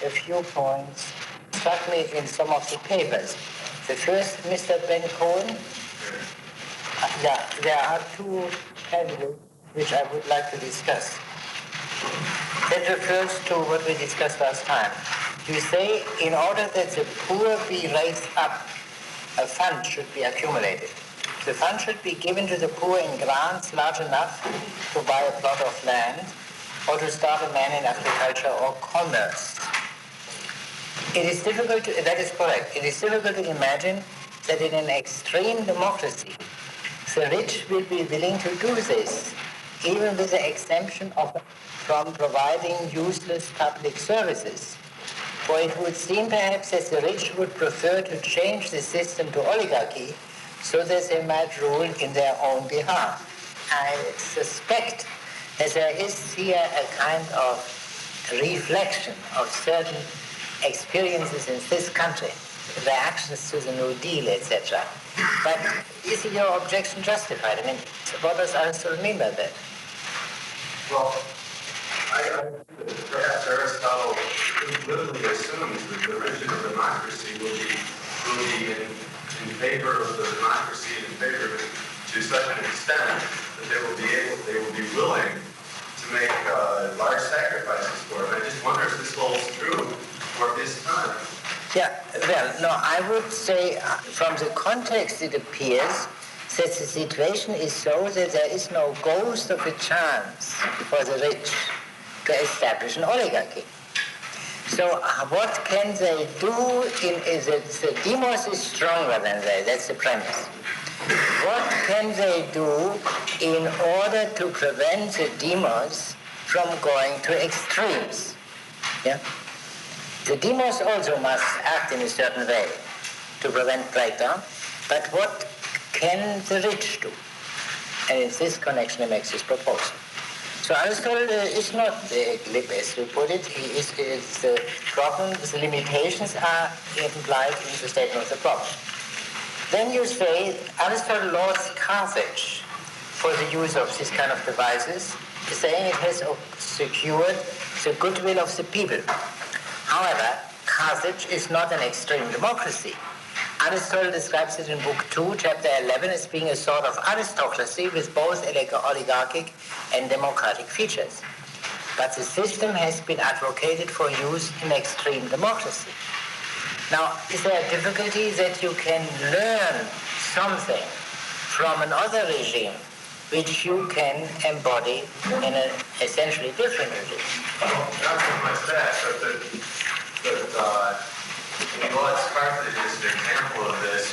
a few points struck me in some of the papers. The first, Mr. Ben Cohen. There are two candidates which I would like to discuss. That refers to what we discussed last time. You say, in order that the poor be raised up, a fund should be accumulated. The fund should be given to the poor in grants large enough to buy a plot of land or to start a man in agriculture or commerce. It is difficult to, that is correct, it is difficult to imagine that in an extreme democracy, the rich will be willing to do this, even with the exemption from providing useless public services. For it would seem perhaps that the rich would prefer to change the system to oligarchy so that they might rule in their own behalf. I suspect that there is here a kind of reflection of certain experiences in this country, reactions to the New Deal, etc. But is your objection justified? I mean, what does Aristotle mean by that? Well, perhaps Aristotle literally assumes that the original democracy will be in favor of the democracy and in favor of it to such an extent that they will be willing to make large sacrifices for it. I just wonder if this holds true for his time. Yeah, well, no, I would say from the context it appears that the situation is so that there is no ghost of a chance for the rich to establish an oligarchy. So what can they do? The demos is stronger than they, that's the premise. What can they do in order to prevent the demos from going to extremes? Yeah? The demos also must act in a certain way to prevent breakdown, but what can the rich do? And in this connection he makes his proposal. So Aristotle is not glib, as you put it. The problem, the limitations are implied in the statement of the problem. Then you say Aristotle lauds Carthage for the use of this kind of devices, saying it has secured the goodwill of the people. However, Carthage is not an extreme democracy. Aristotle describes it in Book 2, Chapter 11, as being a sort of aristocracy with both oligarchic and democratic features. But the system has been advocated for use in extreme democracy. Now, is there a difficulty that you can learn something from another regime which you can embody in an essentially different regime? Well, not so much that, but Lord's Carthage is an example of this,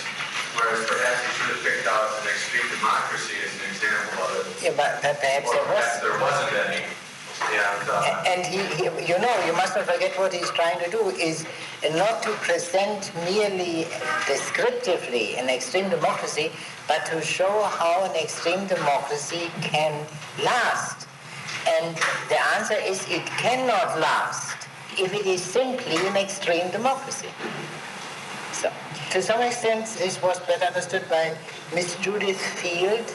whereas perhaps he should have picked out an extreme democracy as an example of it. Yeah, but perhaps there wasn't any. And you must not forget what he's trying to do is not to present merely descriptively an extreme democracy, but to show how an extreme democracy can last. And the answer is it cannot last if it is simply an extreme democracy. So, to some extent, this was better understood by Miss Judith Field.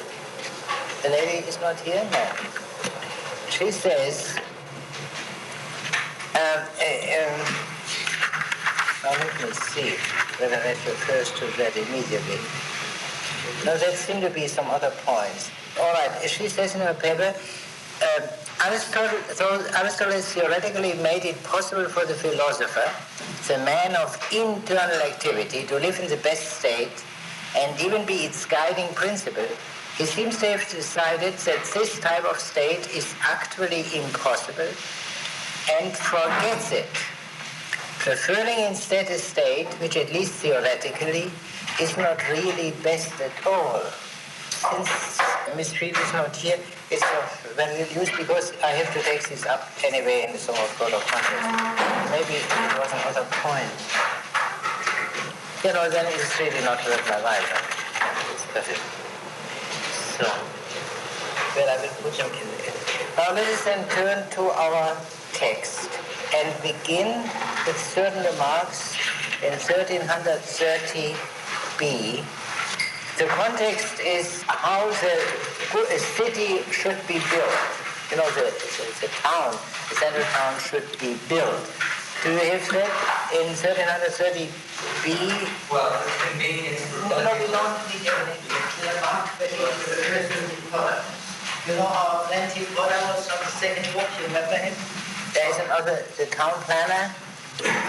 The lady is not here now. She says, now let me see whether that refers to that immediately. No, there seem to be some other points. All right, she says in her paper, Aristotle has theoretically made it possible for the philosopher, the man of internal activity, to live in the best state and even be its guiding principle. He seems to have decided that this type of state is actually impossible and forgets it, preferring instead a state which, at least theoretically, is not really best at all. Since Miss Field is not here, it's of very little use because I have to take this up anyway in the somewhat code of context. Maybe it was another point. Then it's really not worth my while. It's perfect. So, I will put them in there. Now let us then turn to our text and begin with certain remarks in 1330b. The context is how a city should be built. The town, the central town should be built. Do you have that in 1330b? Well, the convenience for No, we don't need anything. The remark that he was plenty product. You know how plenty product was from the second book, you remember him? There is another, the town planner.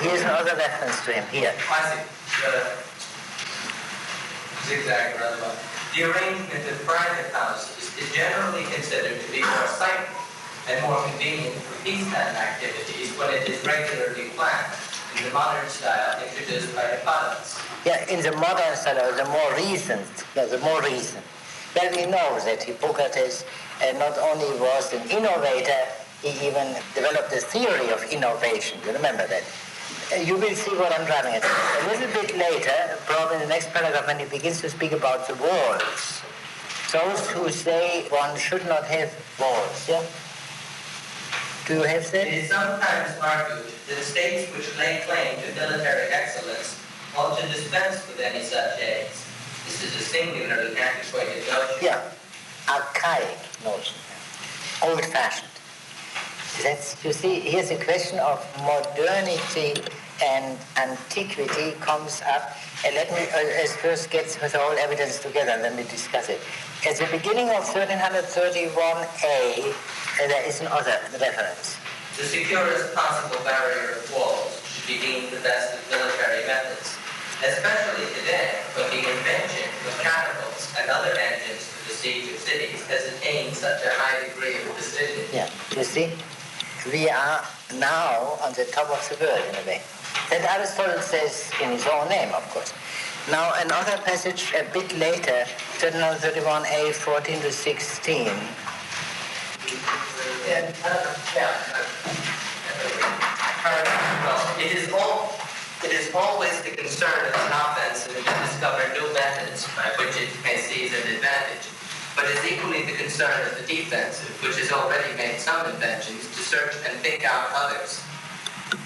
Here's another reference to him, here. I see. Zigzag roundabout. The arrangement of private houses is generally considered to be more sightly and more convenient for peacetime activities when it is regularly planned in the modern style introduced by Hippocrates. Yeah, in the modern style, the more recent. Well, we know that Hippocrates not only was an innovator, he even developed a theory of innovation. You remember that? You will see what I'm driving at. A little bit later, probably in the next paragraph, when he begins to speak about the walls. Those who say one should not have walls, yeah? Do you have that? It is sometimes argued that states which lay claim to military excellence ought to dispense with any such aids. This is a singularly antiquated notion. Yeah, archaic notion, old-fashioned. That's, you see, here's a question of modernity and antiquity comes up. And let me first get the whole evidence together and then we discuss it. At the beginning of 1331a, there is another reference. The securest possible barrier of walls should be deemed the best of military methods, especially today when the invention of catapults and other engines for the siege of cities has attained such a high degree of precision. Yeah, you see? We are now on the top of the world in a way. That Aristotle says in his own name, of course. Now another passage a bit later, 1331a, 14 to 16. It is always the concern of an offensive to discover new methods by which it may seize an advantage, but is equally the concern of the defensive, which has already made some inventions, to search and think out others.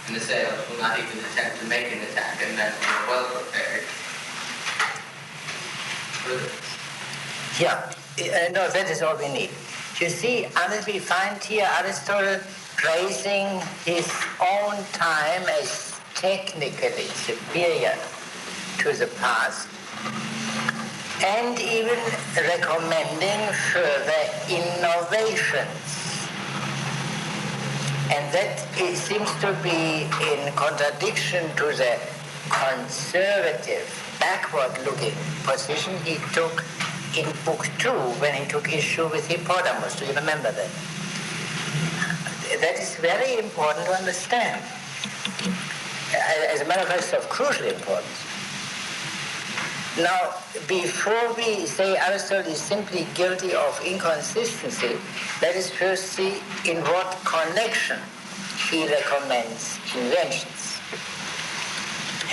And the assailants will not even attempt to make an attack and men are well prepared. Yeah, no, that is all we need. You see, we find here Aristotle praising his own time as technically superior to the past, and even recommending further innovations. And that seems to be in contradiction to the conservative, backward-looking position he took in Book 2 when he took issue with Hippodamus. Do you remember that? That is very important to understand. As a matter of fact, it's of crucial importance. Now, before we say Aristotle is simply guilty of inconsistency, let us first see in what connection he recommends inventions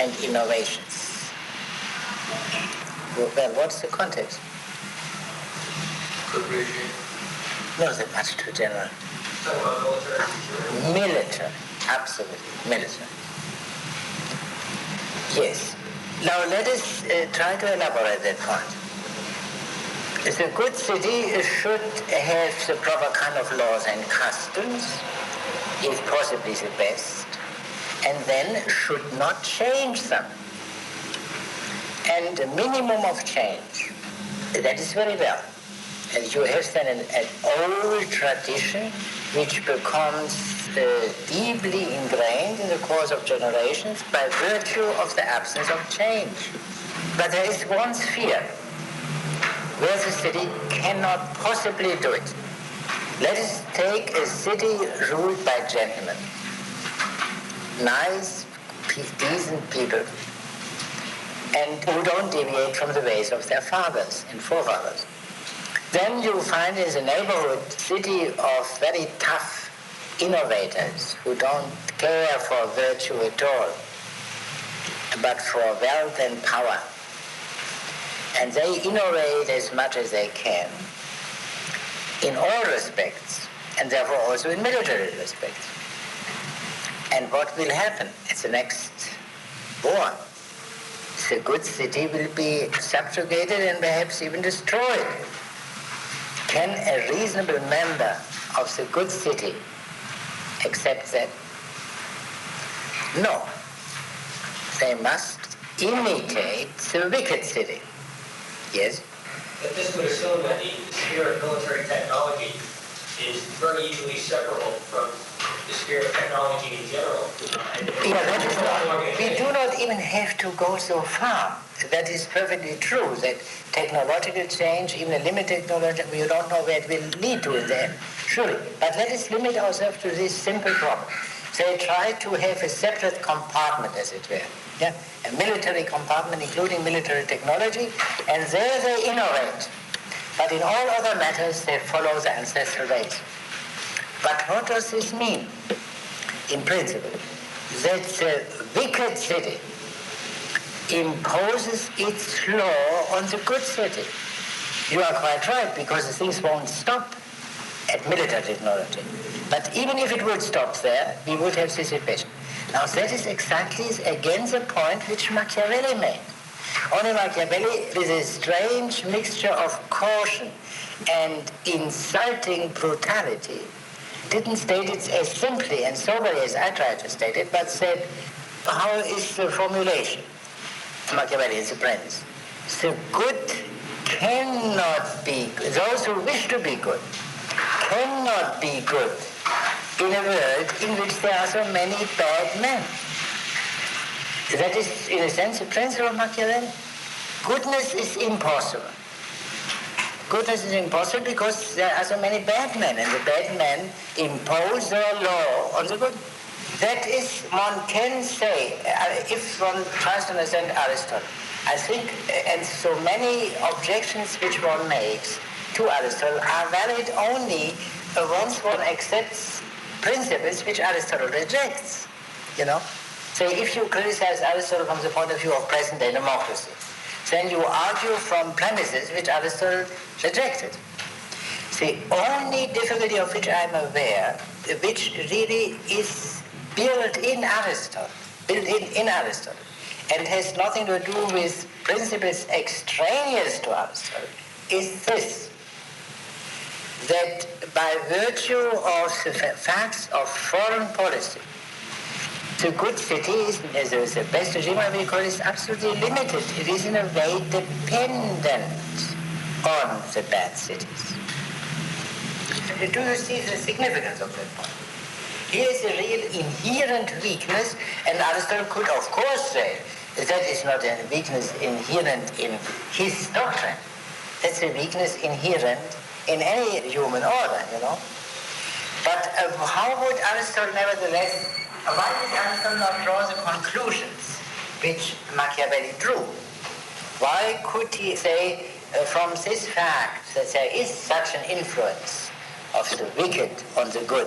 and innovations. Well, what's the context? No, they're much too general. Military, absolutely, military. Yes. Now let us try to elaborate that point. The good city should have the proper kind of laws and customs, if possibly the best, and then should not change them. And a minimum of change, that is very well. And you have then an old tradition which becomes deeply ingrained in the course of generations by virtue of the absence of change. But there is one sphere where the city cannot possibly do it. Let us take a city ruled by gentlemen, nice, decent people, and who don't deviate from the ways of their fathers and forefathers. Then you find in the neighborhood city of very tough innovators who don't care for virtue at all, but for wealth and power. And they innovate as much as they can in all respects, and therefore also in military respects. And what will happen at the next war? The good city will be subjugated and perhaps even destroyed. Can a reasonable member of the good city accept that? No. They must imitate the wicked city. Yes? But this would assume that the sphere of military technology is very easily separable from the sphere of technology in general. Yeah, that is not, we do not even have to go so far. That is perfectly true, that technological change, even a limited technology, we don't know where it will lead to in the end, surely. But let us limit ourselves to this simple problem. They try to have a separate compartment, as it were. Yeah? A military compartment including military technology, and there they innovate. But in all other matters, they follow the ancestral ways. But what does this mean, in principle? That the wicked city imposes its law on the good city. You are quite right, because the things won't stop at military technology. But even if it would stop there, we would have this situation. Now that is exactly again the point which Machiavelli made. Only Machiavelli, with a strange mixture of caution and insulting brutality, didn't state it as simply and soberly as I tried to state it, but said, how is the formulation? Machiavelli is the premise. The good cannot be, those who wish to be good, cannot be good in a world in which there are so many bad men. That is, in a sense, the principle of Machiavelli. Goodness is impossible. Goodness is impossible because there are so many bad men, and the bad men impose their law on the good. That is, one can say, if one tries to understand Aristotle, I think, and so many objections which one makes to Aristotle are valid only once one accepts principles which Aristotle rejects, you know. So if you criticize Aristotle from the point of view of present-day democracy, then you argue from premises which Aristotle rejected. The only difficulty of which I am aware, which really is built in Aristotle, and has nothing to do with principles extraneous to Aristotle, is this: that by virtue of the facts of foreign policy, the good city is, as the best regime we call it, is absolutely limited. It is in a way dependent on the bad cities. Do you see the significance of that point? Here is a real inherent weakness, and Aristotle could of course say that is not a weakness inherent in his doctrine. That's a weakness inherent in any human order, you know. But how would Aristotle nevertheless, why did Aristotle not draw the conclusions which Machiavelli drew? Why could he say from this fact that there is such an influence of the wicked on the good,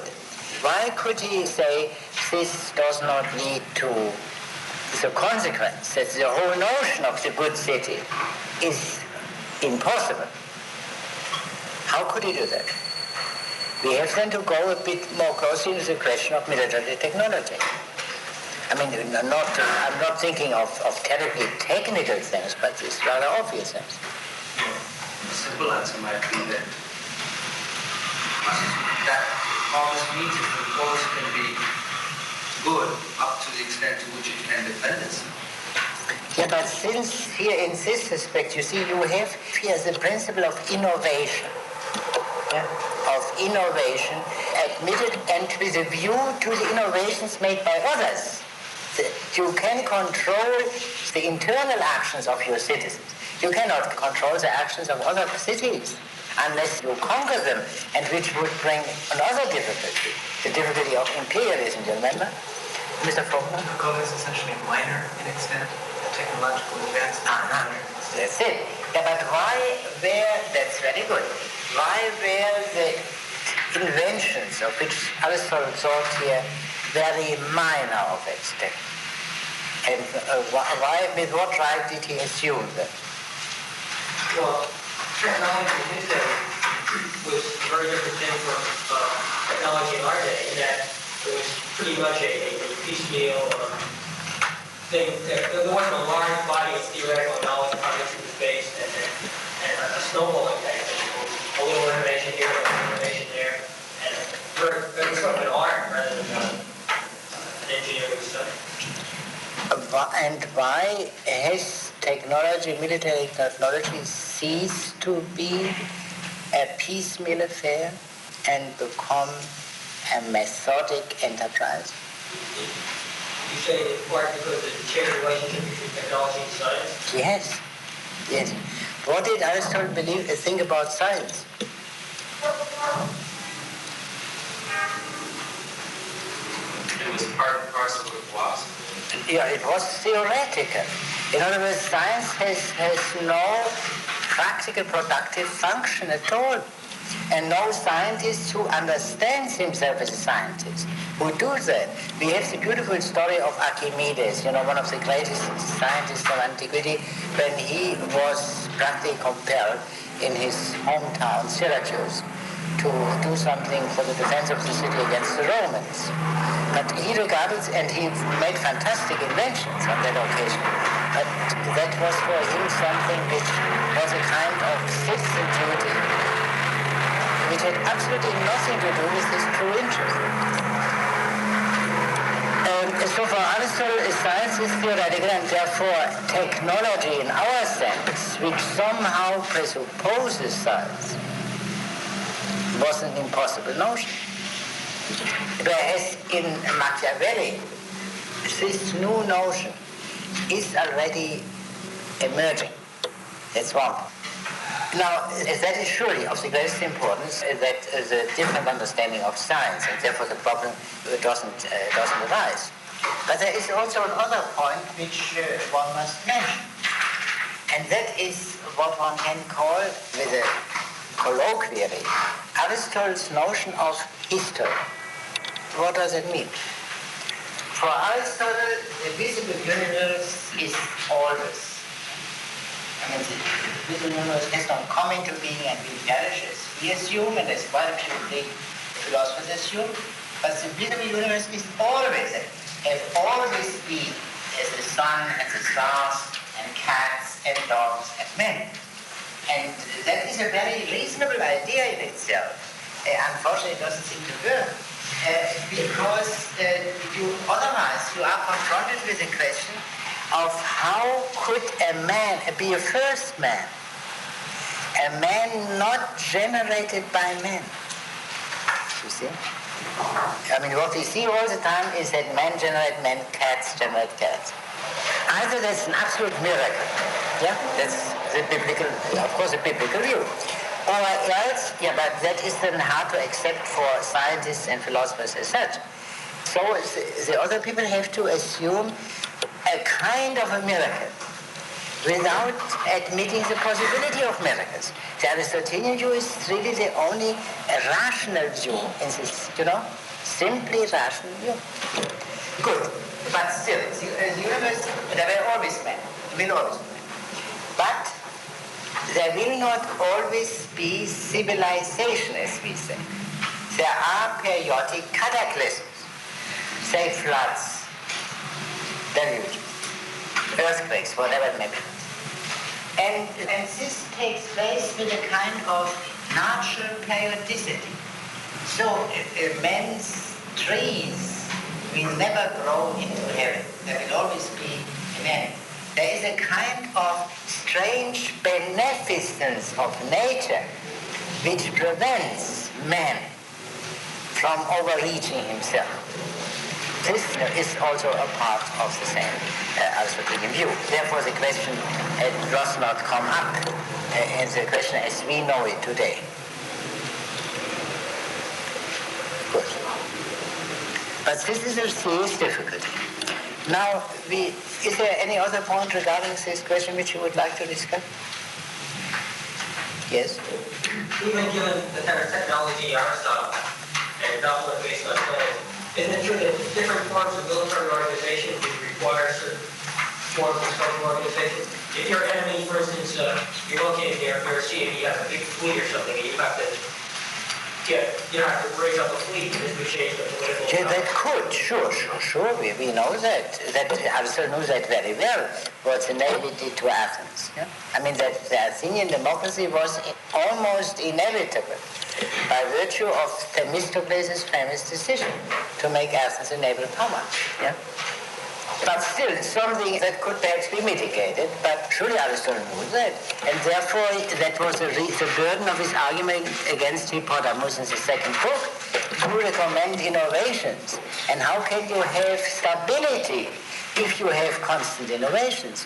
why could he say this does not lead to the consequence that the whole notion of the good city is impossible? How could he do that? We have then to go a bit more closely into the question of military technology. I mean, I'm not thinking of terribly technical things, but it's rather obvious things. The simple answer might be that all this means is that force can be good up to the extent to which it can defend itself. Yeah, but since here in this respect, you see, you have here the principle of innovation. Yeah? Of innovation admitted and with a view to the innovations made by others. You can control the internal actions of your citizens. You cannot control the actions of other cities unless you conquer them, and which would bring another difficulty, the difficulty of imperialism, do you remember? Mr. Faulkner? Cohen is essentially minor in extent, technological advancement. That's it. Yeah, but that's very good. Why were the inventions of which Aristotle thought here very minor of extent? And with what right did he assume that? Well, technology in his day was a very different thing from technology in our day, in that it was pretty much a piecemeal thing. There wasn't a large body of theoretical knowledge coming through the space and a snowballing type thing. A little innovation here, a little innovation there, and very sort of an art rather than an engineering study. And why has technology, military technology, ceased to be a piecemeal affair and become a methodic enterprise? You say in part because of the changed relationship between technology and science? Yes, yes. What did Aristotle think about science? It was part and parcel of philosophy. Yeah, it was theoretical. In other words, science has no practical productive function at all. And no scientist who understands himself as a scientist, who do that. We have the beautiful story of Archimedes, one of the greatest scientists of antiquity, when he was practically compelled in his hometown, Syracuse, to do something for the defense of the city against the Romans. But he regarded, and he made fantastic inventions on that occasion, but that was for him something which was a kind of citizen duty, which had absolutely nothing to do with his true interest. So for Aristotle, science is theoretical, and therefore technology in our sense, which somehow presupposes science, was an impossible notion. Whereas in Machiavelli, this new notion is already emerging. That's one. Now, that is surely of the greatest importance, that the different understanding of science, and therefore the problem doesn't arise. But there is also another point which one must mention, and that is what one can call, with a colloquially, Aristotle's notion of history. What does it mean? For Aristotle, the visible universe is always. The visible universe has not come into being and will perish, as we assume, and as quite a few Greek philosophers assume. But the visible universe is always, has always been, as the sun and the stars and cats and dogs and men. And that is a very reasonable idea in itself. Unfortunately, it doesn't seem to work. Because otherwise you are confronted with the question of how could a man be a first man? A man not generated by men. You see? What we see all the time is that men generate men, cats generate cats. Either that's an absolute miracle, that's the biblical, of course, the biblical view. Or else, but that is then hard to accept for scientists and philosophers as such. So the other people have to assume a kind of a miracle without admitting the possibility of miracles. The Aristotelian view is really the only rational view in this, simply rational view. Good, but still, the universe, there were always men, will always be men. But there will not always be civilization, as we say. There are periodic cataclysms, say floods, deluges, earthquakes, whatever it may be. And this takes place with a kind of natural periodicity. So men's trees will never grow into heaven. There will always be a man. There is a kind of strange beneficence of nature which prevents man from overreaching himself. This is also a part of the same Aristotelian view. Therefore, the question does not come up in the question as we know it today. Good. But this is a serious difficulty. Now, is there any other point regarding this question which you would like to discuss? Yes? Even given the kind of technology Aristotle and Cohen based on Cohen, isn't it true that different forms of military organization would require certain forms of social organization? If your enemy, for instance, you're located near a sea and you have a big fleet or something, and you have to raise up a fleet, and this would change the political... Yeah, that could, sure. We know that. Aristotle knows that very well, what the Navy did to Athens. Yeah? That the Athenian democracy was almost inevitable by virtue of Themistocles' famous decision to make Athens a naval power. Yeah? But still, something that could perhaps be mitigated, but surely Aristotle knew that. And therefore, that was the burden of his argument against Hippodamus in the second book, to recommend innovations. And how can you have stability if you have constant innovations,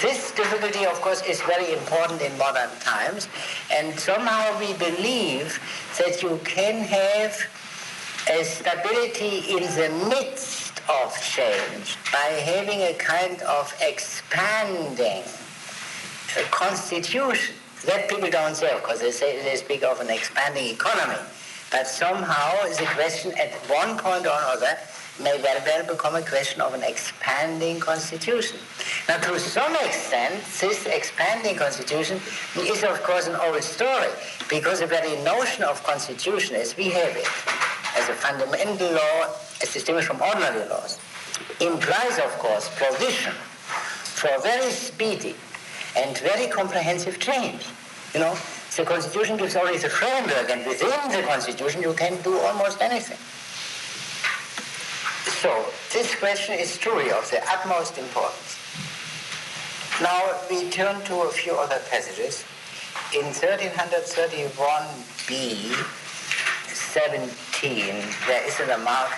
This difficulty, of course, is very important in modern times, and somehow we believe that you can have a stability in the midst of change by having a kind of expanding constitution. That people don't say, of course, they speak of an expanding economy. But somehow the question at one point or another may very well become a question of an expanding constitution. Now, to some extent, this expanding constitution is, of course, an old story, because the very notion of constitution as we have it, as a fundamental law, as distinguished from ordinary laws, implies, of course, provision for very speedy and very comprehensive change. The Constitution gives only the framework, and within the Constitution you can do almost anything. So, this question is truly of the utmost importance. Now, we turn to a few other passages. In 1331b, 17, there is a remark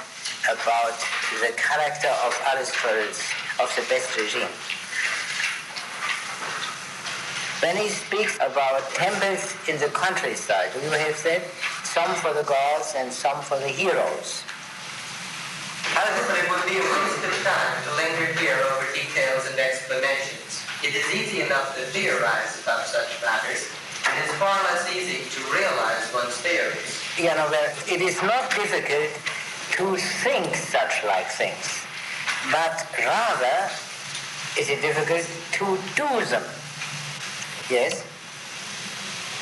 about the character of Aristotle's, of the best regime. When he speaks about temples in the countryside, you have said some for the gods and some for the heroes. However, it would be a waste of time to linger here over details and explanations. It is easy enough to theorize about such matters, and it is far less easy to realize one's theories. It is not difficult to think such like things, but rather is it difficult to do them. Yes?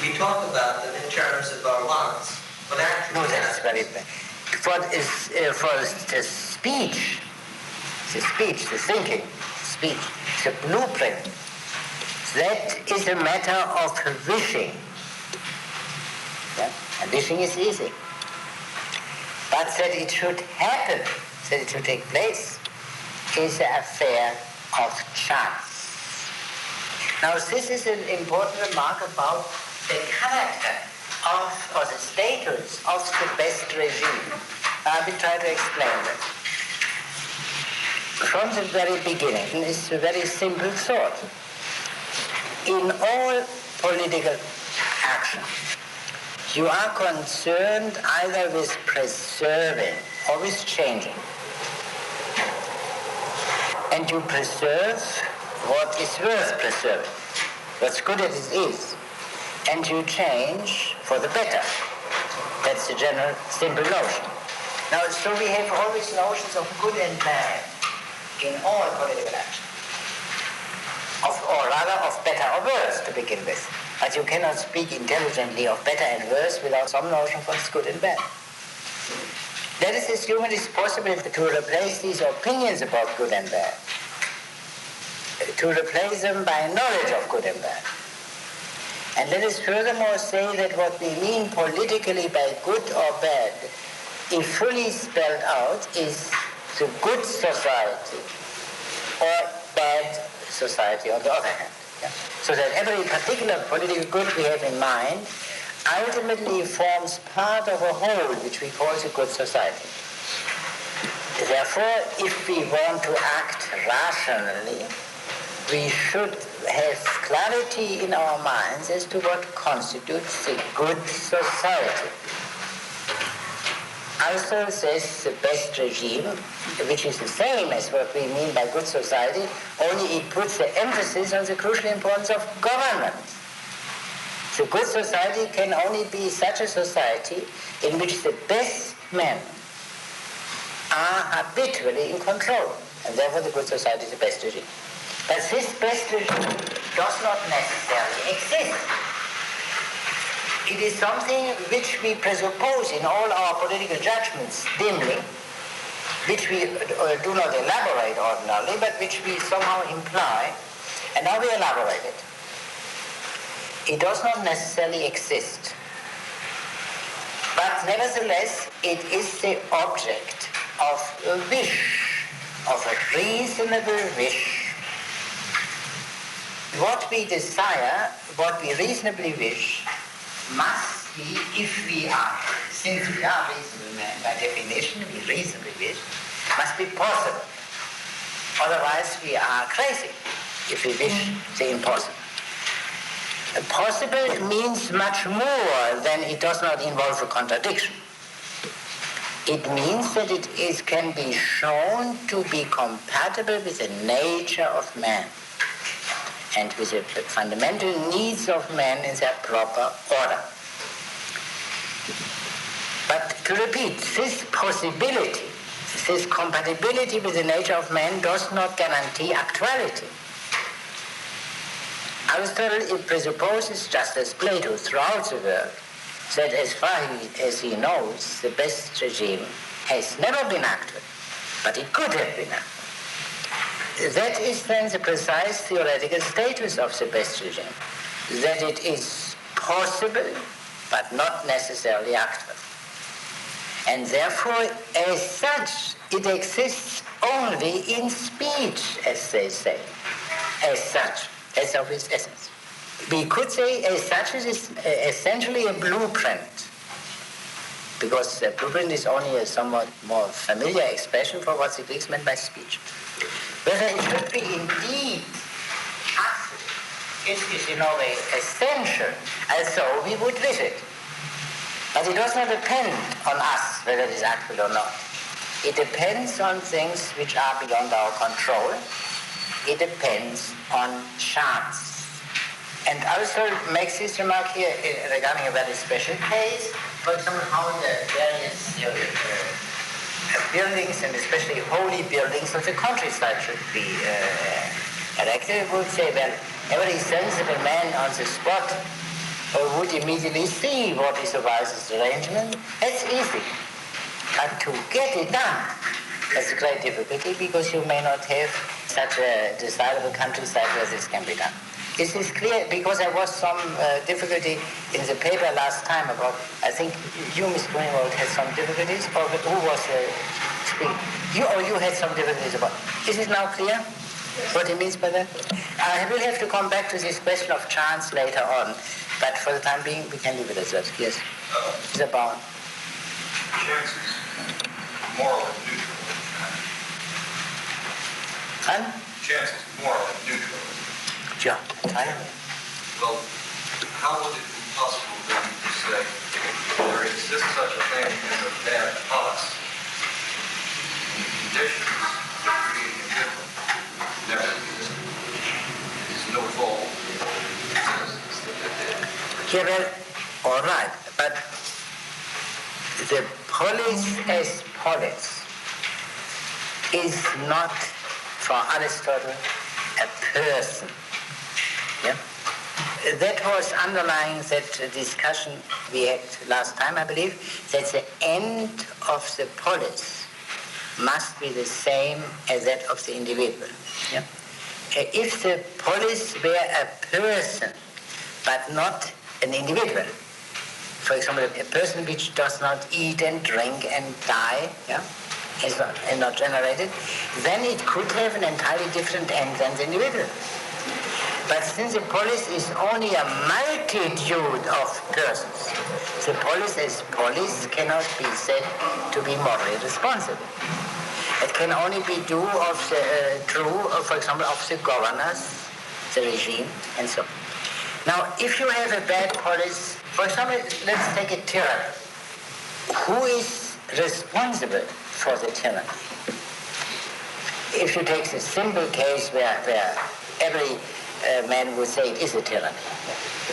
We talk about them in terms of our wants, but actually... No, that's very bad. For the speech, the thinking, the blueprint, that is a matter of wishing. Yeah? And wishing is easy. But that it should happen, that it should take place, is an affair of chance. Now, this is an important remark about the character of, or the status of the best regime. I will try to explain that. From the very beginning, it's a very simple thought. In all political action, you are concerned either with preserving or with changing. And you preserve what is worth preserving, what's good as it is, and you change for the better. That's the general simple notion. Now, so we have always notions of good and bad in all political action, or rather of better or worse to begin with. But you cannot speak intelligently of better and worse without some notion of what's good and bad. Let us assume it is possible to replace these opinions about good and bad, to replace them by knowledge of good and bad. And let us furthermore say that what we mean politically by good or bad, if fully spelled out, is the good society or bad society on the other hand. Yeah? So that every particular political good we have in mind ultimately forms part of a whole which we call the good society. Therefore, if we want to act rationally, we should have clarity in our minds as to what constitutes the good society. Aristotle says the best regime, which is the same as what we mean by good society, only it puts the emphasis on the crucial importance of government. The good society can only be such a society in which the best men are habitually in control, and therefore the good society is the best regime. But this best regime does not necessarily exist. It is something which we presuppose in all our political judgments dimly, which we do not elaborate ordinarily, but which we somehow imply, and now we elaborate it. It does not necessarily exist. But nevertheless, it is the object of a wish of a reasonable wish. What we desire, what we reasonably wish, must be, if we are, since we are reasonable men, by definition, we reasonably wish, must be possible. Otherwise, we are crazy if we wish the impossible. Possible means much more than it does not involve a contradiction. It means that can be shown to be compatible with the nature of man and with the fundamental needs of man in their proper order. But to repeat, this possibility, this compatibility with the nature of man does not guarantee actuality. Aristotle presupposes, just as Plato throughout the world, that as far as he knows, the best regime has never been actual, but it could have been actual. That is then the precise theoretical status of the best regime, that it is possible, but not necessarily actual. And therefore, as such, it exists only in speech, as they say, as such, as of its essence. We could say as such it is essentially a blueprint, because the blueprint is only a somewhat more familiar expression for what the Greeks meant by speech. Whether it should be indeed actual, it is in a way essential, and so we would wish it. But it does not depend on us whether it is actual or not. It depends on things which are beyond our control. It depends on chance. And Aristotle makes this remark here regarding a very special case. For example, how the various buildings, and especially holy buildings of the countryside, should be erected. We would say, well, every sensible man on the spot would immediately see what is the wisest arrangement. That's easy. But to get it done, that's a great difficulty, because you may not have such a desirable countryside where this can be done. This is clear, because there was some difficulty in the paper last time about, I think you, Ms. Greenwald, had some difficulties, or who was speaking? You had some difficulties about. Is it now clear what he means by that? I will have to come back to this question of chance later on, but for the time being, we can leave it as that. Yes. It's about Chances, moral and neutral. And? Chances, moral and neutral. Yeah. Well, how would it be possible then to say there exists such a thing as a bad us? Conditions that create indifference never exist. It is no fault. Yeah, well, all right, but the polis as polis is not, for Aristotle, a person. Yeah? That was underlying that discussion we had last time, I believe, that the end of the polis must be the same as that of the individual. Yeah? If the polis were a person, but not an individual, for example, a person which does not eat and drink and die, yeah, is not generated, then it could have an entirely different end than the individual. But since the polis is only a multitude of persons, the polis as polis cannot be said to be morally responsible. It can only be true, for example, of the governors, the regime, and so on. Now, if you have a bad polis, for example, let's take a tyranny. Who is responsible for the tyranny? If you take the simple case where every man would say it is a tyranny,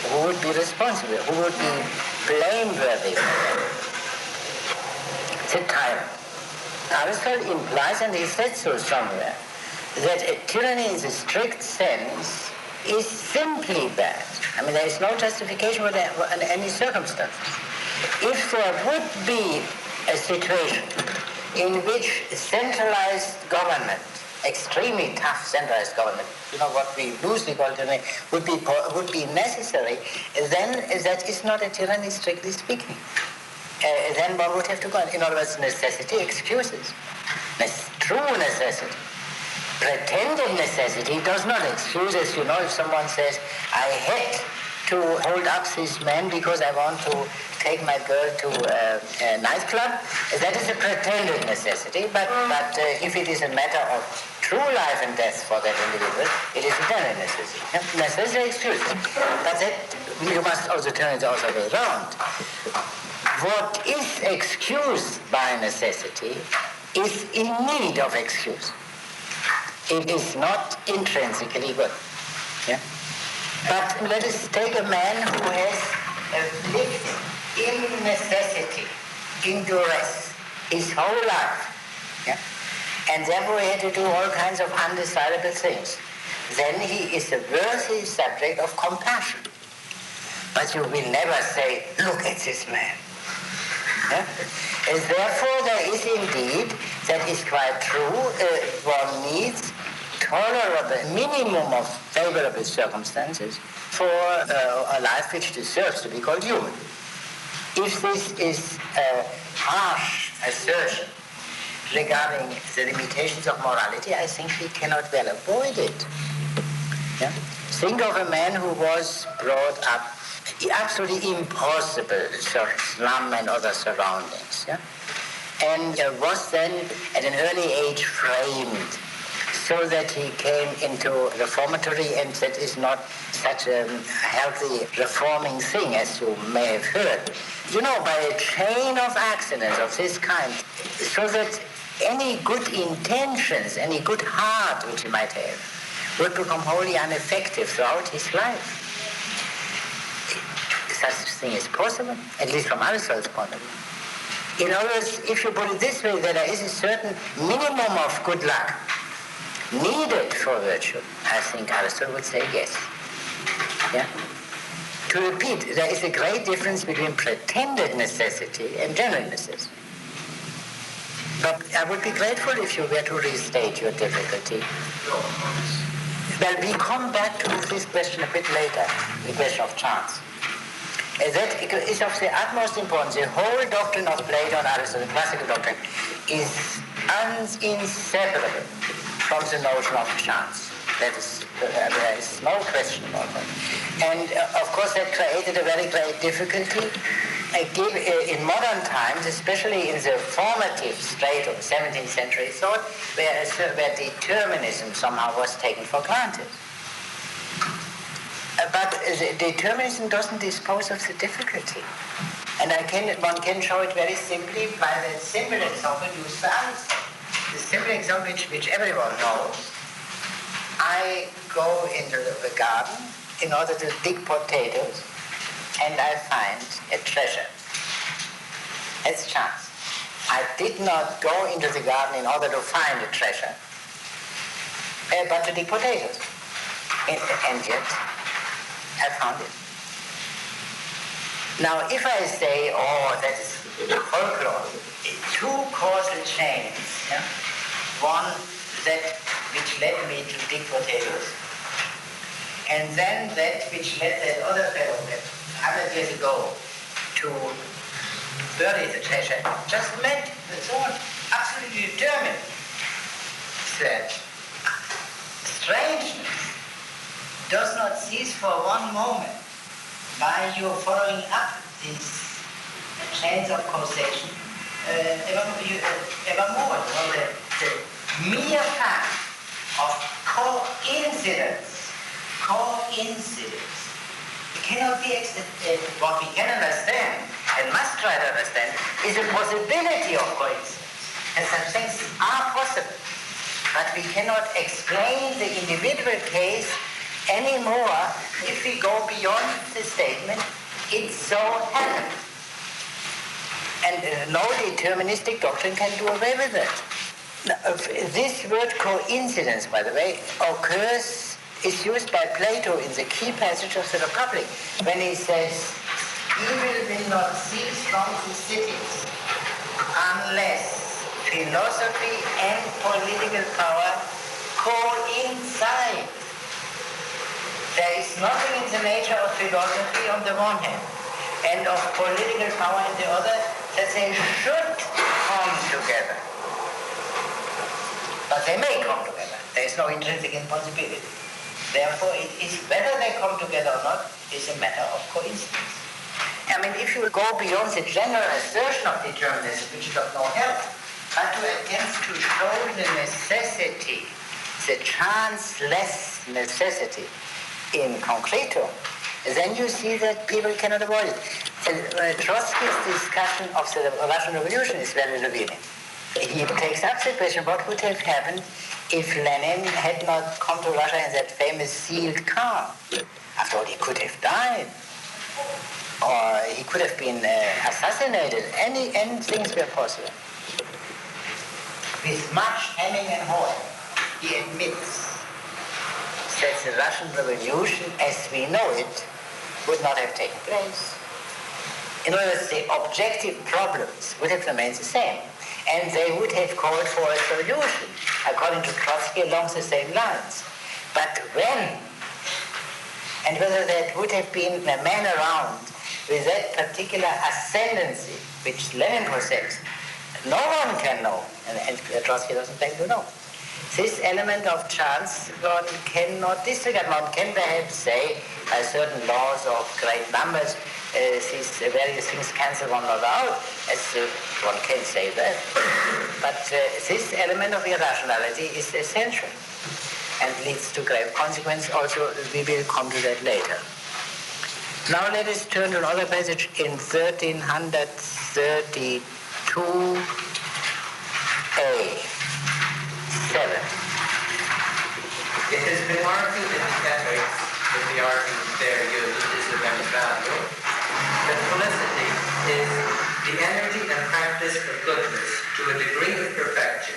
who would be responsible? Who would be blameworthy for that? The tyrant. Aristotle implies, and he said so somewhere, that a tyranny in the strict sense is simply bad. I mean, there is no justification for that in any circumstances. If there would be a situation in which centralized government, extremely tough centralized government, you know what we loosely call tyranny, would be necessary, then that is not a tyranny strictly speaking. Then one would have to go. In other words, necessity excuses. True necessity Pretended necessity does not excuse, as you know, if someone says, I had to hold up this man because I want to take my girl to a nightclub, that is a pretended necessity, but if it is a matter of true life and death for that individual, it is a genuine necessity. Necessity excuses. But that, you must also turn it the other way around. What is excused by necessity is in need of excuse. It is not intrinsically good. Yeah? But let us take a man who has lived in necessity, in duress, his whole life. Yeah? And therefore he had to do all kinds of undesirable things. Then he is a worthy subject of compassion. But you will never say, look at this man. Yeah? And therefore there is indeed, that is quite true, one needs tolerable minimum of favorable circumstances for a life which deserves to be called human. If this is a harsh assertion regarding the limitations of morality, I think we cannot well avoid it. Yeah? Think of a man who was brought up absolutely impossible slum and other surroundings, yeah? And was then at an early age framed so that he came into reformatory, and that is not such a healthy reforming thing as you may have heard. You know, by a chain of accidents of this kind, so that any good intentions, any good heart which he might have, would become wholly ineffective throughout his life. Such a thing is possible, at least from Aristotle's point of view. In other words, if you put it this way, that there is a certain minimum of good luck needed for virtue, I think Aristotle would say yes. Yeah? To repeat, there is a great difference between pretended necessity and genuine necessity. But I would be grateful if you were to restate your difficulty. Well, we come back to this question a bit later, the question of chance. That is of the utmost importance. The whole doctrine of Plato and Aristotle, the classical doctrine, is inseparable from the notion of chance. That is, there is no question about that. And of course that created a very great difficulty in modern times, especially in the formative state of 17th century thought, where determinism somehow was taken for granted. But determinism doesn't dispose of the difficulty. And one can show it very simply by the simple example used by Aristotle. The simple example which everyone knows. I go into the garden in order to dig potatoes, and I find a treasure. That's chance. I did not go into the garden in order to find a treasure, but to dig potatoes. And yet, I found it. Now, if I say, that's folklore, two causal chains, yeah? One, that which led me to dig potatoes, and then that which led that other fellow 100 years ago to bury the treasure, just met, that's all, absolutely determined. That strangeness does not cease for one moment by you following up these chains of causation evermore. The mere fact of coincidence cannot be what we can understand and must try to understand is a possibility of coincidence. And such things are possible. But we cannot explain the individual case anymore if we go beyond the statement, it so happened. And no deterministic doctrine can do away with it. Now, this word coincidence, by the way, is used by Plato in the key passage of the Republic, when he says, evil will not cease from the cities unless philosophy and political power coincide. There is nothing in the nature of philosophy on the one hand and of political power on the other that they should come together. But they may come together. There is is no intrinsic impossibility. Therefore, it is whether they come together or not is a matter of coincidence. I mean, if you go beyond the general assertion of determinism, which is of no help, but to attempt to show the necessity, the chance-less necessity in concreto, then you see that people cannot avoid it. Trotsky's discussion of the Russian Revolution is very revealing. He takes up the question, what would have happened if Lenin had not come to Russia in that famous sealed car? After all, he could have died, or he could have been assassinated. Any things were possible. With much hemming and hawing, he admits that the Russian Revolution, as we know it, would not have taken place. In other words, the objective problems would have remained the same, and they would have called for a solution, according to Trotsky, along the same lines. But when, and whether that would have been a man around with that particular ascendancy which Lenin possessed, no one can know, and Trotsky doesn't claim to know. This element of chance one cannot disregard. One can perhaps say, by certain laws of great numbers, these various things cancel one another out, as one can say that. But this element of irrationality is essential and leads to grave consequences. Also, we will come to that later. Now let us turn to another passage in 1332a. 7. It has been argued in the ethics, that the argument there used is of any value, that felicity is the energy and practice of goodness to a degree of perfection,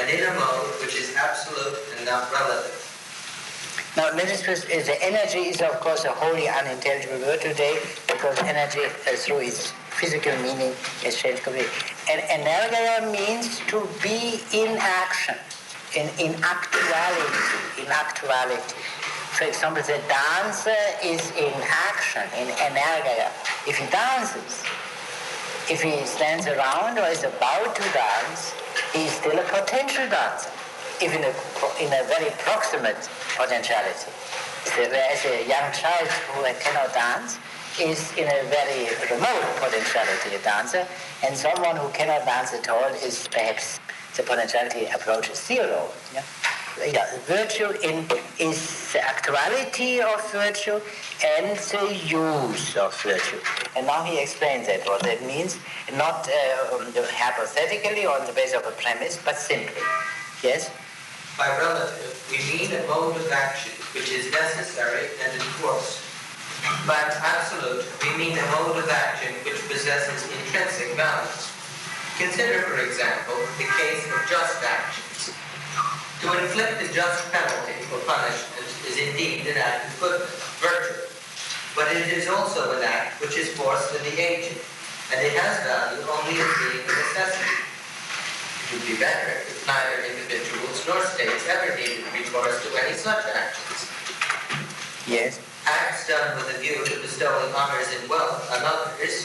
and in a mode which is absolute and not relative. Now, let us first, the energy is of course a wholly unintelligible word today, because energy through its physical meaning is changed completely. And energia means to be in action. In actuality. For example, the dancer is in action, in energia. If he dances, if he stands around or is about to dance, he is still a potential dancer, if in a very proximate potentiality. Whereas a young child who cannot dance is in a very remote potentiality a dancer, and someone who cannot dance at all is perhaps the potentiality approaches zero. Virtue is the actuality of virtue and the use of virtue. And now he explains that, what that means, not hypothetically or on the basis of a premise, but simply. Yes? By relative, we mean a mode of action which is necessary and in force. By absolute, we mean a mode of action which possesses intrinsic values. Consider, for example, the case of just actions. To inflict a just penalty or punishment is indeed an act of goodness, virtue, but it is also an act which is forced in the agent, and it has value only as being a necessity. It would be better if neither individuals nor states ever needed recourse to any such actions. Yes. Acts done with a view to bestowing honors and wealth on others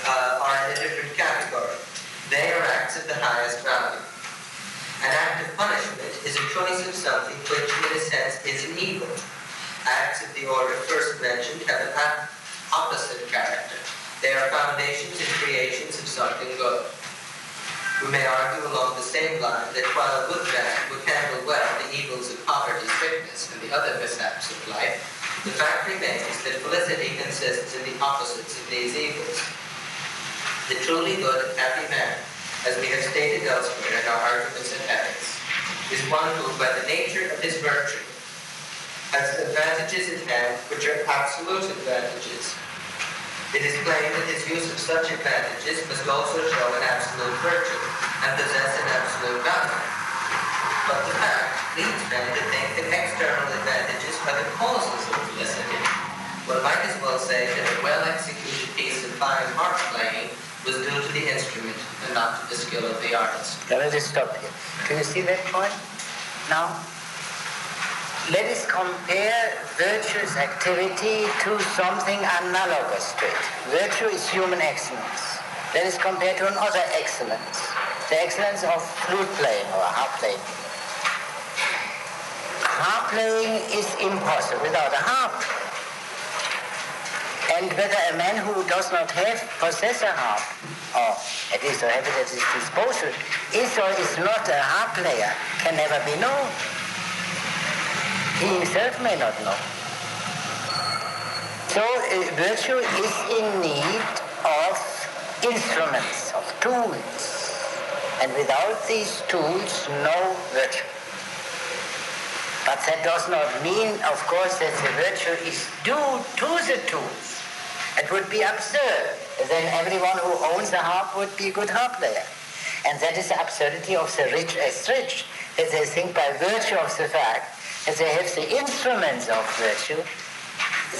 are in a different category. They are acts of the highest value. An act of punishment is a choice of something which, in a sense, is an evil. Acts of the order first mentioned have an opposite character. They are foundations and creations of something good. We may argue along the same line that while a good man would handle well the evils of poverty, sickness, and the other mishaps of life, the fact remains that felicity consists in the opposites of these evils. The truly good and happy man, as we have stated elsewhere in our arguments and ethics, is one who, by the nature of his virtue, has advantages in hand which are absolute advantages. It is claimed that his use of such advantages must also show an absolute virtue and possess an absolute value. But the fact leads men to think that external advantages are the causes of felicity. One might as well say that a well-executed piece of fine harp playing was due to the instrument and not to the skill of the artist. Now let us stop here. Do you see that point? Now, let us compare virtue's activity to something analogous to it. Virtue is human excellence. Let us compare to another excellence, the excellence of flute playing or harp playing. harp playing is impossible without a harp. And whether a man who does not possess a harp, or at least have it at his disposal, is or is not a harp player, can never be known. He himself may not know. So virtue is in need of instruments, of tools. And without these tools, no virtue. But that does not mean, of course, that the virtue is due to the tools. It would be absurd. Then everyone who owns a harp would be a good harp player. And that is the absurdity of the rich as rich, that they think by virtue of the fact that they have the instruments of virtue,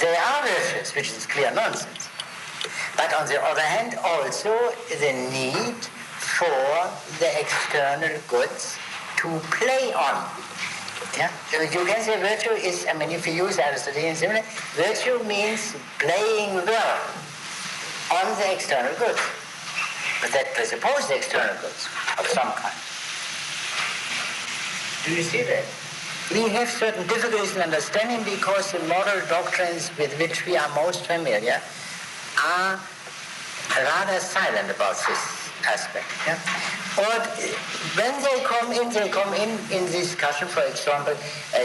they are virtuous, which is clear nonsense. But on the other hand, also the need for the external goods to play on. Yeah? So you can say virtue is, if you use Aristotelian simile, virtue means playing well on the external goods. But that presupposes external goods of some kind. Do you see that? We have certain difficulties in understanding because the moral doctrines with which we are most familiar are rather silent about this aspect. Yeah? Or when they come in discussion, for example,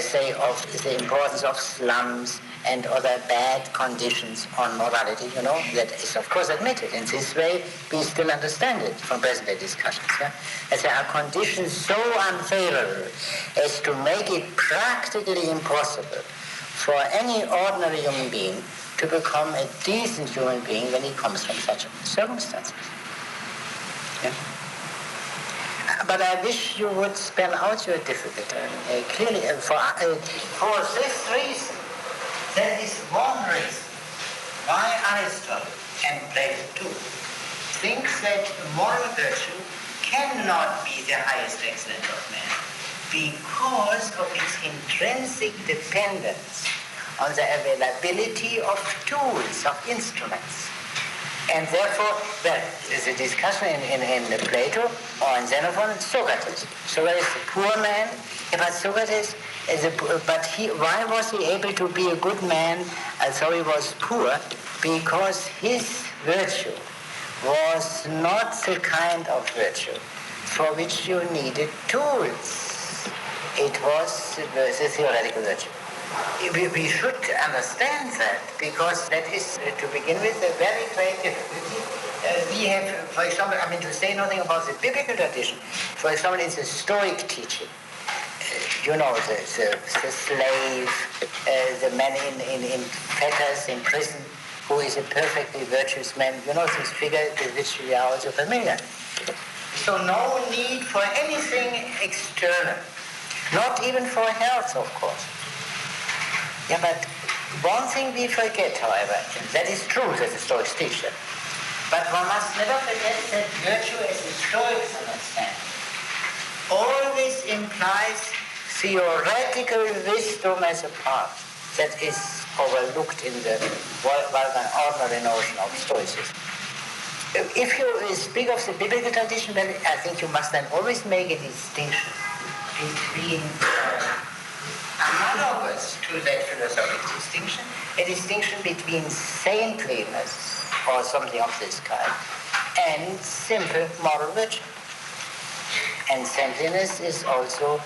say of the importance of slums and other bad conditions on morality, that is of course admitted. In this way, we still understand it from present-day discussions. Yeah? As there are conditions so unfavorable as to make it practically impossible for any ordinary human being to become a decent human being when he comes from such circumstances. Yeah? But I wish you would spell out your difficulty clearly. For this reason, there is one reason why Aristotle and Plato too thinks that moral virtue cannot be the highest excellence of man because of its intrinsic dependence on the availability of tools, of instruments. And therefore, there's a discussion in Plato or in Xenophon and Socrates. Socrates is a poor man, but Socrates why was he able to be a good man although he was poor? Because his virtue was not the kind of virtue for which you needed tools. It was the theoretical virtue. We should understand that because that is, to begin with, a very great difficulty. We have, for example, to say nothing about the biblical tradition, for example, in the Stoic teaching, the slave, the man in fetters in prison, who is a perfectly virtuous man, this figure with which we are also familiar. So no need for anything external, not even for health, of course. Yeah, but one thing we forget, however, and that is true that the Stoics teach that, but one must never forget that virtue as the Stoics understand always implies theoretical wisdom as a part that is overlooked in the ordinary notion of Stoicism. If you speak of the biblical tradition, then I think you must then always make a distinction between analogous to that philosophical distinction, a distinction between saintliness or something of this kind and simple moral virtue. And saintliness is also,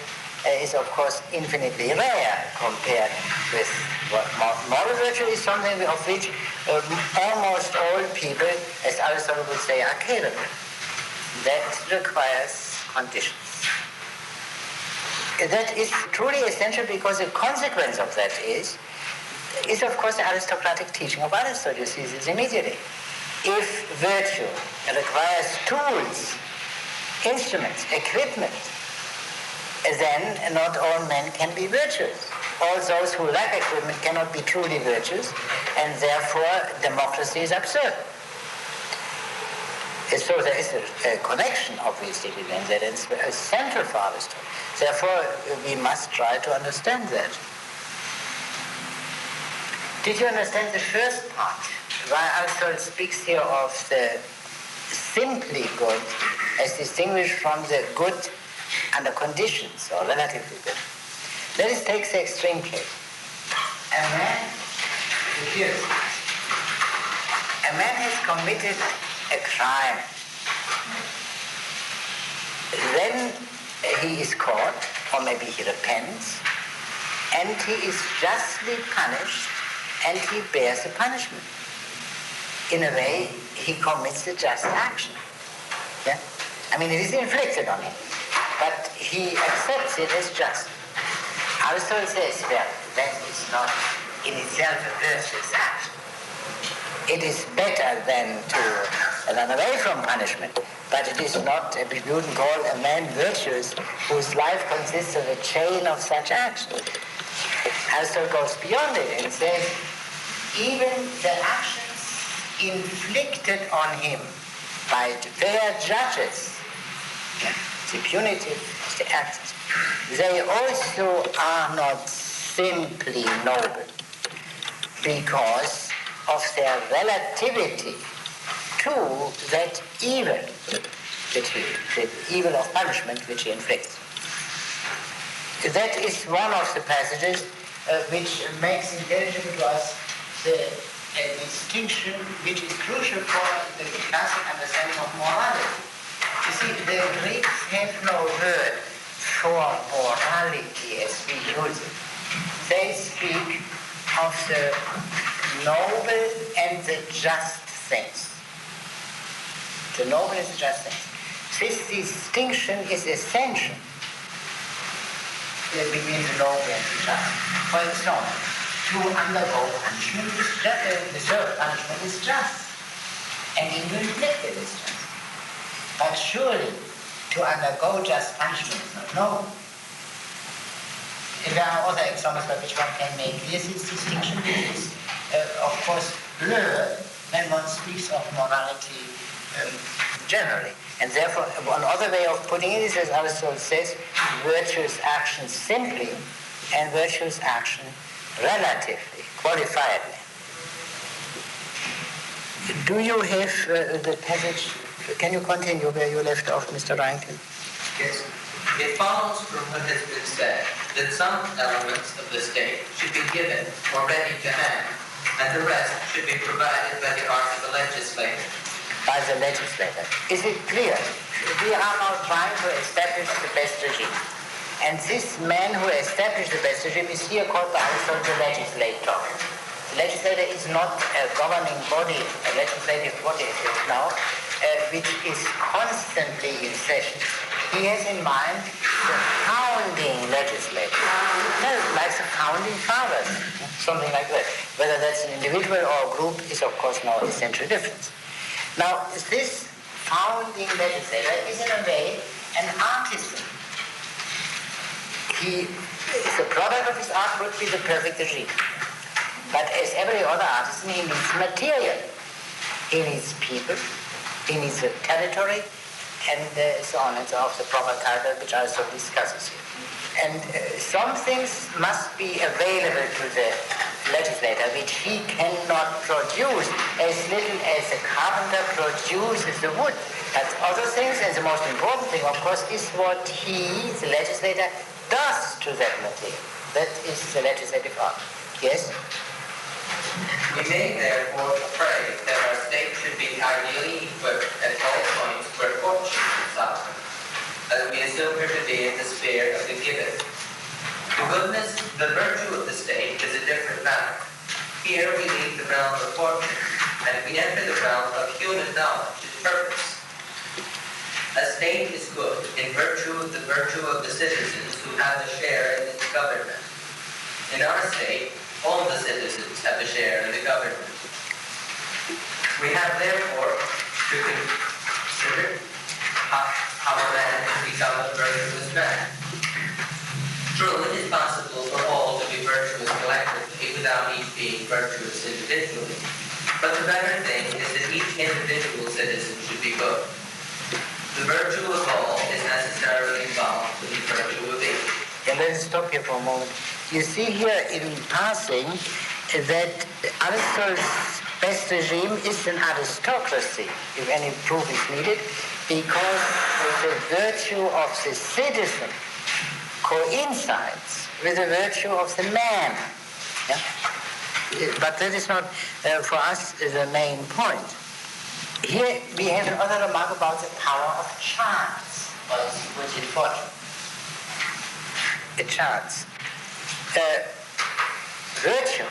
is of course infinitely rare compared with what moral virtue is something of which almost all people, as Aristotle would say, are capable. That requires conditions. That is truly essential because the consequence of that is of course the aristocratic teaching of Aristotle. You see this immediately. If virtue requires tools, instruments, equipment, then not all men can be virtuous. All those who lack equipment cannot be truly virtuous, and therefore democracy is absurd. So there is a connection, obviously, and that is central for Aristotle. Therefore, we must try to understand that. Did you understand the first part? Why Aristotle speaks here of the simply good as distinguished from the good under conditions, or relatively good. Let us take the extreme case. A man has committed a crime. Then he is caught, or maybe he repents, and he is justly punished, and he bears the punishment. In a way, he commits a just action. Yeah? I mean, it is inflicted on him, but he accepts it as just. Aristotle says, well, that is not in itself a virtuous action. It is better than to run away from punishment, but it is not, we wouldn't call a man virtuous whose life consists of a chain of such actions. Aristotle goes beyond it and says, even the actions inflicted on him by fair judges, the punitive, the actions, they also are not simply noble because of their relativity to that evil, the evil of punishment which he inflicts. That is one of the passages which makes intelligible to us the distinction which is crucial for the classic understanding of morality. You see, the Greeks have no word for morality as we use it. They speak of the noble and the just things. The noble and the just things. This distinction is essential between the noble and the just. For example, to undergo punishment is just, deserved punishment is just, and even to inflict it is just. But surely, to undergo just punishment is not noble. And there are other examples by which one can make this distinction. This is, of course, blurred when one speaks of morality generally. And therefore, one other way of putting it is, as Aristotle says, virtuous action simply and virtuous action relatively, qualifiedly. Do you have the passage? Can you continue where you left off, Mr. Rankin? Yes. It follows from what has been said that some elements of the state should be given or ready to hand, and the rest should be provided by the art of the legislator. By the legislator. Is it clear? We are now trying to establish the best regime. And this man who established the best regime is here called by Aristotle the legislator. The legislator is not a governing body, a legislative body as it is now, which is constantly in session. He has in mind the founding legislator, like the founding fathers, something like that. Whether that's an individual or a group is of course no essential difference. Now, this founding legislator is in a way an artisan. The product of his art would be the perfect regime. But as every other artisan, he needs material. He needs people, he needs a territory, and so on and so on, of the proper character which Aristotle discusses here. And some things must be available to the legislator which he cannot produce, as little as a carpenter produces the wood. But other things, and the most important thing, of course, is what he, the legislator, does to that material. That is the legislative art. Yes? We may therefore pray that our state should be ideally equipped at all points where fortune is sovereign, as we assume her to be in the sphere of the given. The goodness, the virtue of the state is a different matter. Here we leave the realm of fortune, and we enter the realm of human knowledge and purpose. A state is good in virtue of the virtue of the citizens who have a share in its government. In our state, all the citizens have a share in the government. We have therefore to consider how a man can become a virtuous man. True, it is possible for all to be virtuous collectively without each being virtuous individually. But the better thing is that each individual citizen should be good. The virtue of all is necessarily involved with the virtue of each. And let's stop here for a moment. You see here in passing that Aristotle's best regime is an aristocracy, if any proof is needed, because the virtue of the citizen coincides with the virtue of the man. Yeah? But that is not, for us, the main point. Here we have another remark about the power of chance, or as he puts it, fortune. A chance. Virtue,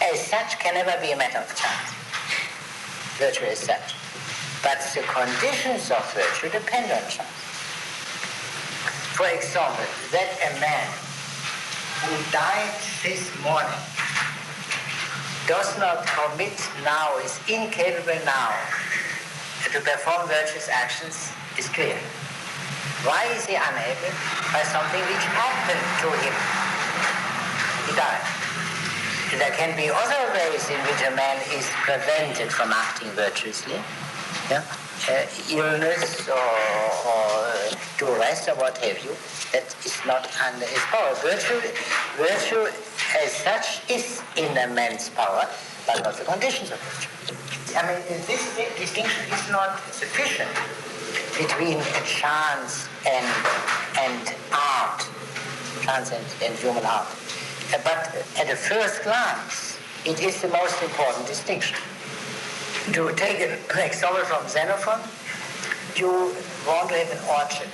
as such, can never be a matter of chance. Virtue as such. But the conditions of virtue depend on chance. For example, that a man who died this morning does not commit now, is incapable now to perform virtuous actions is clear. Why is he unable? By something which happened to him. He died. There can be other ways in which a man is prevented from acting virtuously. Yeah? Illness or duress or what have you. That is not under his power. Virtue as such is in a man's power, but not the conditions of virtue. I mean, this distinction is not sufficient between chance and art, chance and human art. But at a first glance, it is the most important distinction. To take an example from Xenophon, you want to have an orchard.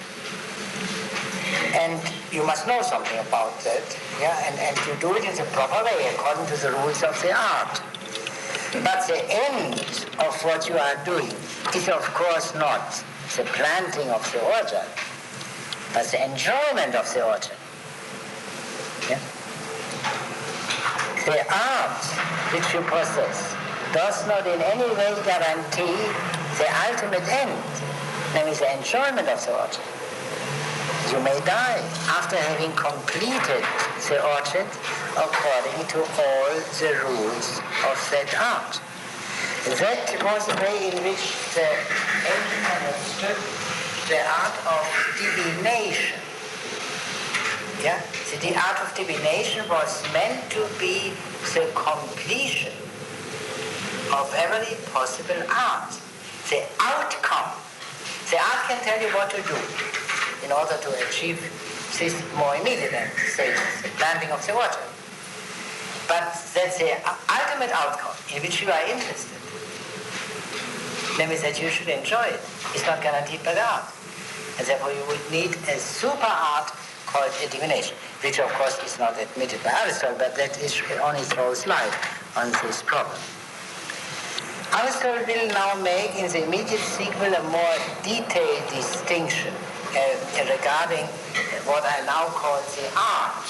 And you must know something about that, yeah? And you do it in the proper way, according to the rules of the art. But the end of what you are doing is, of course, not the planting of the orchard, but the enjoyment of the orchard. Yeah? The art which you possess does not in any way guarantee the ultimate end, namely the enjoyment of the orchard. You may die after having completed the orchard according to all the rules of that art. That was the way in which the ancient understood the art of divination. Yeah? So the art of divination was meant to be the completion of every possible art. The outcome. The art can tell you what to do in order to achieve this more immediate end, say the planting of the orchard. But that's the ultimate outcome in which you are interested. Namely that you should enjoy it. It's not guaranteed by the art. And therefore you would need a super art called a divination, which of course is not admitted by Aristotle, but that only throws light on this problem. Aristotle will now make in the immediate sequel a more detailed distinction regarding what I now call the art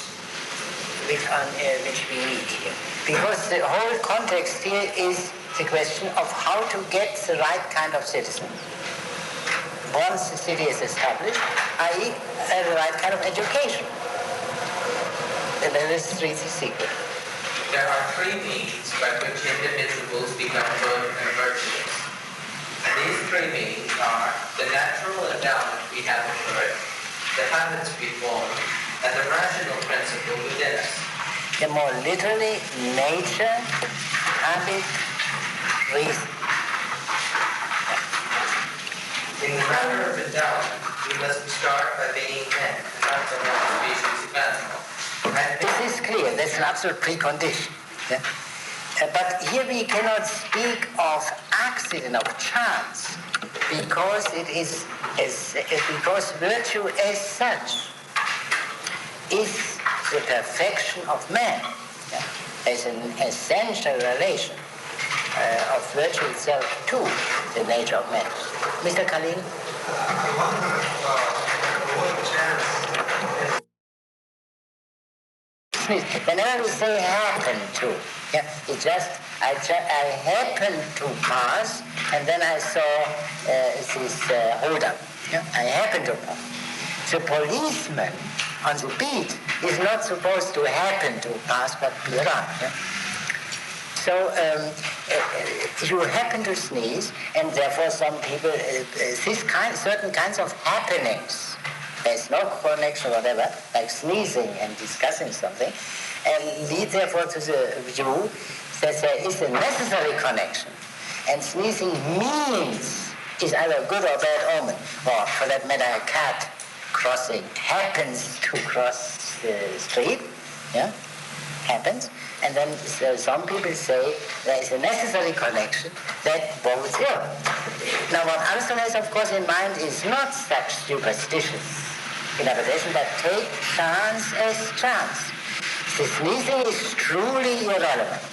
which we need here. Because the whole context here is the question of how to get the right kind of citizen. Once the city is established, i.e. the right kind of education. And then let's read the sequel. There are three means by which individuals become good and virtuous. And these three means are the natural endowment we have of birth, the habits we form, and the rational principle within us. The more literally, nature, habit, reason. In the matter of endowment, we must start by being men, and not so much a species of animal. This is clear, that's an absolute precondition. Yeah? But here we cannot speak of accident, of chance, because it is because virtue as such is the perfection of man, yeah? As an essential relation of virtue itself to the nature of man. Mr. Kalin? I wonder what chance. Whenever we say happen to, yeah, I happened to pass, and then I saw this holdup. Yeah, I happened to pass. The policeman on the beat is not supposed to happen to pass, but be around. Yeah? So you happen to sneeze, and therefore some people, certain kinds of happenings, there's no connection whatever, like sneezing and discussing something, and lead therefore to the view that there is a necessary connection. And sneezing means is either good or bad omen, or for that matter a cat crossing happens to cross the street, yeah, happens, and then some people say there is a necessary connection that bodes ill. Now what Aristotle has, of course, in mind is not such superstitious interpretation, but take chance as chance. The sneezing is truly irrelevant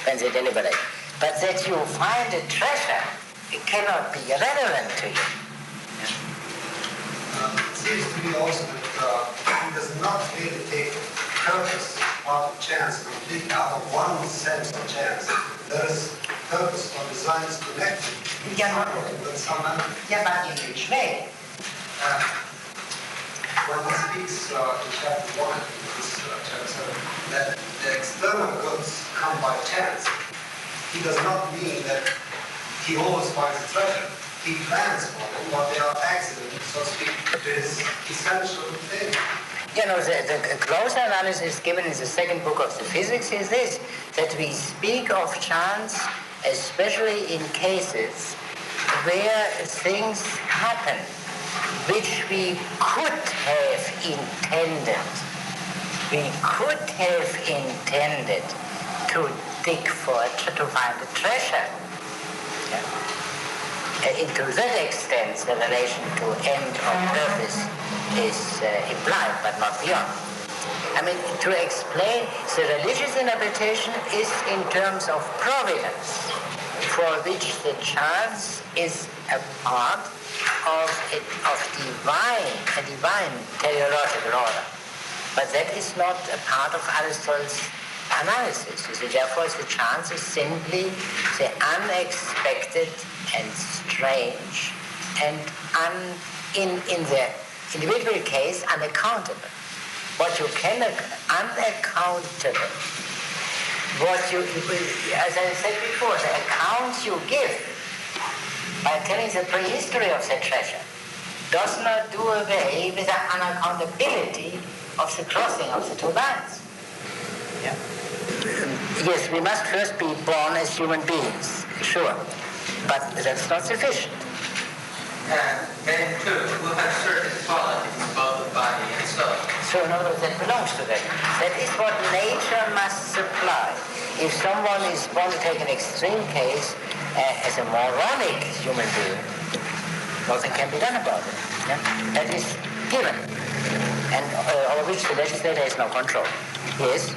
when they deliberate. But that you find a treasure, it cannot be irrelevant to you. It seems to me also that he does not really take purpose out of chance completely, out of one sense of chance. There is purpose or design is connected with some other. Yeah, but in which way? When he speaks in chapter 1 of this chapter 7, that the external goods come by chance, he does not mean that he always finds a treasure. He plans for them, but they are accidents, so to speak, to his essential thing. You know, the closer analysis given in the second book of the physics is this, that we speak of chance especially in cases where things happen which we could have intended. We could have intended to dig to find a treasure. Yeah. To that extent, the relation to end of purpose is implied, but not beyond. I mean, to explain, the religious interpretation is in terms of providence, for which the chance is a part of a divine teleological order. But that is not a part of Aristotle's analysis. Therefore, the chance is simply the unexpected and strange and in the individual case, unaccountable. What you can unaccountable. What you, as I said before, the accounts you give by telling the prehistory of the treasure does not do away with the unaccountability of the crossing of the two lines. Yeah. Yes, we must first be born as human beings, sure, but that's not sufficient. Men too will have certain qualities, both of body and soul. So in other words, that belongs to them. That is what nature must supply. If someone is born, to take an extreme case, as a moronic human being, nothing can be done about it. Yeah? That is given, and over which the legislator has no control. Yes?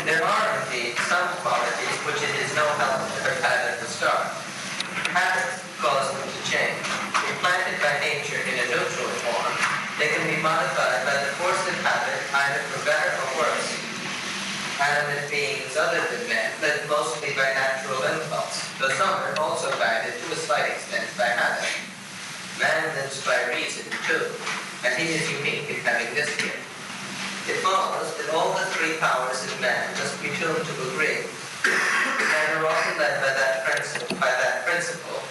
There are indeed some qualities which it is no help to her habit to start. Habits cause them to change. Implanted by nature in a neutral form, they can be modified by the force of habit, either for better or worse. Animate beings other than men live mostly by natural impulse, though some are also guided to a slight extent by habit. Man lives by reason too, and he is unique in having this gift. It follows that all the three powers in man must be tuned to agree. Men are often led by that principle,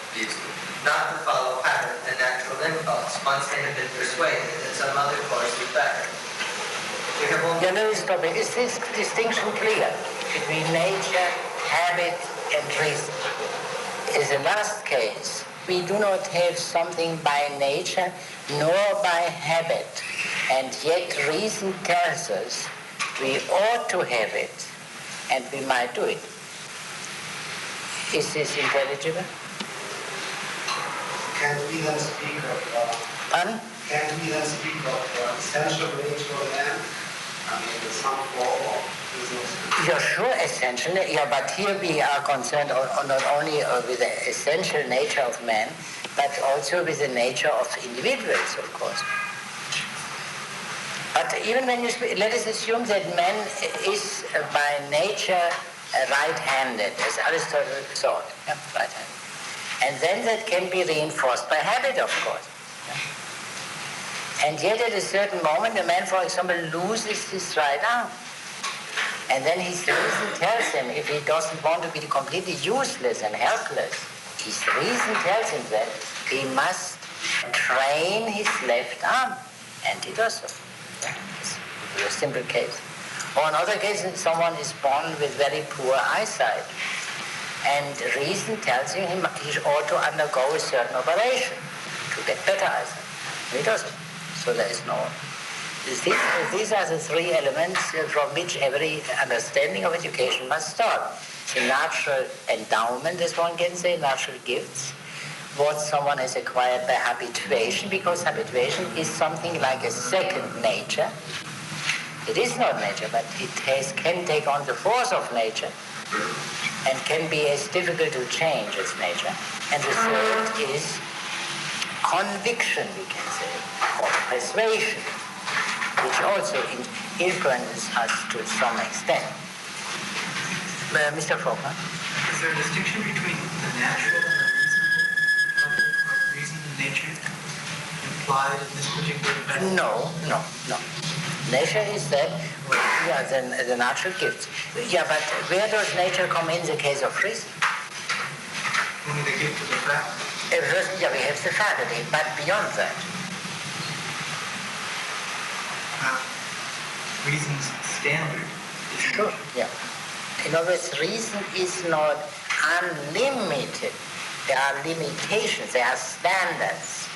not to follow habit and natural impulse once they have been persuaded that some other course is better. We have only... Is this distinction clear between nature, habit, and reason? In the last case, we do not have something by nature nor by habit, and yet reason tells us we ought to have it, and we might do it. Is this intelligible? Can we then speak of... Pardon? Can we then speak of essential nature of man? I mean, in some form or business? You're sure essential, yeah, but here we are concerned not only with the essential nature of man, but also with the nature of individuals, of course. But even when you speak, let us assume that man is by nature right-handed, as Aristotle thought, yeah, right-handed. And then that can be reinforced by habit, of course. Yeah. And yet at a certain moment, a man, for example, loses his right arm. And then his reason tells him, if he doesn't want to be completely useless and helpless, his reason tells him that he must train his left arm. And he does so. It's a simple case. Or in other cases, someone is born with very poor eyesight. And reason tells him he ought to undergo a certain operation to get better eyesight. He does it. So there is no... These are the three elements from which every understanding of education must start. The natural endowment, as one can say, natural gifts, what someone has acquired by habituation, because habituation is something like a second nature. It is not nature, but it can take on the force of nature and can be as difficult to change as nature. And the third is conviction, we can say, or persuasion, which also influences us to some extent. Mr. Faulkner? Is there a distinction between the natural and the reasonable, or reason and nature implied in this particular event? No. Nature is that, the natural gifts. Yeah, but where does nature come in the case of reason? Only the gift of the fact. First, we have the faculty, but beyond that. Reason's standard. Sure, yeah. In other words, reason is not unlimited. There are limitations, there are standards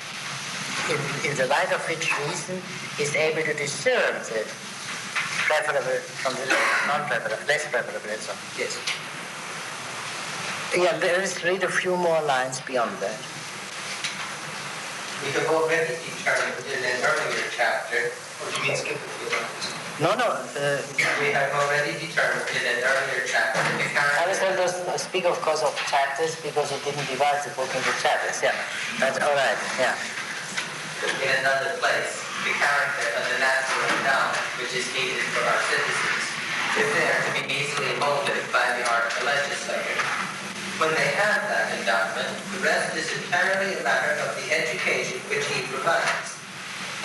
in the light of which reason is able to discern the preferable from the non-preferable, less preferable and so on. Yes. Yeah, let's read a few more lines beyond that. We have already determined in an earlier chapter, Or do you mean skip a few lines? No. we have already determined in an earlier chapter the character. Aristotle doesn't speak, of course, of chapters because he didn't divide the book into chapters. Yeah, that's all right. Yeah. In another place, the character of the natural endowment which is needed for our citizens is there to be easily molded by the art of the legislator. When they have that endowment, the rest is entirely a matter of the education which he provides.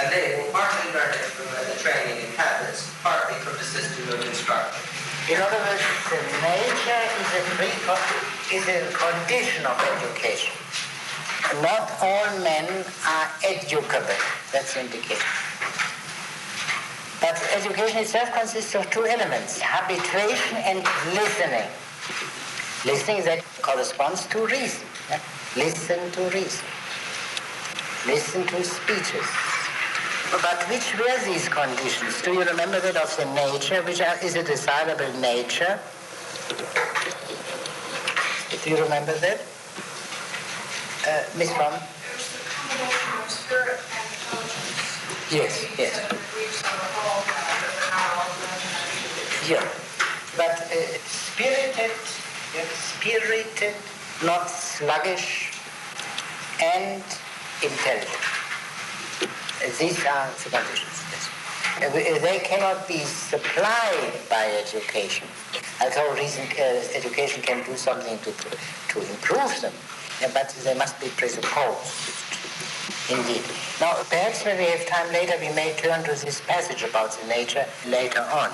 And they will partly learn it from the training in habits, partly from the system of instruction. In other words, the nature is a condition of education. Not all men are educable. That's the indication. But education itself consists of two elements, habituation and listening. Listening that corresponds to reason. Yeah? Listen to reason. Listen to speeches. But which were these conditions? Do you remember that of the nature, which is a desirable nature? Do you remember that? Miss Baum? It was the combination of spirit and intelligence. Yes. So the Greeks are all that, but they're not all imagination. Yeah. But spirited, not sluggish, and intelligent. These are the conditions, yes. They cannot be supplied by education, although education can do something to improve them, but they must be presupposed, indeed. Now, perhaps when we have time later, we may turn to this passage about the nature later on.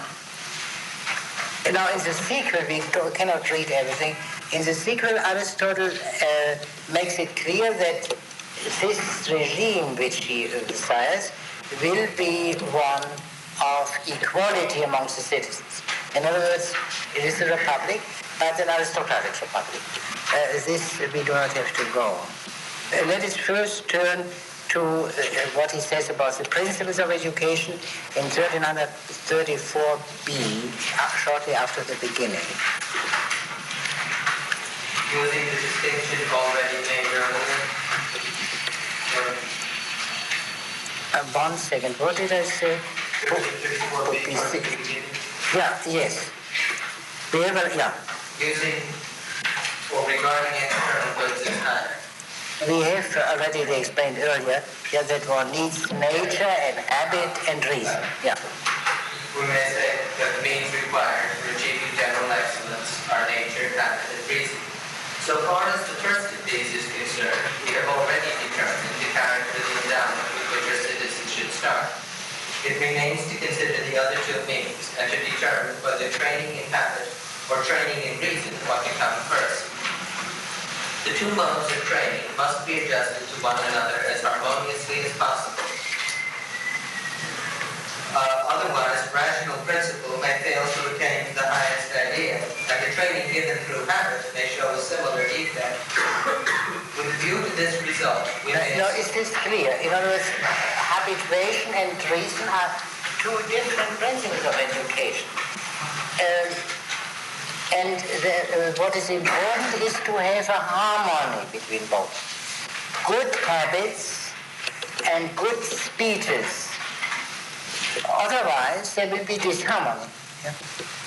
Now, in the sequel, we cannot read everything. In the sequel, Aristotle makes it clear that this regime which he desires will be one of equality amongst the citizens. In other words, it is a republic, but an aristocratic republic. This we do not have to go on. Let us first turn to what he says about the principles of education in 1334b, shortly after the beginning. Using the distinction already made earlier. 1 second, what did I say? Yeah, yes. Using or regarding external goods and matter. We have already explained earlier that one needs nature and habit and reason. Yeah. We may say that the means required for achieving general excellence are nature, habit, and reason. So far as the first of these is concerned, we have already determined the character of the endowment with which our citizens should start. It remains to consider the other two means and to determine whether training in habit or training in reason ought to come first. The two modes of training must be adjusted to one another as harmoniously as possible. Otherwise, rational principle may fail to attain the highest idea, and the training given through habit may show a similar defect. With a view to this result, we may... Now, is this clear? In other words, habit habituation and reason are two different principles of education. What is important is to have a harmony between both. Good habits and good speeches. Otherwise, there will be disharmony. Yeah?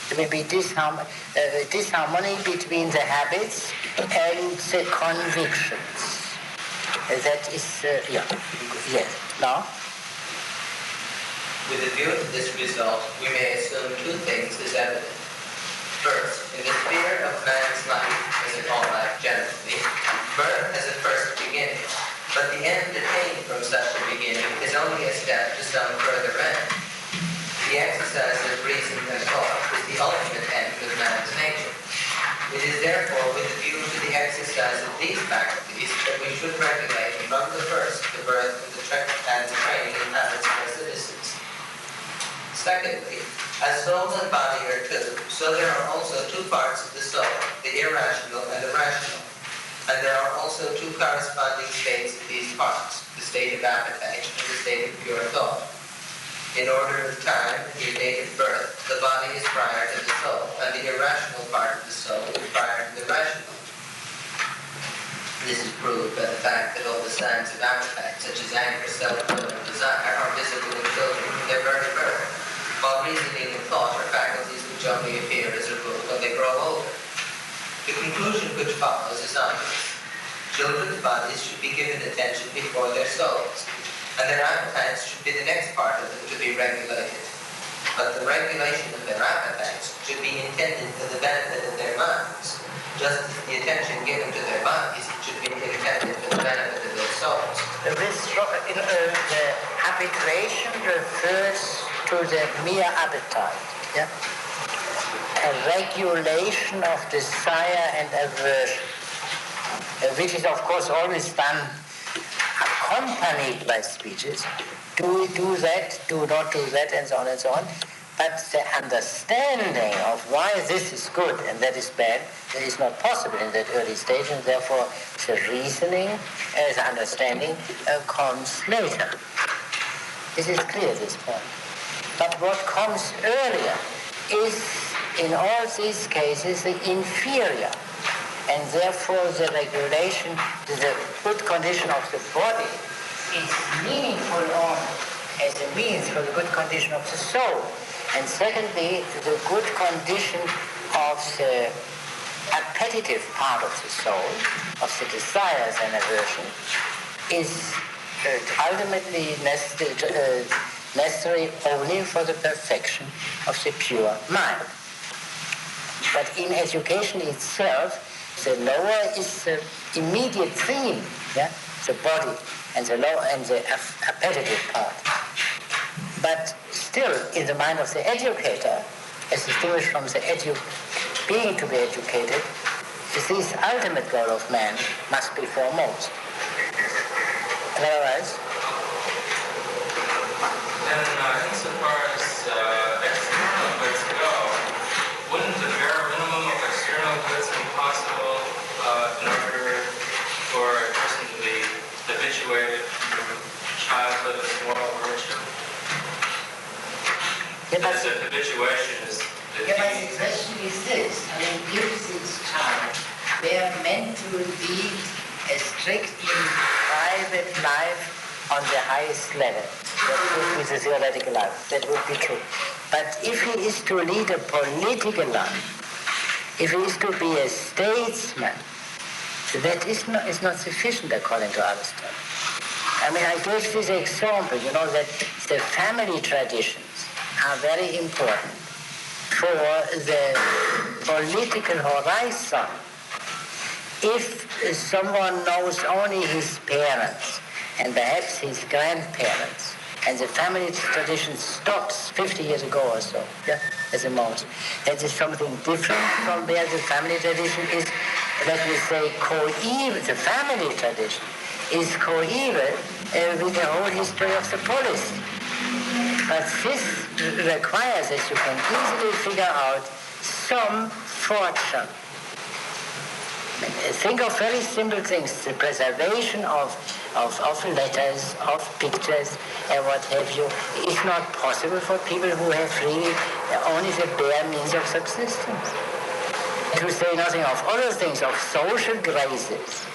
There will be disharmony between the habits and the convictions. That is, yes. Now? With a view to this result, we may assume two things as evident. First, in the sphere of man's life, as in all life generally, birth has a first beginning, but the end attained from such a beginning is only a step to some further end. The exercise of reason and thought is the ultimate end of man's nature. It is therefore with a view to the exercise of these faculties that we should regulate from the first the birth and the training of habits of our citizens. Secondly, as soul and body are two, so there are also two parts of the soul, the irrational and the rational. And there are also two corresponding states of these parts, the state of appetite and the state of pure thought. In order of time, in the date of birth, the body is prior to the soul, and the irrational part of the soul is prior to the rational. This is proved by the fact that all the signs of appetite, such as anger, self-will, and desire, are visible in children from their very birth, while reasoning and thought are faculties which only appear as a rule when they grow older. The conclusion which follows is obvious. Children's bodies should be given attention before their souls, and their appetites should be the next part of them to be regulated. But the regulation of their appetites should be intended for the benefit of their minds, just as the attention given to their bodies should be intended for the benefit of their souls. The habituation refers to the mere appetite, yeah? A regulation of desire and aversion, which is of course always done accompanied by speeches. Do that, do not do that, and so on and so on. But the understanding of why this is good and that is bad, that is not possible in that early stage, and therefore the reasoning, the understanding comes later. This is clear, this point. But what comes earlier is, in all these cases, the inferior, and therefore the regulation, the good condition of the body is meaningful only as a means for the good condition of the soul. And secondly, the good condition of the appetitive part of the soul, of the desires and aversion, is ultimately necessary only for the perfection of the pure mind. But in education itself, the lower is the immediate theme, yeah? The body and the lower and the appetitive part. But still, in the mind of the educator, as distinguished from the being to be educated, this ultimate goal of man must be foremost. Otherwise, then, insofar as external goods go, wouldn't the bare minimum of external goods be possible in order for a person to be habituated from childhood as moral virtue? Because the habituation is the but key. the question is this: I mean, if this child were meant to lead a strict private life on the highest level, that would be the theoretical life. That would be true. But if he is to lead a political life, if he is to be a statesman, that is not sufficient according to Aristotle. I mean, I gave this example, that the family traditions are very important for the political horizon. If someone knows only his parents and perhaps his grandparents, and the family tradition stops 50 years ago or so, as a most, that is something different from where the family tradition is, let me say, coeval. The family tradition is coeval with the whole history of the polis. But this requires, as you can easily figure out, some fortune. Think of very simple things: the preservation of of letters, of pictures, and what have you, is not possible for people who have really only the bare means of subsistence. To say nothing of other things, of social graces,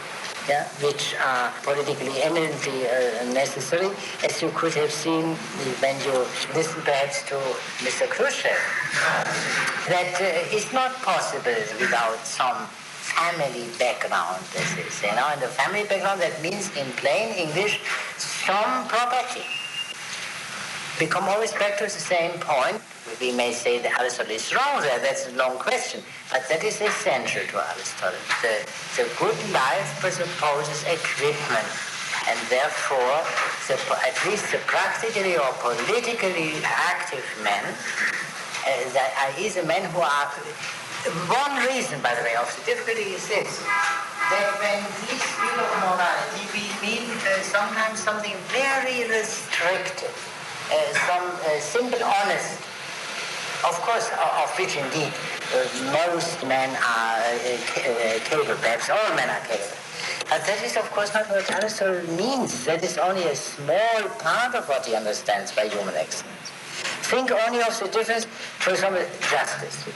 which are politically eminently necessary, as you could have seen when you listen perhaps to Mr. Khrushchev, that it's not possible without some family background, as they say. Now, in the family background, that means in plain English, some property. We come always back to the same point. We may say that Aristotle is wrong there, that's a long question, but that is essential to Aristotle. The good life presupposes equipment, and therefore, at least the practically or politically active men, i.e. the men who are... One reason, by the way, of the difficulty is this, that when we speak of morality, we mean sometimes something very restricted, some simple honesty, of course, of which indeed most men are capable, perhaps all men are capable. But that is, of course, not what Aristotle means. That is only a small part of what he understands by human excellence. Think only of the difference, for example, justice.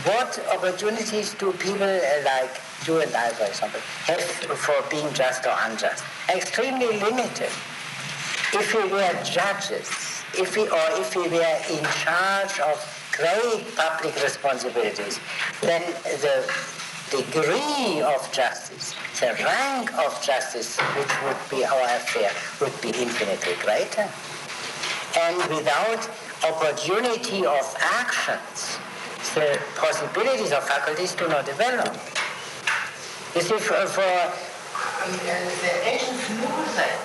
What opportunities do people like you and I, for example, have for being just or unjust? Extremely limited. If we were judges, if we were in charge of great public responsibilities, then the degree of justice, the rank of justice, which would be our affair, would be infinitely greater. And without opportunity of actions, the possibilities of faculties do not develop. You see, for the ancients knew that,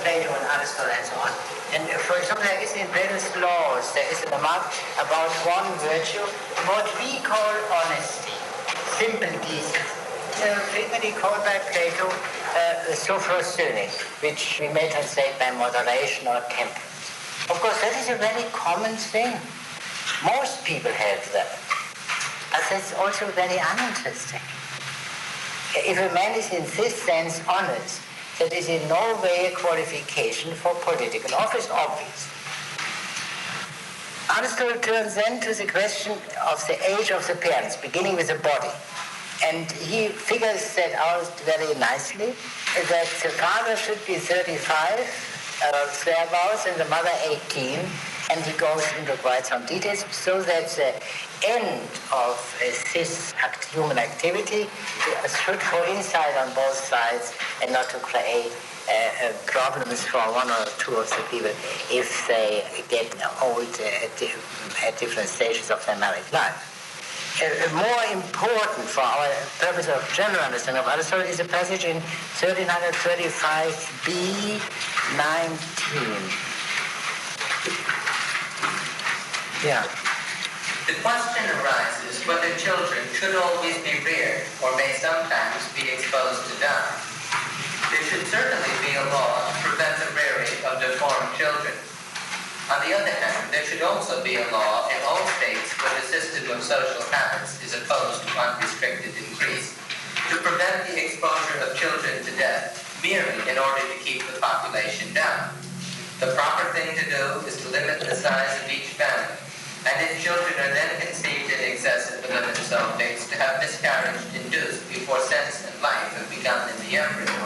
Plato and Aristotle and so on. And for example, there is in Plato's laws, there is a remark about one virtue, what we call honesty, simple decency. Frequently called by Plato sophrosune, which we may translate by moderation or temperance. Of course, that is a very common thing. Most people have that. But that's also very uninteresting. If a man is in this sense honest, that is in no way a qualification for political office, obviously. Aristotle turns then to the question of the age of the parents, beginning with the body. And he figures that out very nicely, that the father should be 35, thereabouts, and the mother 18, and he goes into quite some details, so that the end of this human activity should coincide on both sides and not to create problems for one or two of the people if they get old at different stages of their married life. More important for our purpose of general understanding of Aristotle is a passage in 1335b, 19. Yeah. The question arises whether children should always be reared or may sometimes be exposed to die. There should certainly be a law to prevent the rearing of deformed children. On the other hand, there should also be a law in all states where the system of social habits is opposed to unrestricted increase to prevent the exposure of children to death merely in order to keep the population down. The proper thing to do is to limit the size of each family, and if children are then conceived in excess of the limit so fixed, to have miscarriage induced before sense and life have begun in the embryo.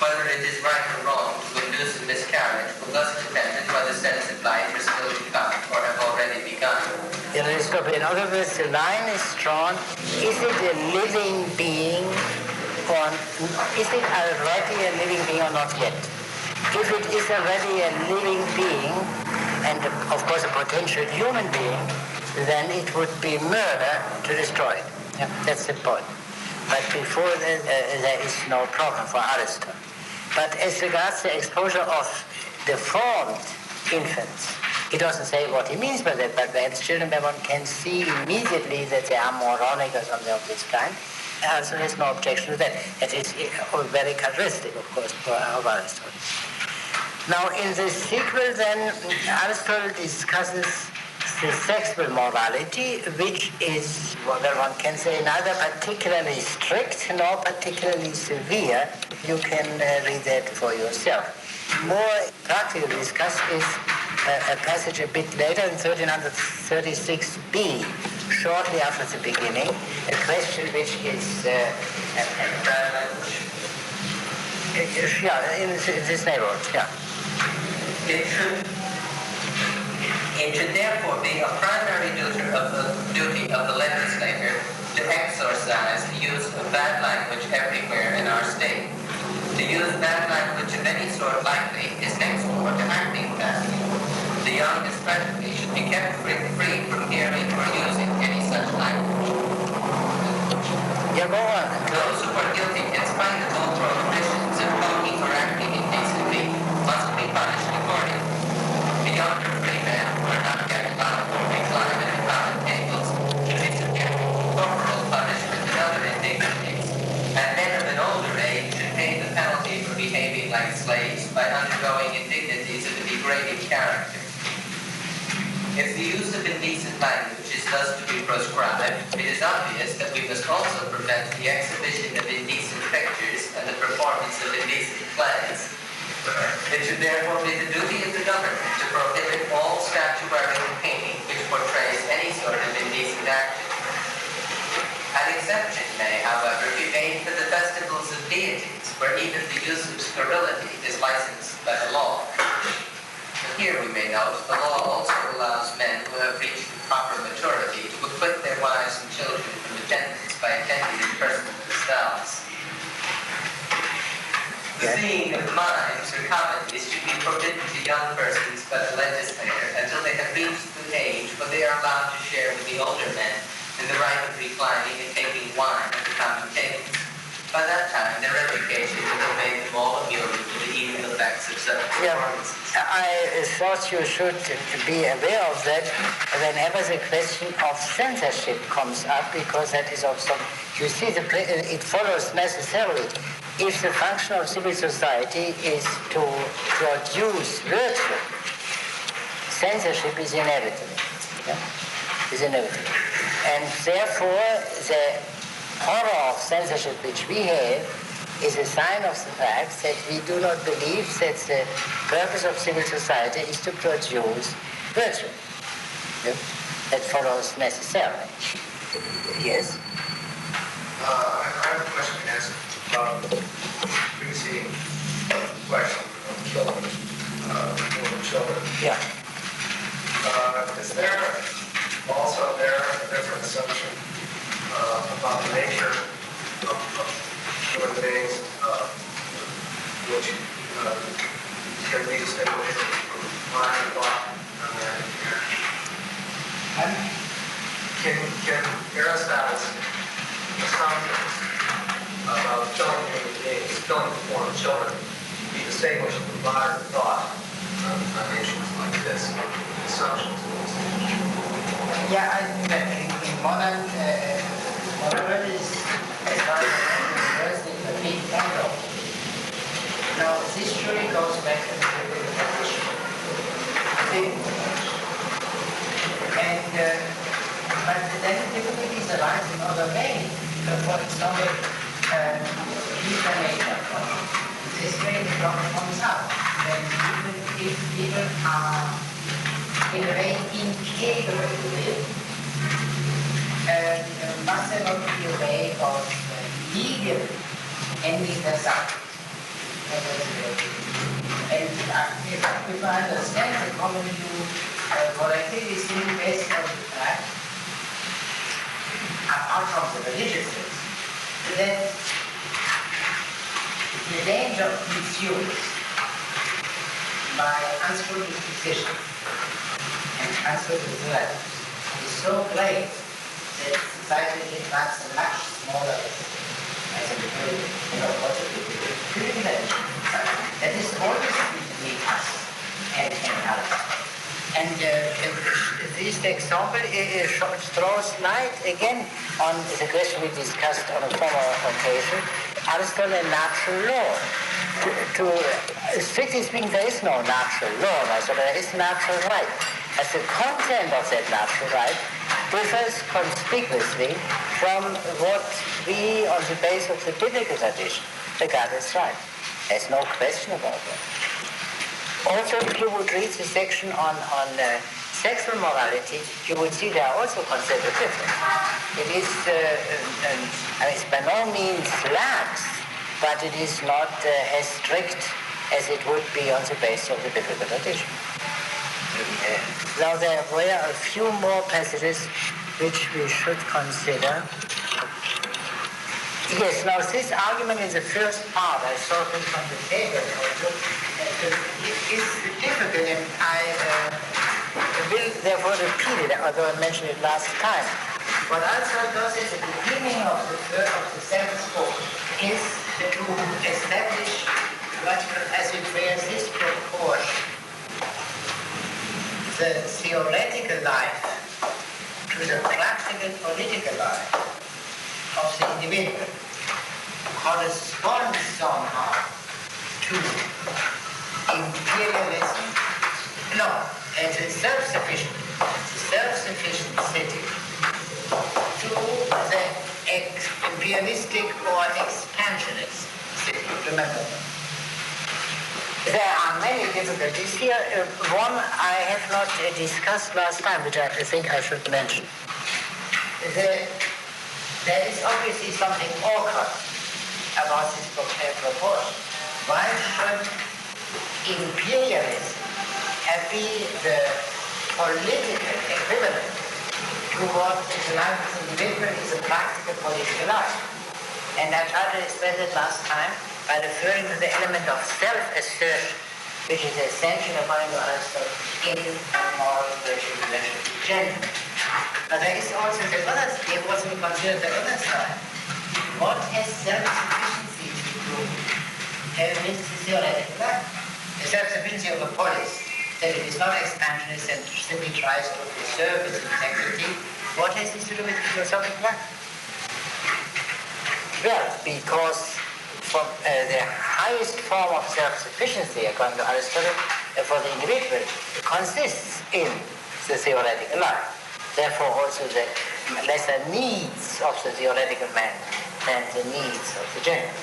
Whether it is right or wrong to induce a miscarriage will thus depend on whether sense and life are still to come or have already begun. In other words, the line is drawn, is it a living being or is it already a living being or not yet? If it is already a living being, and of course a potential human being, then it would be murder to destroy it. Yeah, that's the point. But before that, there is no problem for Aristotle. But as regards the exposure of deformed infants, he doesn't say what he means by that, but perhaps children where one can see immediately that they are moronic or something of this kind, Aristotle has no objection to that. That is very characteristic, of course, of Aristotle. Now, in the sequel, then, Aristotle discusses the sexual morality, which is well, one can say neither particularly strict nor particularly severe. You can read that for yourself. More practically discussed is a passage a bit later in 1336b, shortly after the beginning, a question which is in this neighborhood, yeah. It should therefore be a primary duty of the legislator to exorcise the use of bad language everywhere in our state. To use bad language of any sort likely is next door to acting badly. The young especially should be kept free from hearing or using any such language. Yeah, go on. Those who are guilty in spite of all prohibitions of talking or acting indecently must be punished accordingly. Beyond a free men who are not kept allowed to recline at common tables should be subjected to corporal punishment and other indignities, and men of an older age should pay the penalty for behaving like slaves by undergoing indignities of a degrading character. If the use of indecent language is thus to be proscribed, it is obvious that we must also prevent the exhibition of indecent pictures and the performance of indecent plays. It should therefore be the duty of the government to prohibit all statuary and painting which portrays any sort of indecent action. An exception may, however, be made for the festivals of deities, where even the use of scurrility is licensed by the law. But here we may note the law also allows men who have reached proper maturity to acquit their wives and children from attendance by attending in person themselves. The singing of mimes or comedies should be forbidden to young persons by the legislator until they have reached the age when they are allowed to share with the older men in the right of reclining and taking wine at the common table. By that time, their education will have made them all immune to the evil effects of such performances. I thought you should be aware of that whenever the question of censorship comes up, because that is of some, you see, it follows necessarily. If the function of civil society is to produce virtue, censorship is inevitable. Yeah? Is inevitable. And therefore, the horror of censorship which we have is a sign of the fact that we do not believe that the purpose of civil society is to produce virtue. Yeah? That follows necessarily. Yes? I have a question to ask about the preceding question of children. Yeah. Is there also a different assumption about the nature of human beings, which can be distinguished from mind and thought? Can Aristotle's assumptions about killing human beings, killing the form of children, be distinguished from modern thought on issues like this, assumptions? Yeah, I think that in modern is as far as the big handle. Now, this surely goes back to the tradition. And but then difficulties arise in other ways. For example, human nature. This way the problem comes up. Then even if people are in a way incapable to live, must there not be a way of legally ending their suffering? And if I understand the common view correctly, this is based on the fact, apart from the religious things, that the danger of misuse by unscrupulous decisions and unscrupulous relatives is so great that society demands a much smaller, as a privilege. That is always between us and others. And this example throws light again on the question we discussed on a former occasion, Aristotle and natural law. Strictly speaking, there is no natural law, so there is natural right. As the content of that natural right differs conspicuously from what we, on the basis of the biblical tradition, regard as right. There's no question about that. Also, if you would read the section on sexual morality, you would see there are also considerable differences. It is, it's by no means lax, but it is not as strict as it would be on the basis of the biblical tradition. Now there were a few more passages which we should consider. Yes, now this argument in the first part, I saw it from the table also, is difficult, and I will therefore repeat it, although I mentioned it last time. What Aristotle does at the beginning of the seventh book is to establish what, as it were, this proportion. The theoretical life to the practical political life of the individual corresponds somehow to imperialism. No, as a self-sufficient city to the imperialistic or expansionist city. Remember that. There are many difficulties here. One I have not discussed last time, which I think I should mention. There is obviously something awkward about this proportion. Why should imperialism be the political equivalent to what the life of the individual is a practical political life? And I tried to express it last time by referring to the element of self-assertion, which is essential, according to Aristotle, in moral virtue relation to gender. But there is also the other, we have also to consider the other side. What has self-sufficiency to do with the theoretical life? The self-sufficiency of a polis, that it is not expansionist and simply tries to preserve its integrity. What has this to do with philosophical life? Well, because from the highest form of self-sufficiency, according to Aristotle, for the individual, consists in the theoretical life. Therefore, also the lesser needs of the theoretical man than the needs of the general.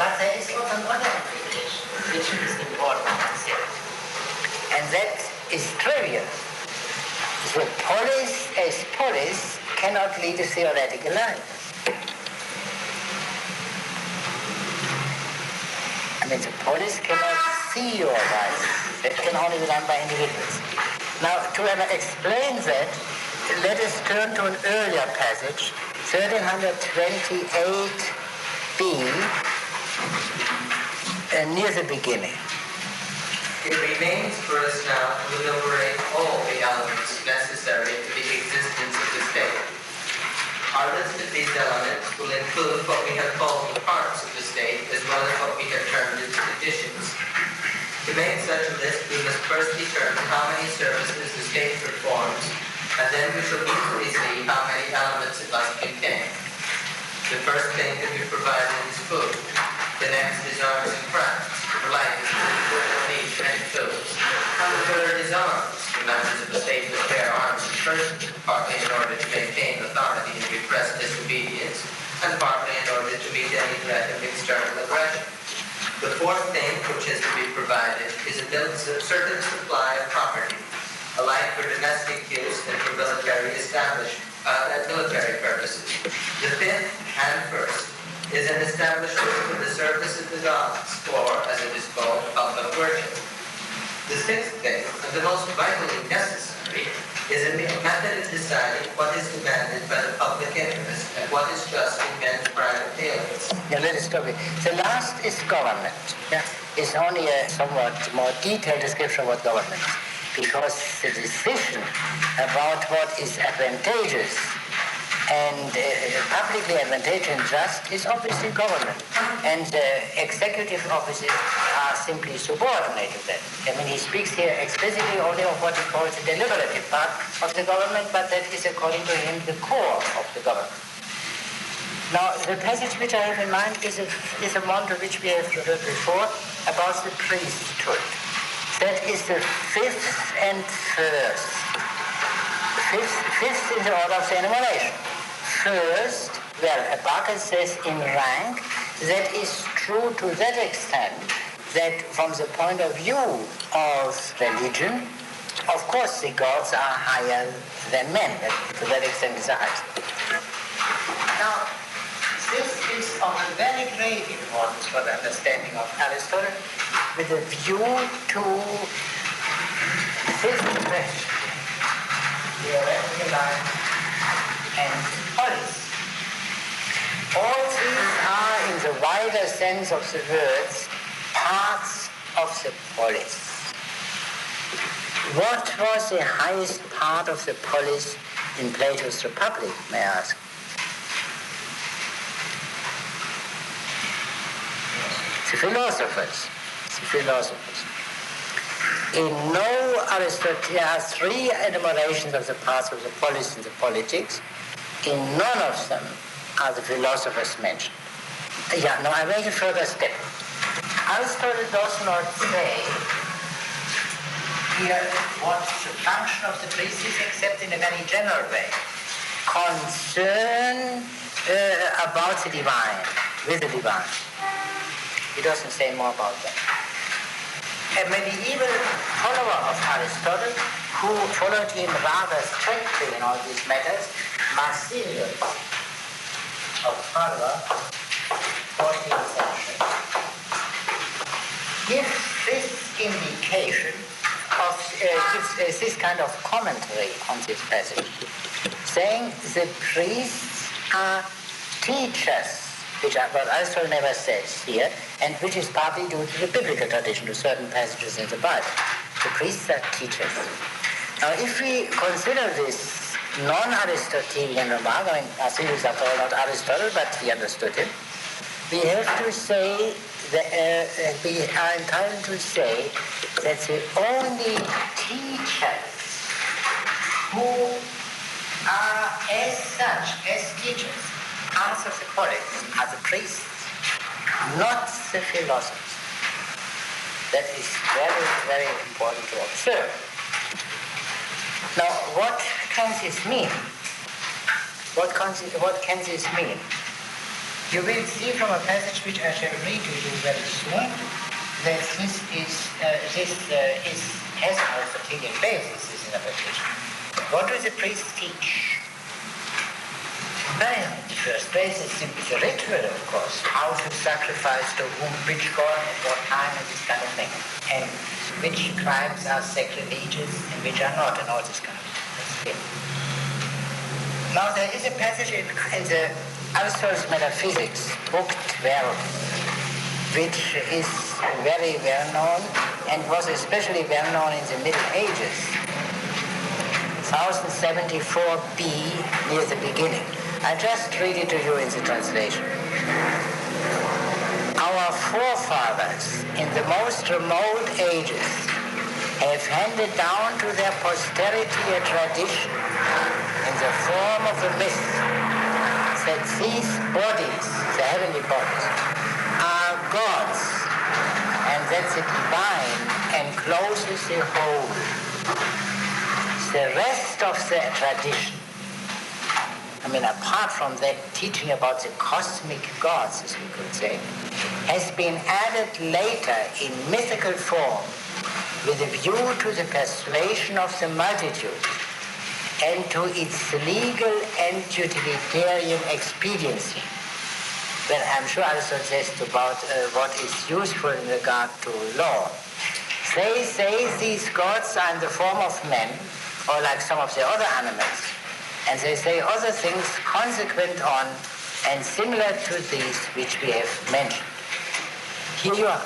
But there is also another implication, which is important to consider. And that is trivial. The polis, as polis, cannot lead a theoretical life. I mean, the polis cannot see your rights. That can only be done by individuals. Now, to explain that, let us turn to an earlier passage, 1328b, near the beginning. It remains for us now to enumerate all the elements necessary to the existence of the state. Our list of these elements will include what we have called the parts of the state, as well as what we have termed its conditions. To make such a list, we must first determine how many services the state performs, and then we shall easily see how many elements it must contain. The first thing to be provided is food. The next is arms and crafts. For life is meat and food. The third is arms. The members of the state must bear arms in person, partly in order to maintain authority and repress disobedience, and partly in order to meet any threat of external aggression. The fourth thing which is to be provided is a certain supply of property, alike for domestic use and for military military purposes. The fifth and first is an establishment for the service of the gods, or, as it is called, public worship. The sixth thing, and the most vitally necessary, is a method of deciding what is demanded by the public interest and what is just in men's private dealings. Yeah, let us stop it. The last is government. Yeah. It's only a somewhat more detailed description of what government is. Because the decision about what is advantageous and publicly advantageous and just is obviously government. And executive offices are simply subordinate to that. I mean, he speaks here explicitly only of what he calls the deliberative part of the government, but that is, according to him, the core of the government. Now, the passage which I have in mind is a one to which we have heard before about the priesthood. That is the fifth and first. fifth in the order of the enumeration. First, well, Barker says in rank, that is true to that extent that from the point of view of religion, of course the gods are higher than men. To that extent is the highest. Now, this is of a very great importance for the understanding of Aristotle with a view to this question, theoretical life and polis. All these are, in the wider sense of the words, parts of the polis. What was the highest part of the polis in Plato's Republic, may I ask? The philosophers. In no Aristotle, there are three enumerations of the parts of the polis in the Politics. In none of them are the philosophers mentioned. I make a further step. Aristotle does not say here what the function of the priest is, except in a very general way. Concern about the divine, with the divine. He doesn't say more about that. A medieval follower of Aristotle, who followed him rather strictly in all these matters, Marsilius of Padua, 14th century, gives this indication gives this kind of commentary on this passage, saying the priests are teachers, which are what Aristotle never says here, and which is partly due to the biblical tradition, to certain passages in the Bible. The priests are teachers. Now, if we consider this non-Aristotelian remark, I mean, Marsilius after all not Aristotle, but he understood it, we have to say that we are entitled to say that the only teachers who are as such, as teachers, parts of the polis, are the priests, not the philosophers. That is very, very important to observe. Now, what can this mean? What can this mean? You will see from a passage which I shall read to you very soon that this has an Aristotelian basis, this interpretation. What do the priests teach? Well, in the first place, it's simply the ritual, of course, how to sacrifice to whom, which god, at what time, and this kind of thing, and which crimes are sacrilegious and which are not, and all this kind of thing. Now, there is a passage in the Aristotle's Metaphysics, Book 12, which is very well known and was especially well known in the Middle Ages, 1074b, near the beginning. I just read it to you in the translation. Our forefathers in the most remote ages have handed down to their posterity a tradition in the form of a myth that these bodies, the heavenly bodies, are gods, and that the divine encloses the whole. The rest of the tradition, I mean, apart from that teaching about the cosmic gods, as we could say, has been added later in mythical form with a view to the persuasion of the multitude and to its legal and utilitarian expediency. Well, I'm sure Aristotle says about what is useful in regard to law. They say these gods are in the form of men, or like some of the other animals, and they say other things consequent on and similar to these which we have mentioned. Here you are.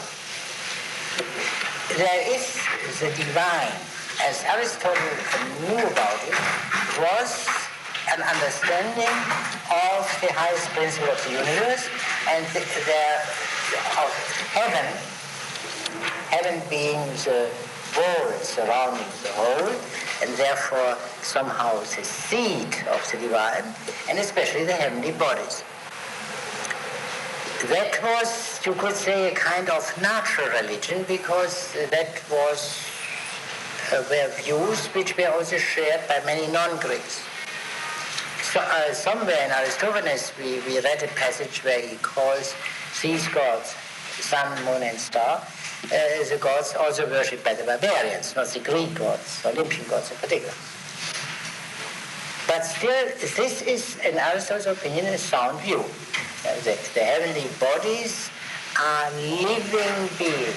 There is the divine, as Aristotle knew about it, was an understanding of the highest principle of the universe and of heaven being the wall surrounding the whole, and therefore somehow the seat of the divine, and especially the heavenly bodies. That was, you could say, a kind of natural religion, because that was were views which were also shared by many non-Greeks. So, somewhere in Aristophanes we read a passage where he calls these gods, sun, moon and star, the gods also worshipped by the barbarians, not the Greek gods, Olympian gods in particular. But still, this is, in Aristotle's opinion, a sound view. The heavenly bodies are living beings,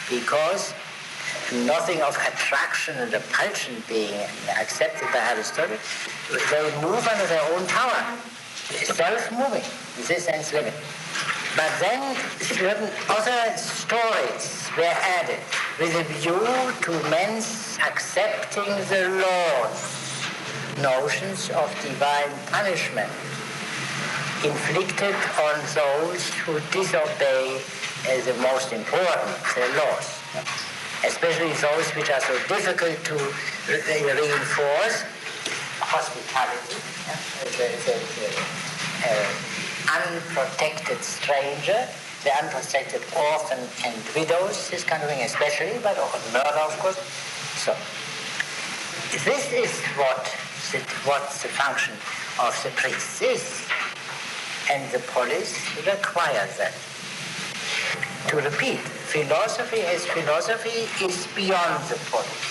because nothing of attraction and repulsion being accepted by Aristotle, they move under their own power, self-moving, in this sense living. But then certain other stories were added with a view to men's accepting the laws, notions of divine punishment inflicted on those who disobey the most important laws, especially those which are so difficult to reinforce: hospitality, unprotected stranger, the unprotected orphan and widows, this kind of thing especially, but murder, of course. So, this is what the function of the priest is, and the polis requires that. To repeat, philosophy is beyond the polis.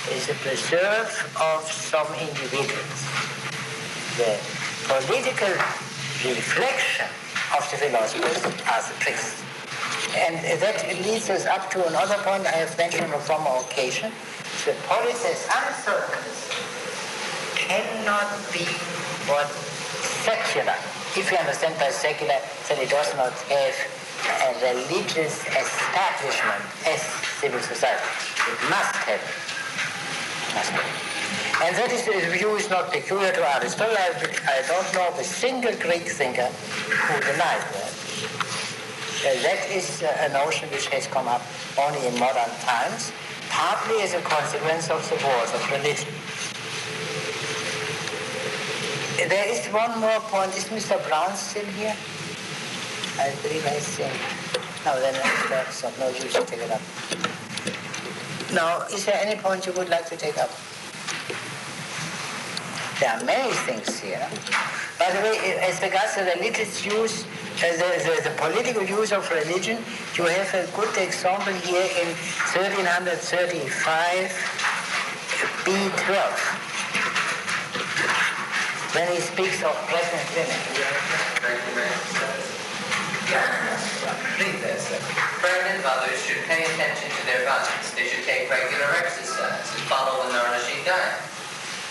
It is the preserve of some individuals. The political reflection of the philosophers are the priests. And that leads us up to another point I have mentioned on a former occasion. The polis as uncertainty cannot be what secular. If you understand by secular that it does not have a religious establishment as civil society. It must have it. And that is, the view is not peculiar to Aristotle. I don't know of a single Greek thinker who denied that. That is a notion which has come up only in modern times, partly as a consequence of the wars of religion. There is one more point. Is Mr. Brown still here? I believe I think. No, then it's not no use to take it up. Now, is there any point you would like to take up? There are many things here. By the way, as regards the religious use, the political use of religion, you have a good example here in 1335, B12. When he speaks of pregnant women. Read this. Pregnant mothers should pay attention to their bodies. They should take regular exercise and follow a nourishing diet.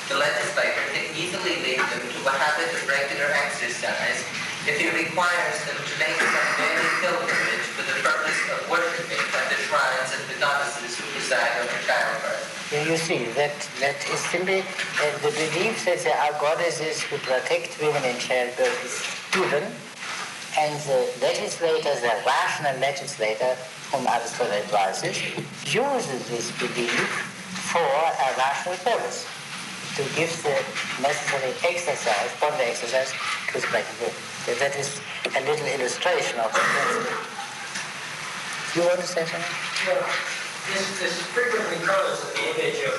The legislator can easily lead them to a habit of regular exercise if he requires them to make some daily pilgrimage for the purpose of worshiping at the shrines of the goddesses who preside over childbirth. You see, that is simply the belief that there are goddesses who protect women in childbirth is given, and the legislator, the rational legislator, whom Aristotle advises, uses this belief for a rational purpose, to give the necessary exercise, bodily exercise, to the pregnant women. So that is a little illustration of the principle. You want to say something? Well, this frequent recurrence of the image of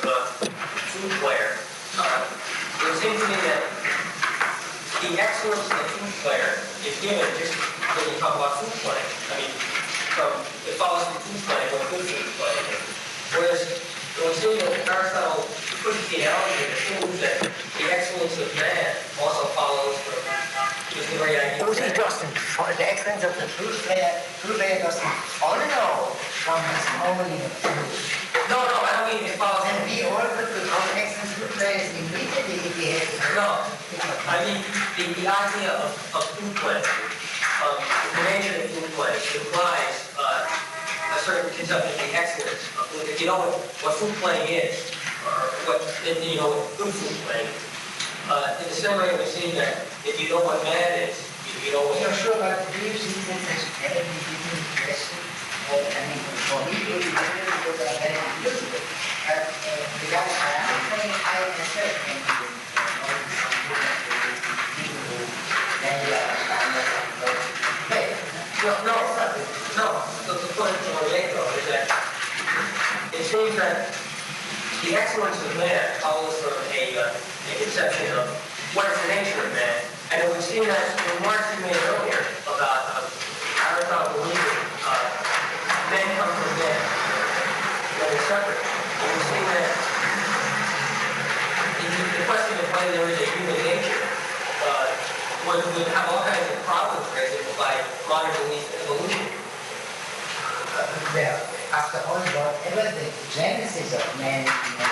flute player. It seems to me that the excellence of the flute player is given just when you talk about flute playing. I mean, it follows from flute playing what good flute playing is. Whereas when we see that Aristotle pushes the analogy and assumes that the excellence of man also follows from just the very idea. He doesn't. The excellence of the flute player doesn't follow from his holy flute. No, I don't mean it follows. And we all could become excellent flute players immediately if we had. No, I mean the idea of flute playing, the nature of flute playing implies a certain conception of the excellence of flute. If you know what flute playing is, or what you know what good flute playing is. In the same way we see that if you know what man is, you know what. You're sure about the beliefs in this very beginning question? I mean, for me, it is very good and very beautiful. The guy I'm saying I myself can do No. The point I want to make though is that it seems that the excellence of man follows from a conception of what is the nature of man. And it would seem that the remarks you made earlier about Aristotle believing men come from men, that is separate. It would seem that the question of whether there is a human nature would have all kinds of problems raised by modern belief in evolution. Well, after all, whatever the genesis of man may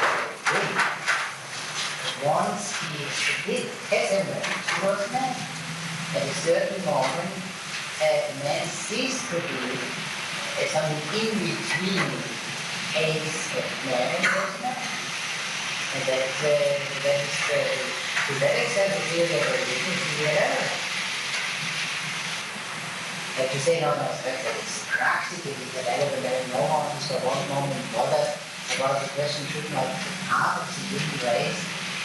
be, once his testament was man, at a certain moment, man ceased to be something in between apes and man and was man. And that is, to that extent, the theory of evolution is irrelevant. To say no, that it's practically irrelevant, that no one for one moment bothered about the question should not half of the human race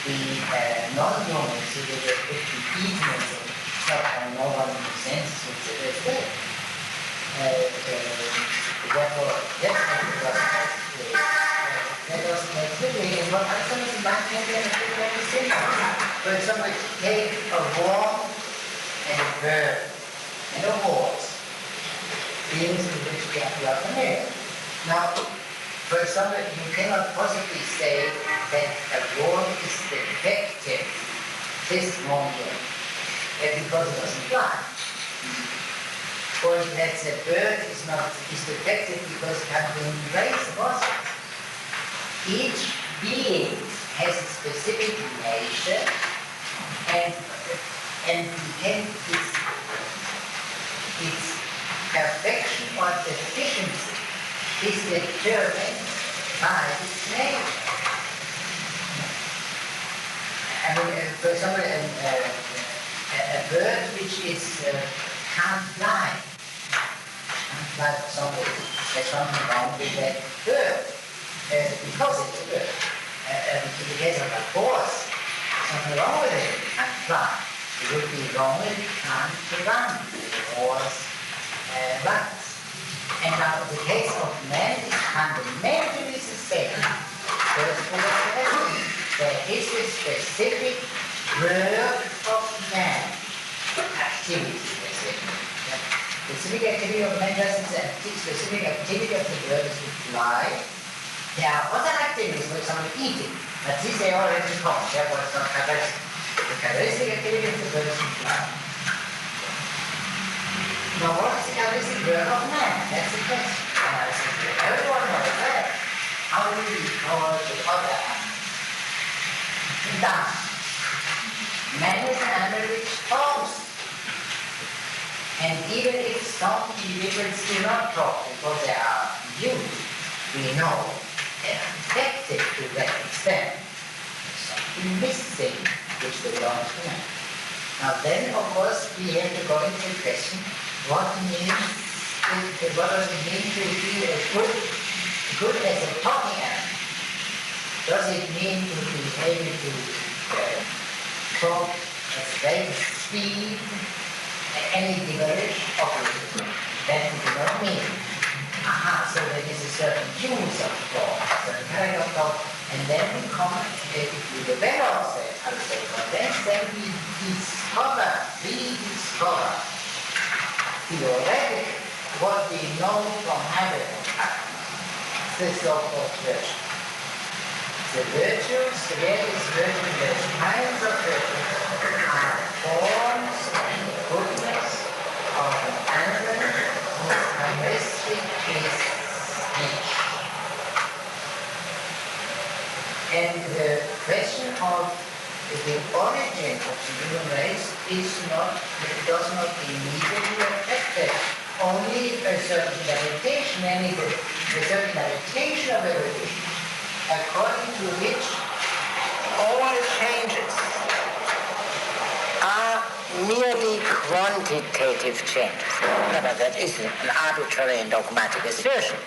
be non-humans, so that they could be eaten and so not by no one in the sense which it is there. Therefore, that's that was clearly and what Aristotle might have been a thing. For example, take a worm and a bird and a horse, beings with which we are familiar. Now, for example, you cannot possibly say that a worm is defective this moment because it doesn't fly. Or that the bird is defective because it can't raise the body. Each being has a specific nature and its perfection or deficiency is determined by its nature. I mean, for example, a bird which can't fly. For example, there's something wrong with that bird. Because it's a bird. In the case of a horse, something wrong with it, it can't fly. It would be wrong if it can't run. The horse runs. And now the case of man is fundamentally the same. There is a specific work of man, activity, the specific activity of man doesn't say specific activity of the bird is to fly. There are other activities, for example, eating, but these they already come, therefore it's not characteristic. The characteristic activity of the bird is to fly. Now what is the characteristic work of man? That's the question. Everyone knows that. How do we call the other animal? Dance. Man is an animal which talks. And even if some individuals do not talk because they are mute, we know they are defective to that extent. There's something missing which belongs to man. Now then, of course, we have to go into the question, what does it mean to be a good as a talking animal? Does it mean to be able to talk at great speed, at any degree? Obviously, that does not mean. So there is a certain use of thought, a certain kind of thought, and then we come if we develop that Aristotle, then we discover theoretically what we know from habit, the so-called virtue. The virtues, the various virtues, the kinds of virtues are forms of goodness of an animal whose characteristic is speech. And the question of the origin of the human race does not immediately affect that. Only a certain adaptation, namely the certain adaptation of evolution, according to which all changes are merely quantitative changes. Remember, that is an arbitrary and dogmatic assertion.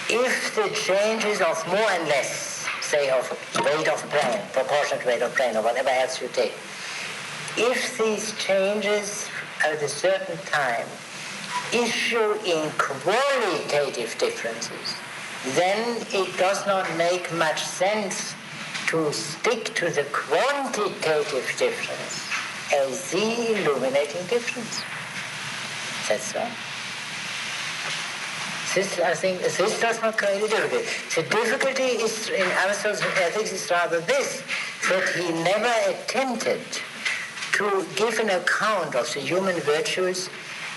If the changes of more and less, say of rate of plane, proportionate rate of plane, or whatever else you take, if these changes at a certain time issue in qualitative differences, then it does not make much sense to stick to the quantitative difference as the illuminating difference. That's right. I think this does not create a difficulty. The difficulty is in Aristotle's ethics is rather this, that he never attempted to give an account of the human virtues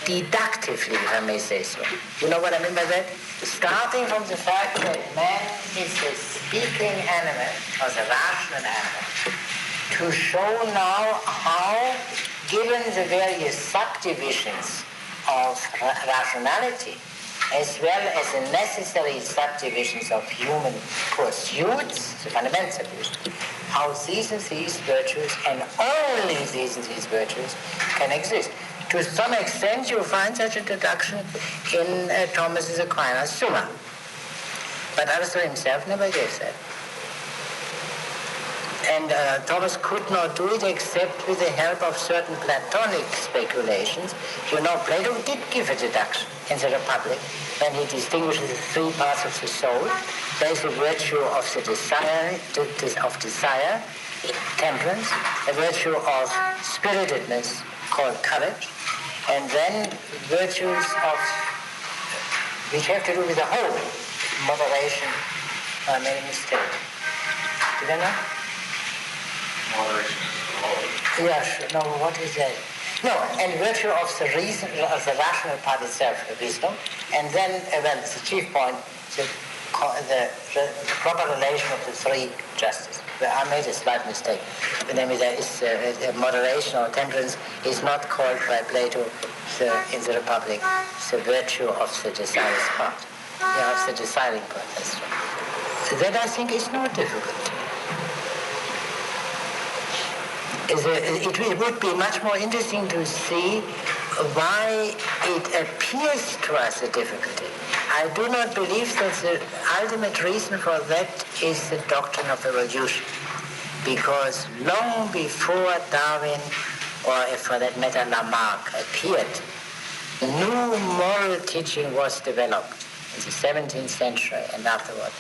deductively, if I may say so. You know what I mean by that? Starting from the fact that man is a speaking animal, or the rational animal, to show now how, given the various subdivisions of rationality, as well as the necessary subdivisions of human pursuits, the fundamental subdivisions, how these and these virtues, and only these and these virtues, can exist. To some extent, you find such a deduction in Thomas Aquinas' Summa. But Aristotle himself never gave that. And Thomas could not do it except with the help of certain Platonic speculations. You know, Plato did give a deduction in the Republic when he distinguishes the three parts of the soul. There is a virtue of the desire, temperance, a virtue of spiritedness called courage, and then virtues of which have to do with the whole, moderation, I made a mistake. Did I know? Moderation is all. Yeah, sure. No, what is that? No, and virtue of the reason, of the rational part itself, wisdom, and then, well, the chief point, the proper relation of the three justice. I made a slight mistake. Namely, there is moderation or temperance is not called by Plato in the Republic the virtue of the desirous part. Yeah, of the desiring part, that's right. That, I think, is not difficult. It would be much more interesting to see why it appears to us a difficulty. I do not believe that the ultimate reason for that is the doctrine of evolution, because long before Darwin, or for that matter Lamarck, appeared, new moral teaching was developed in the 17th century and afterward,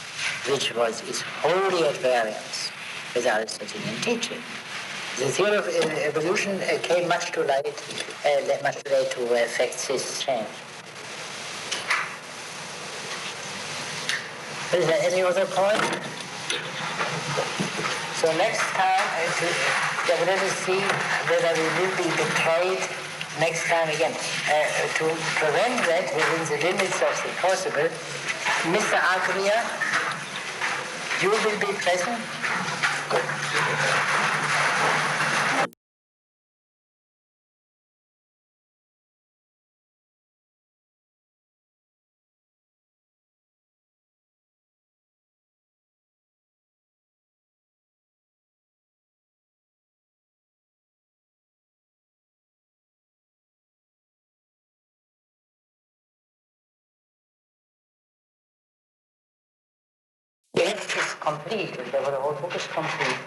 which is wholly at variance with Aristotelian teaching. The theory of evolution came much too late to affect this change. Is there any other point? So next time, let us see whether we will be betrayed next time again. To prevent that within the limits of the possible, Mr. Agria, you will be present? Good. The text is complete, the whole book is complete.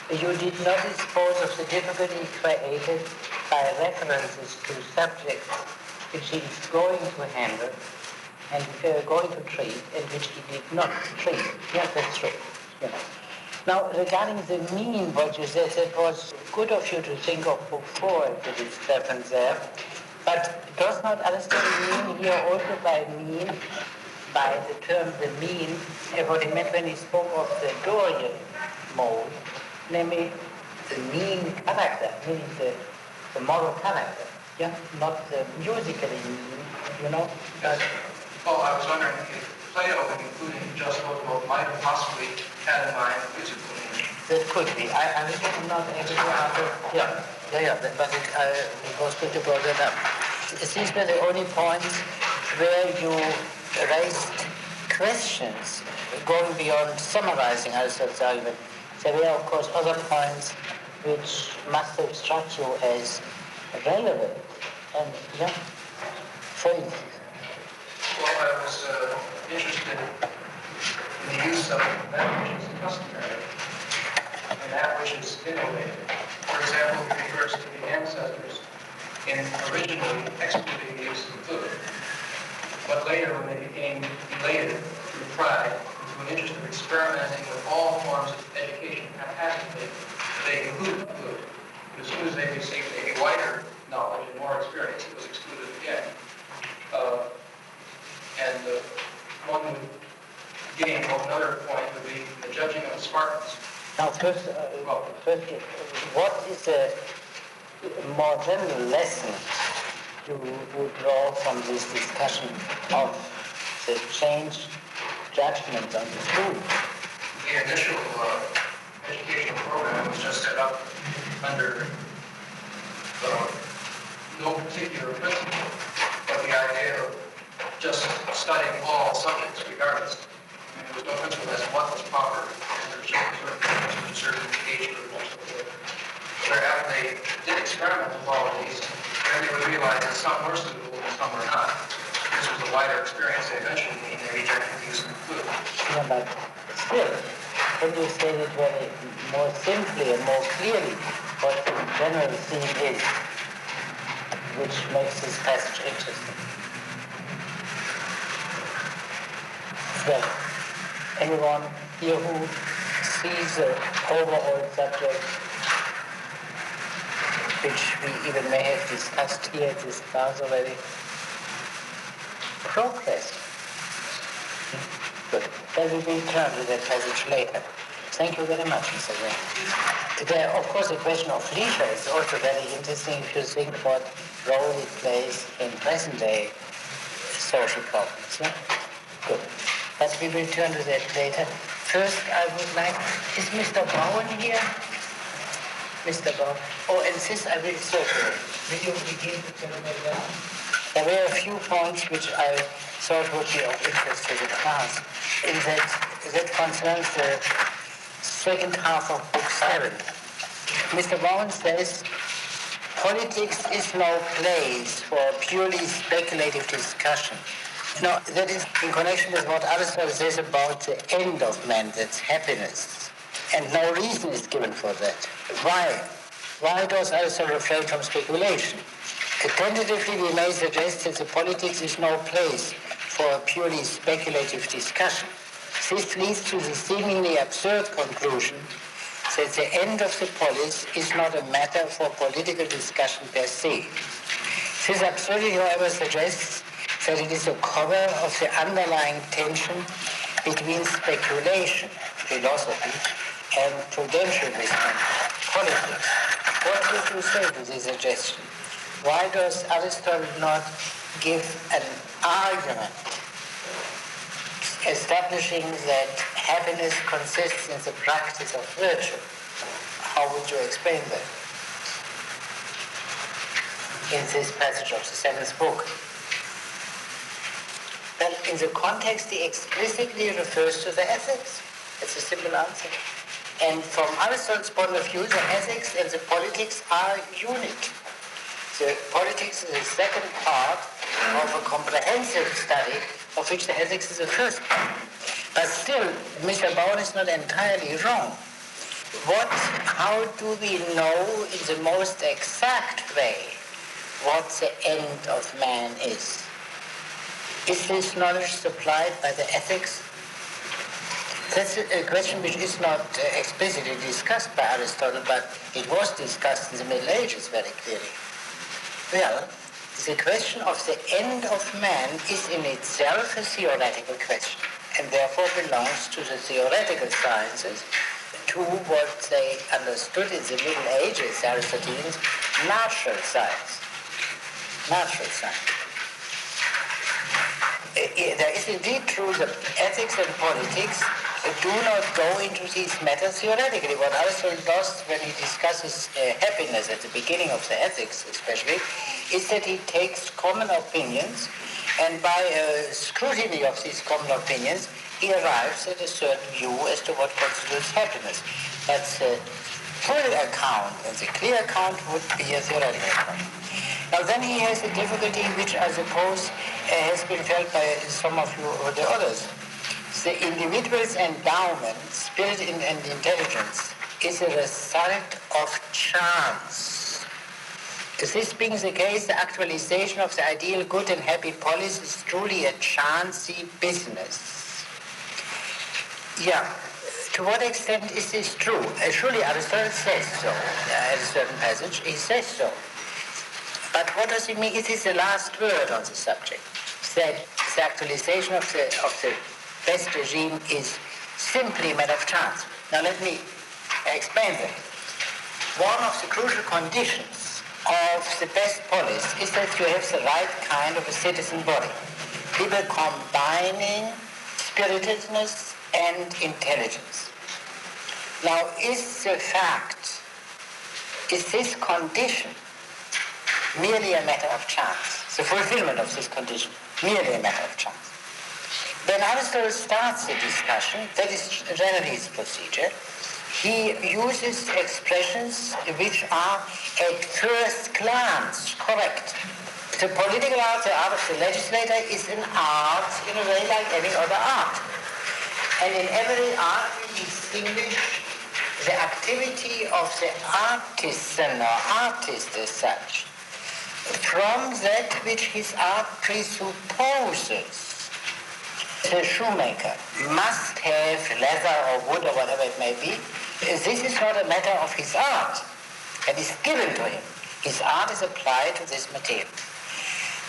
You did not dispose of the difficulty created by references to subjects which he is going to handle and going to treat, and which he did not treat. Yeah, that's true. Yeah. Now, regarding the mean, what you said, it was good of you to think of book 4 and the discrepancy there. But does not Aristotle mean here also by mean, by the term the mean, what he meant when he spoke of the Dorian mode, namely the mean character, meaning the moral character, yeah, not the musically mean, you know. Well, I was wondering if Plato, including just what might have possibly had in mind physical meaning. That could be. I was not able to answer. Yeah, but it was good to bring that up. These were the only points where you raised questions going beyond summarizing Aristotle's argument. There were, of course, other points which must have struck you as relevant. And, yeah, for instance. Well, I was interested in the use of that which is customary and that which is innovative. For example, he refers to the ancestors in originally excluding the use of food. But later, when they became elated through pride into an interest of experimenting with all forms of education haphazardly, they included good. But as soon as they received a wider knowledge and more experience, it was excluded again. One would gain another point would be the judging of the Spartans. Now, first, what is a more general lesson you would draw from this discussion of the changed judgment on the truth? The initial educational program was just set up under no particular principle, but the idea of just studying all subjects regardless. I mean, there was no principle as to what was proper under certain age groups. But after they did experiment with all of these, then they would realize that some were suitable and some were not. This was the wider experience they eventually gained. They rejected these conclusions. Yeah, but still, can you state it very more simply and more clearly what the general theme is, which makes this passage interesting? Well, anyone here who sees the overall subject, which we even may have discussed here at this class already, progress. Good. Then we will turn to that passage later. Thank you very much, Mr. Green. There, of course, the question of leisure is also very interesting if you think what role it plays in present-day social problems. Yeah? Good. But we will turn to that later. First, I would like, is Mr. Bowen here? Mr. Bowen. Oh, and this I will circulate. Will you begin to tell me that? There were a few points which I thought would be of interest to the class. In that concerns the second half of Book 7. Mr. Bowen says, politics is no place for purely speculative discussion. No, that is in connection with what Aristotle says about the end of man, that's happiness. And no reason is given for that. Why? Why does Aristotle refrain from speculation? Tentatively, we may suggest that the politics is no place for a purely speculative discussion. This leads to the seemingly absurd conclusion that the end of the polis is not a matter for political discussion per se. This absurdity, however, suggests that it is a cover of the underlying tension between speculation, philosophy, and prudential wisdom, politics. What would you say to this suggestion? Why does Aristotle not give an argument establishing that happiness consists in the practice of virtue? How would you explain that in this passage of the 7th book? Well, in the context, he explicitly refers to the ethics. It's a simple answer. And from Aristotle's point of view, the ethics and the politics are unique. The politics is the second part of a comprehensive study, of which the ethics is the first part. But still, Mr. Bowen is not entirely wrong. How do we know in the most exact way what the end of man is? Is this knowledge supplied by the ethics? That's a question which is not explicitly discussed by Aristotle, but it was discussed in the Middle Ages very clearly. Well, the question of the end of man is in itself a theoretical question, and therefore belongs to the theoretical sciences, to what they understood in the Middle Ages, Aristotelians, natural science. Natural science. There is indeed true that ethics and politics do not go into these matters theoretically. What Aristotle does when he discusses happiness at the beginning of the ethics especially, is that he takes common opinions, and by scrutiny of these common opinions, he arrives at a certain view as to what constitutes happiness. That's a full account, and the clear account would be a theoretical account. Now then he has a difficulty which I suppose has been felt by some of you or the others. The individual's endowment, spirit and intelligence, is a result of chance. This being the case, the actualization of the ideal good and happy polis is truly a chancy business. Yeah. To what extent is this true? Surely Aristotle says so. At a certain passage, he says so. But what does it mean? It is the last word on the subject. That the actualization of the best regime is simply a matter of chance. Now let me explain that. One of the crucial conditions of the best polis is that you have the right kind of a citizen body. People combining spiritedness and intelligence. Now, is this condition merely a matter of chance? The fulfillment of this condition, merely a matter of chance. When Aristotle starts the discussion, that is generally his procedure, he uses expressions which are at first glance correct. The political art, the art of the legislator, is an art in a way like any other art. And in every art we distinguish the activity of the artisan or artist as such from that which his art presupposes. The shoemaker must have leather or wood or whatever it may be. This is not a matter of his art. It is given to him. His art is applied to this material.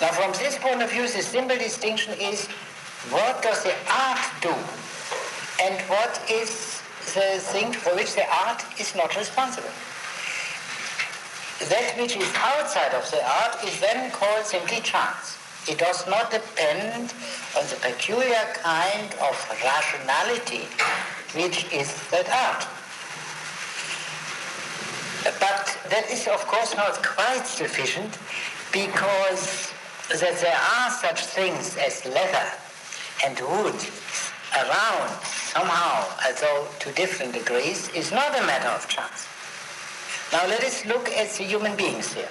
Now from this point of view, the simple distinction is what does the art do and what is the thing for which the art is not responsible. That which is outside of the art is then called simply chance. It does not depend on the peculiar kind of rationality which is that art. But that is of course not quite sufficient, because that there are such things as leather and wood around somehow, although to different degrees, is not a matter of chance. Now let us look at the human beings here.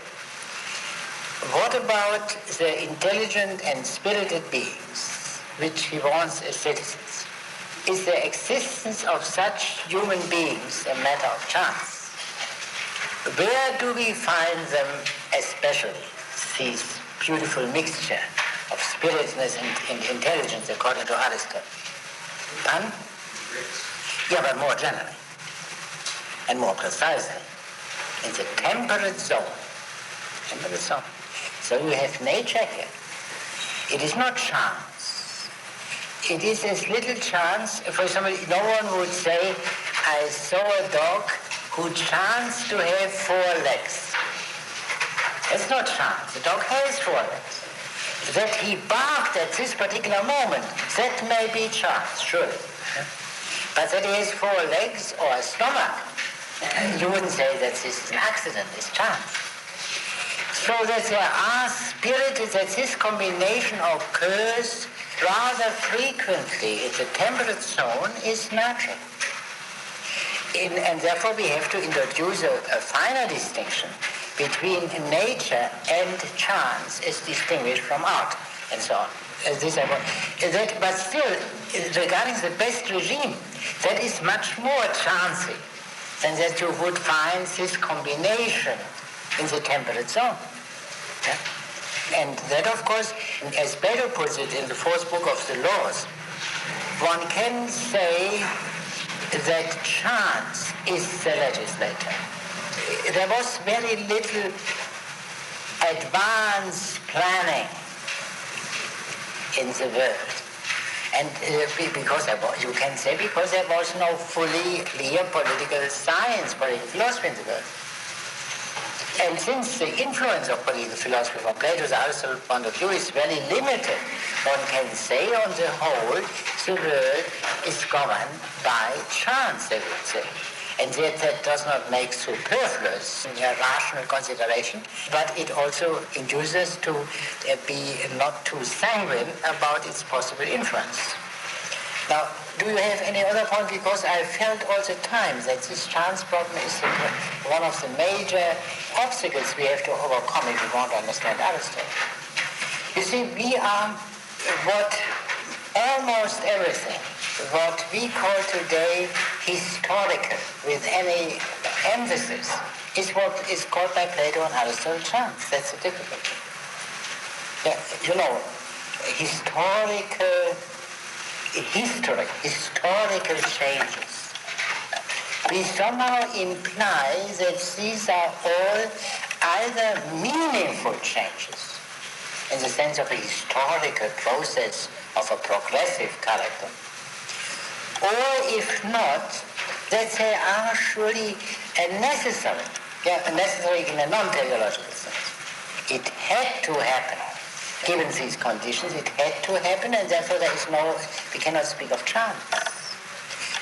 What about the intelligent and spirited beings which he wants as citizens? Is the existence of such human beings a matter of chance? Where do we find them especially, these beautiful mixture of spiritedness and intelligence according to Aristotle? Pardon? Yeah, but more generally and more precisely in the temperate zone. Temperate zone. So you have nature here. It is not chance. It is as little chance. For example, no one would say, I saw a dog who chanced to have 4 legs. It's not chance. The dog has 4 legs. That he barked at this particular moment, that may be chance, surely. But that he has 4 legs or a stomach, you wouldn't say that this is an accident, it's chance. So that there are spirited, that this combination occurs rather frequently in the temperate zone is natural. And therefore we have to introduce a finer distinction between nature and chance as distinguished from art and so on. But still, regarding the best regime, that is much more chancy than that you would find this combination in the temperate zone. Yeah? And that, of course, as Plato puts it in the 4th book of the Laws, one can say that chance is the legislator. There was very little advanced planning in the world. And because you can say because there was no fully clear political science, political philosophy in the world. And since the influence of political philosophy from Plato's Aristotle point of view is very limited, one can say on the whole the world is governed by chance, they would say. And yet that does not make superfluous a rational consideration, but it also induces to be not too sanguine about its possible influence. Now, do you have any other point? Because I felt all the time that this chance problem is one of the major obstacles we have to overcome if we want to understand Aristotle. You see, we are what almost everything, what we call today historical, with any emphasis, is what is called by Plato and Aristotle chance. That's the difficulty. Yeah, historical historical changes, we somehow imply that these are all either meaningful changes in the sense of a historical process of a progressive character, or if not, that they are surely necessary in a non-teleological sense. It had to happen. Given these conditions, it had to happen, and therefore we cannot speak of chance.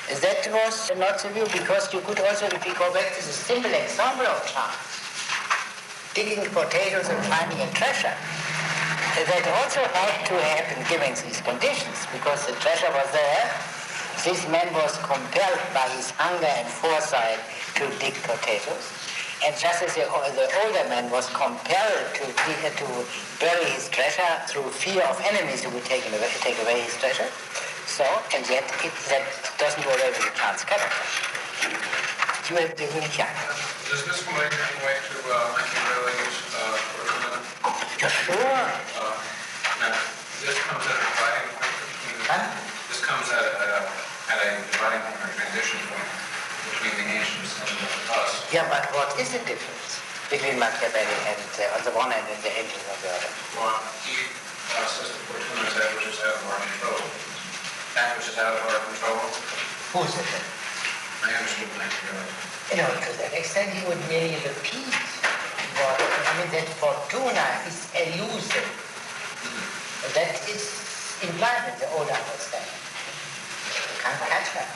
That was not the view, because you could also, if you go back to the simple example of chance, digging potatoes and finding a treasure, that also had to happen given these conditions, because the treasure was there. This man was compelled by his hunger and foresight to dig potatoes, and just as the older man was compelled to bury his treasure through fear of enemies who would take away his treasure. So, and yet that doesn't go away with the chance character. You have the yeah. Does this relate in any way to Machiavelli's Fortuna? Sure. Now, this comes at a dividing point between this comes at a dividing point or transition point between the ancients and us. Yeah, but what is the difference between Machiavelli and on the one hand and the ancients on the other? Well, he says that Fortuna is that which is out of our control. That which is out of our control. Who said that? I understood Machiavelli. To that extent he would merely repeat what, that Fortuna is elusive. That is implied in the old understanding. You can't catch her.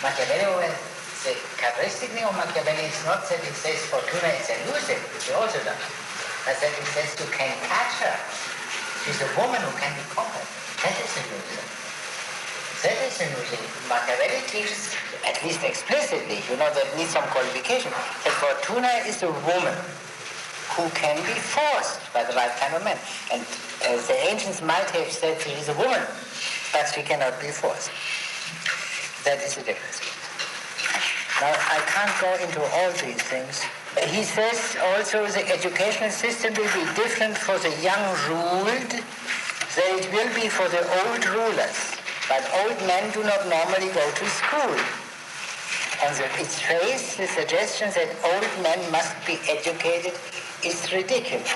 Machiavelli, the characteristic of Machiavelli is not that it says Fortuna is elusive, which he also does, but that it says you can catch her. She's a woman who can be conquered. That is elusive. That is elusive. Machiavelli teaches, at least explicitly, that needs some qualification, that Fortuna is a woman who can be forced by the right kind of man. And the ancients might have said she is a woman, but she cannot be forced. That is the difference. Now, I can't go into all these things. He says also the educational system will be different for the young ruled than it will be for the old rulers. But old men do not normally go to school. On its face, the suggestion that old men must be educated is ridiculous.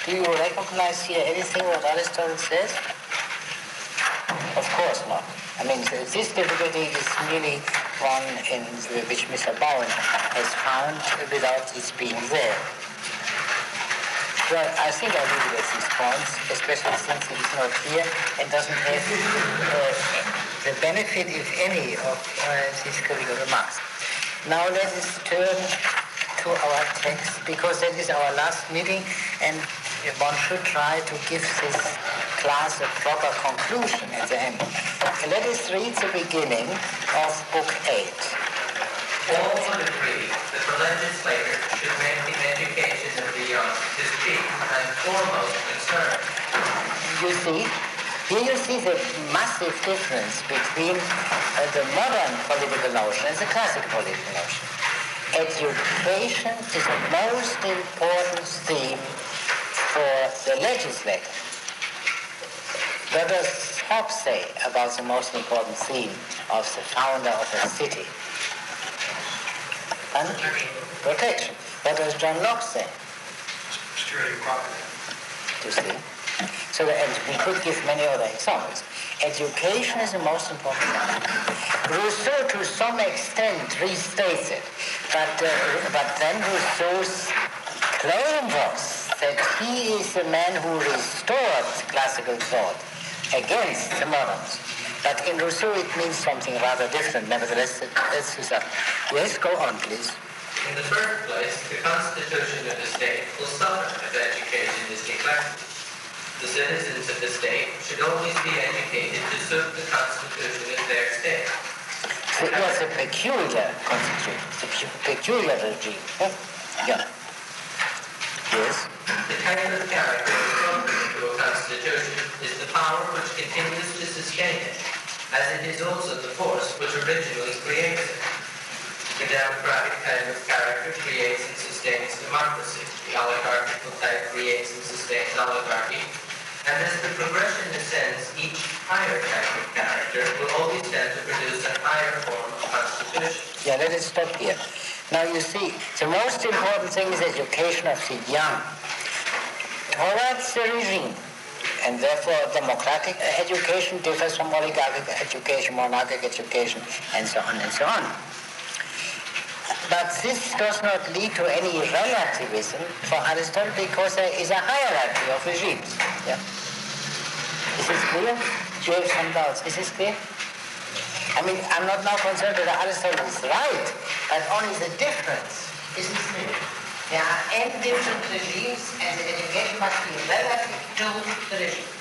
Do you recognize here anything what Aristotle says? Of course not. This difficulty is merely one in which Mr. Bowen has found without its being there. Well, I think I leave it at these points, especially since it is not here and doesn't have the benefit, if any, of these critical remarks. Now let us turn to our text, because that is our last meeting, and one should try to give this class a proper conclusion at the end. Let us read the beginning of Book 8. All would agree that the legislator should make the education of the young his chief and foremost concern. Here you see the massive difference between the modern political notion and the classical political notion. Education is the most important theme for the legislator. What does Hobbes say about the most important theme of the founder of a city? Protection. What does John Locke say? Security of property. You see? So, and we could give many other examples. Education is the most important thing. Rousseau, to some extent, restates it, but then Rousseau's claim was that he is the man who restored classical thought against the moderns. But in Rousseau it means something rather different. Nevertheless, yes, go on, please. In the first place, the constitution of the state will suffer if education is neglected. The citizens of the state should always be educated to suit the constitution of their state. So it was a peculiar constitution, a peculiar regime. Yeah. Yes? The type of character appropriate to a constitution is the power which continues to sustain it, as it is also the force which originally creates it. The democratic kind of character creates and sustains democracy. The oligarchical type creates and sustains oligarchy. And as the progression ascends, each higher type of character will always tend to produce a higher form of constitution. Yeah, let us stop here. Now you see, the most important thing is education of the young towards the regime. And therefore democratic education differs from oligarchic education, monarchic education, and so on and so on. But this does not lead to any relativism for Aristotle because there is a hierarchy of regimes. Yeah? Is this clear? Do you have some doubts? Is this clear? I mean, I'm not now concerned whether Aristotle is right, but only the difference. Is this clear? There are n different regimes and the education must be relative to the regime.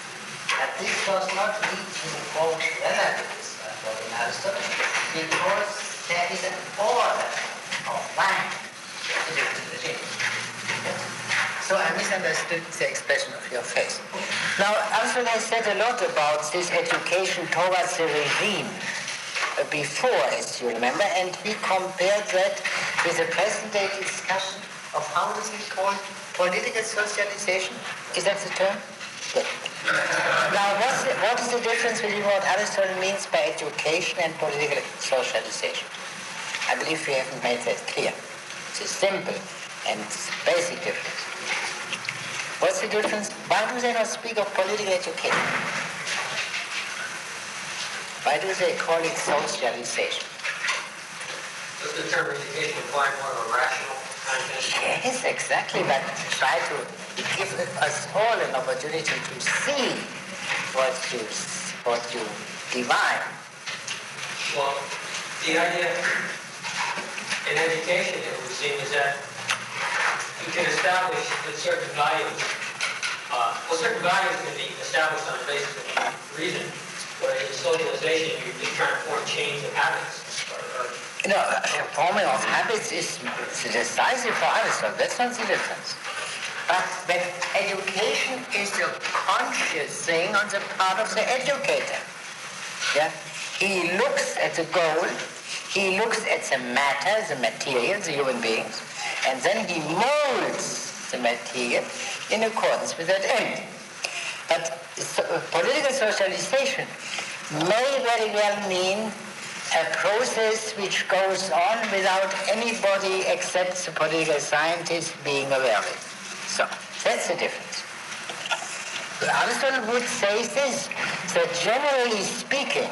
But this does not lead to the quote relativism according to Aristotle because there is an order of rank to different regimes. Yes? So I misunderstood the expression of your face. Now, Aristotle has said a lot about this education towards the regime before, as you remember, and we compared that with the present-day discussion of how does he call it? Political socialization? Is that the term? Good. Now, what is the difference between what Aristotle means by education and political socialization? I believe we haven't made that clear. It's a simple and basic difference. What's the difference? Why do they not speak of political education? Why do they call it socialization? Does the term education imply more of a rational context? Yes, exactly, but try to give us all an opportunity to see what you divine. Well, the idea in education, it would seem, is that you can establish that certain values, certain values can be established on the basis of reason, whereas in socialization, you're just trying to form chains of habits. No, forming of habits is decisive for Aristotle. That's not the difference. But when education is a conscious thing on the part of the educator, yeah, he looks at the goal, he looks at the matter, the material, the human beings, and then he molds the material in accordance with that end. But political socialization may very well mean a process which goes on without anybody except the political scientist being aware of it. So, that's the difference. Aristotle would say this, that generally speaking,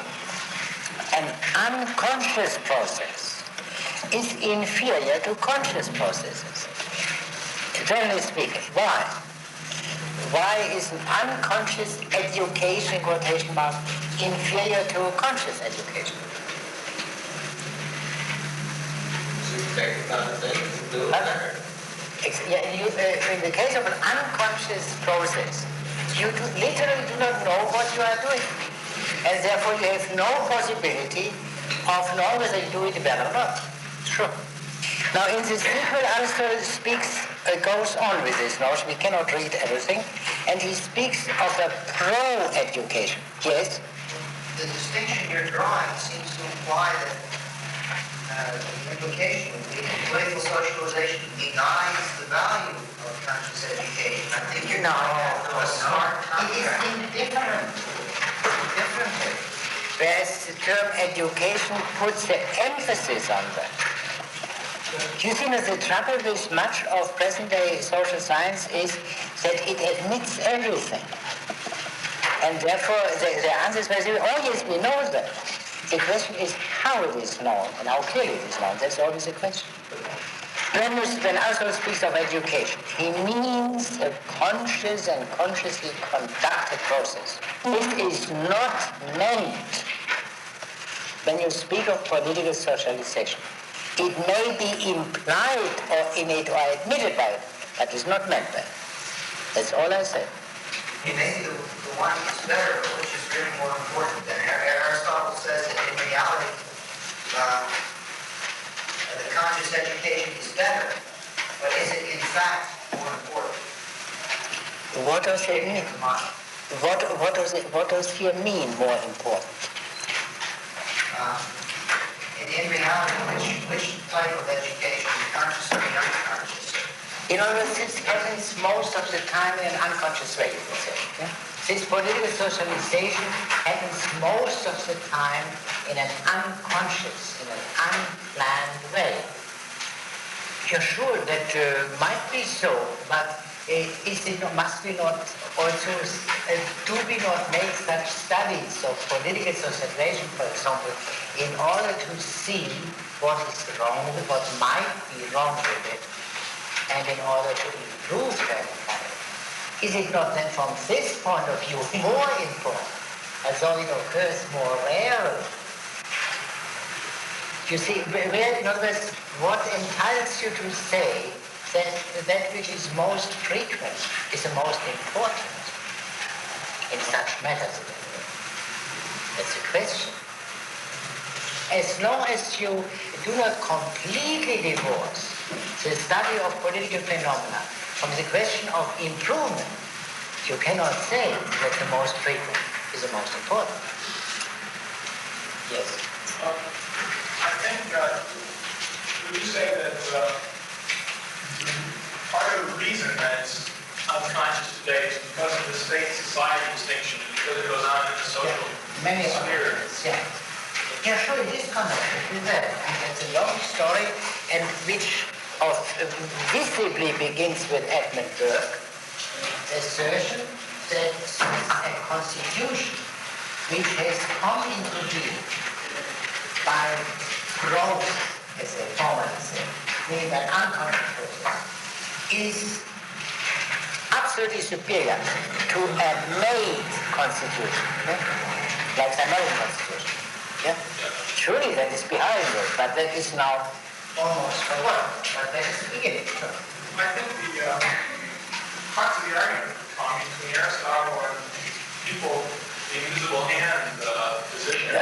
an unconscious process is inferior to conscious processes. Generally speaking. Why? Why is an unconscious education, quotation mark, inferior to conscious education? In the case of an unconscious process, you literally do not know what you are doing. And therefore you have no possibility of knowing whether you do it well or not. Sure. Now in this sequel, Aristotle goes on with this notion. We cannot read everything. And he speaks of a pro-education. Yes? The distinction you're drawing seems to imply that the implication would be that political socialization denies the value of conscious education. I think you're a smart It is indifferent. Whereas the term education puts the emphasis on that. You see that the trouble with much of present-day social science is that it admits everything. And therefore, the answer is very simple. Oh yes, we know that. The question is how it is known and how clearly it is known. That's always the question. When Aristotle speaks of education, he means a conscious and consciously conducted process. It is not meant when you speak of political socialization. It may be implied or innate or admitted by it, but it's not meant by it. That's all I said. He may be the one who's better, but which is really more important than Aristotle says that in reality, the conscious education is better, but is it in fact more important? What does it mean? What does here mean more important? In reality, which type of education, conscious or unconscious? In other words, this happens most of the time in an unconscious way, you can say. Yeah? this political socialization happens most of the time in an unconscious, in an unplanned way. You're sure that might be so, but must we not also, do we not make such studies of political socialization, for example, in order to see what is wrong, what might be wrong with it, and in order to improve that kind of? Is it not then from this point of view more important, although it occurs more rarely? You see, in other words, what entitles you to say that that which is most frequent is the most important in such matters? That's the question. As long as you do not completely divorce the study of political phenomena from the question of improvement, you cannot say that the most frequent is the most important. Yes. I think, would you say that part of the reason that it's unconscious today is because of the state-society distinction, because it goes on in the social sphere? Yeah, sure, it is connected with that. And it's a long story, and which visibly begins with Edmund Burke, the assertion that a constitution which has come into being by growth, as they formerly said, meaning by unconscious process, is absolutely superior to a made constitution, like the American Constitution. Yeah? Surely that is behind it, but that is now almost forgotten. But that is the beginning. I think the parts of the argument between Aristotle and people, the invisible hand position.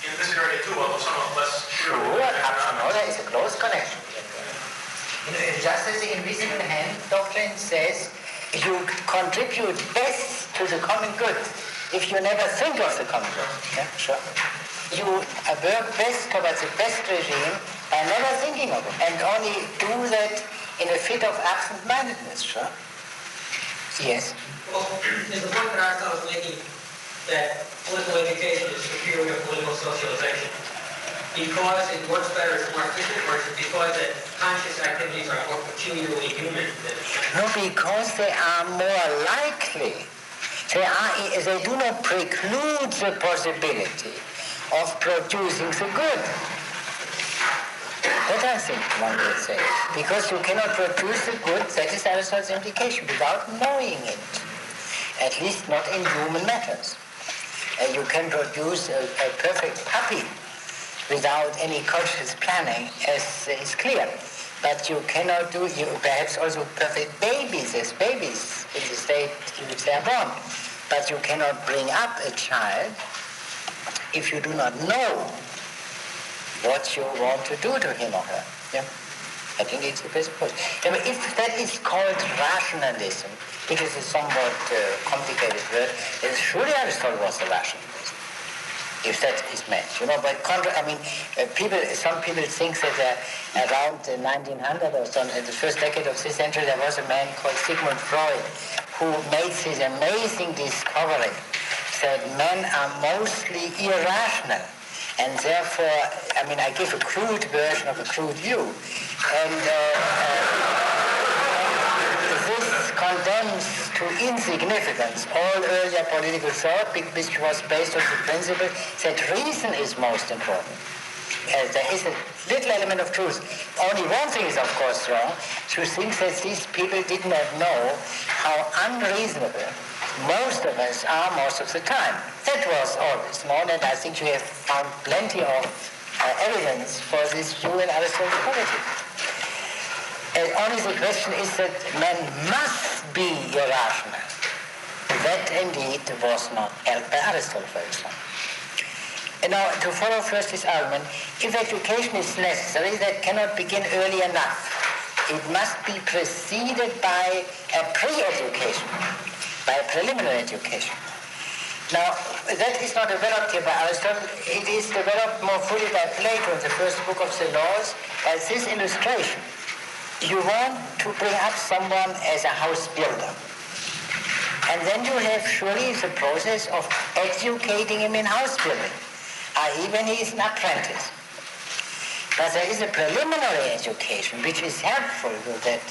In this area too, although somewhat less true. Sure, there is a close connection. Just as the invisible hand doctrine says, you contribute best to the common good if you never think of the common good. Yeah, sure. You work best towards the best regime by never thinking of it, and only do that in a fit of absent-mindedness. Sure. Yes. Well, there's a point that Aristotle was making that political education is superior to political socialization because it works better, it's more efficient, or because that conscious activities are more peculiarly human than no, because they are more likely. They do not preclude the possibility of producing the good. That I think one would say. Because you cannot produce the good, that is Aristotle's implication, without knowing it. At least not in human matters. You can produce a perfect puppy without any conscious planning, as is clear. But you cannot do, perhaps also perfect babies, as babies in the state in which they are born. But you cannot bring up a child if you do not know what you want to do to him or her. Yeah? I think it's the best approach. If that is called rationalism, which is a somewhat complicated word, then surely Aristotle was a rationalist, if that is meant. But some people think that around 1900 or so, in the first decade of this century, there was a man called Sigmund Freud who made this amazing discovery that men are mostly irrational. And therefore, I give a crude version of a crude view. And this condemns to insignificance all earlier political thought, which was based on the principle that reason is most important. There is a little element of truth. Only one thing is, of course, wrong, to think that these people did not know how unreasonable most of us are most of the time. That was always known, and I think you have found plenty of evidence for this view in Aristotle Politics. Only the question is that man must be irrational. That indeed was not held by Aristotle, for example. And now, to follow first this argument, if education is necessary, that cannot begin early enough. It must be preceded by a pre-education, by a preliminary education. Now, that is not developed here by Aristotle. It is developed more fully by Plato in the first book of the Laws, by this illustration. You want to bring up someone as a house builder. And then you have surely the process of educating him in house building, i.e. when he is an apprentice. But there is a preliminary education which is helpful to that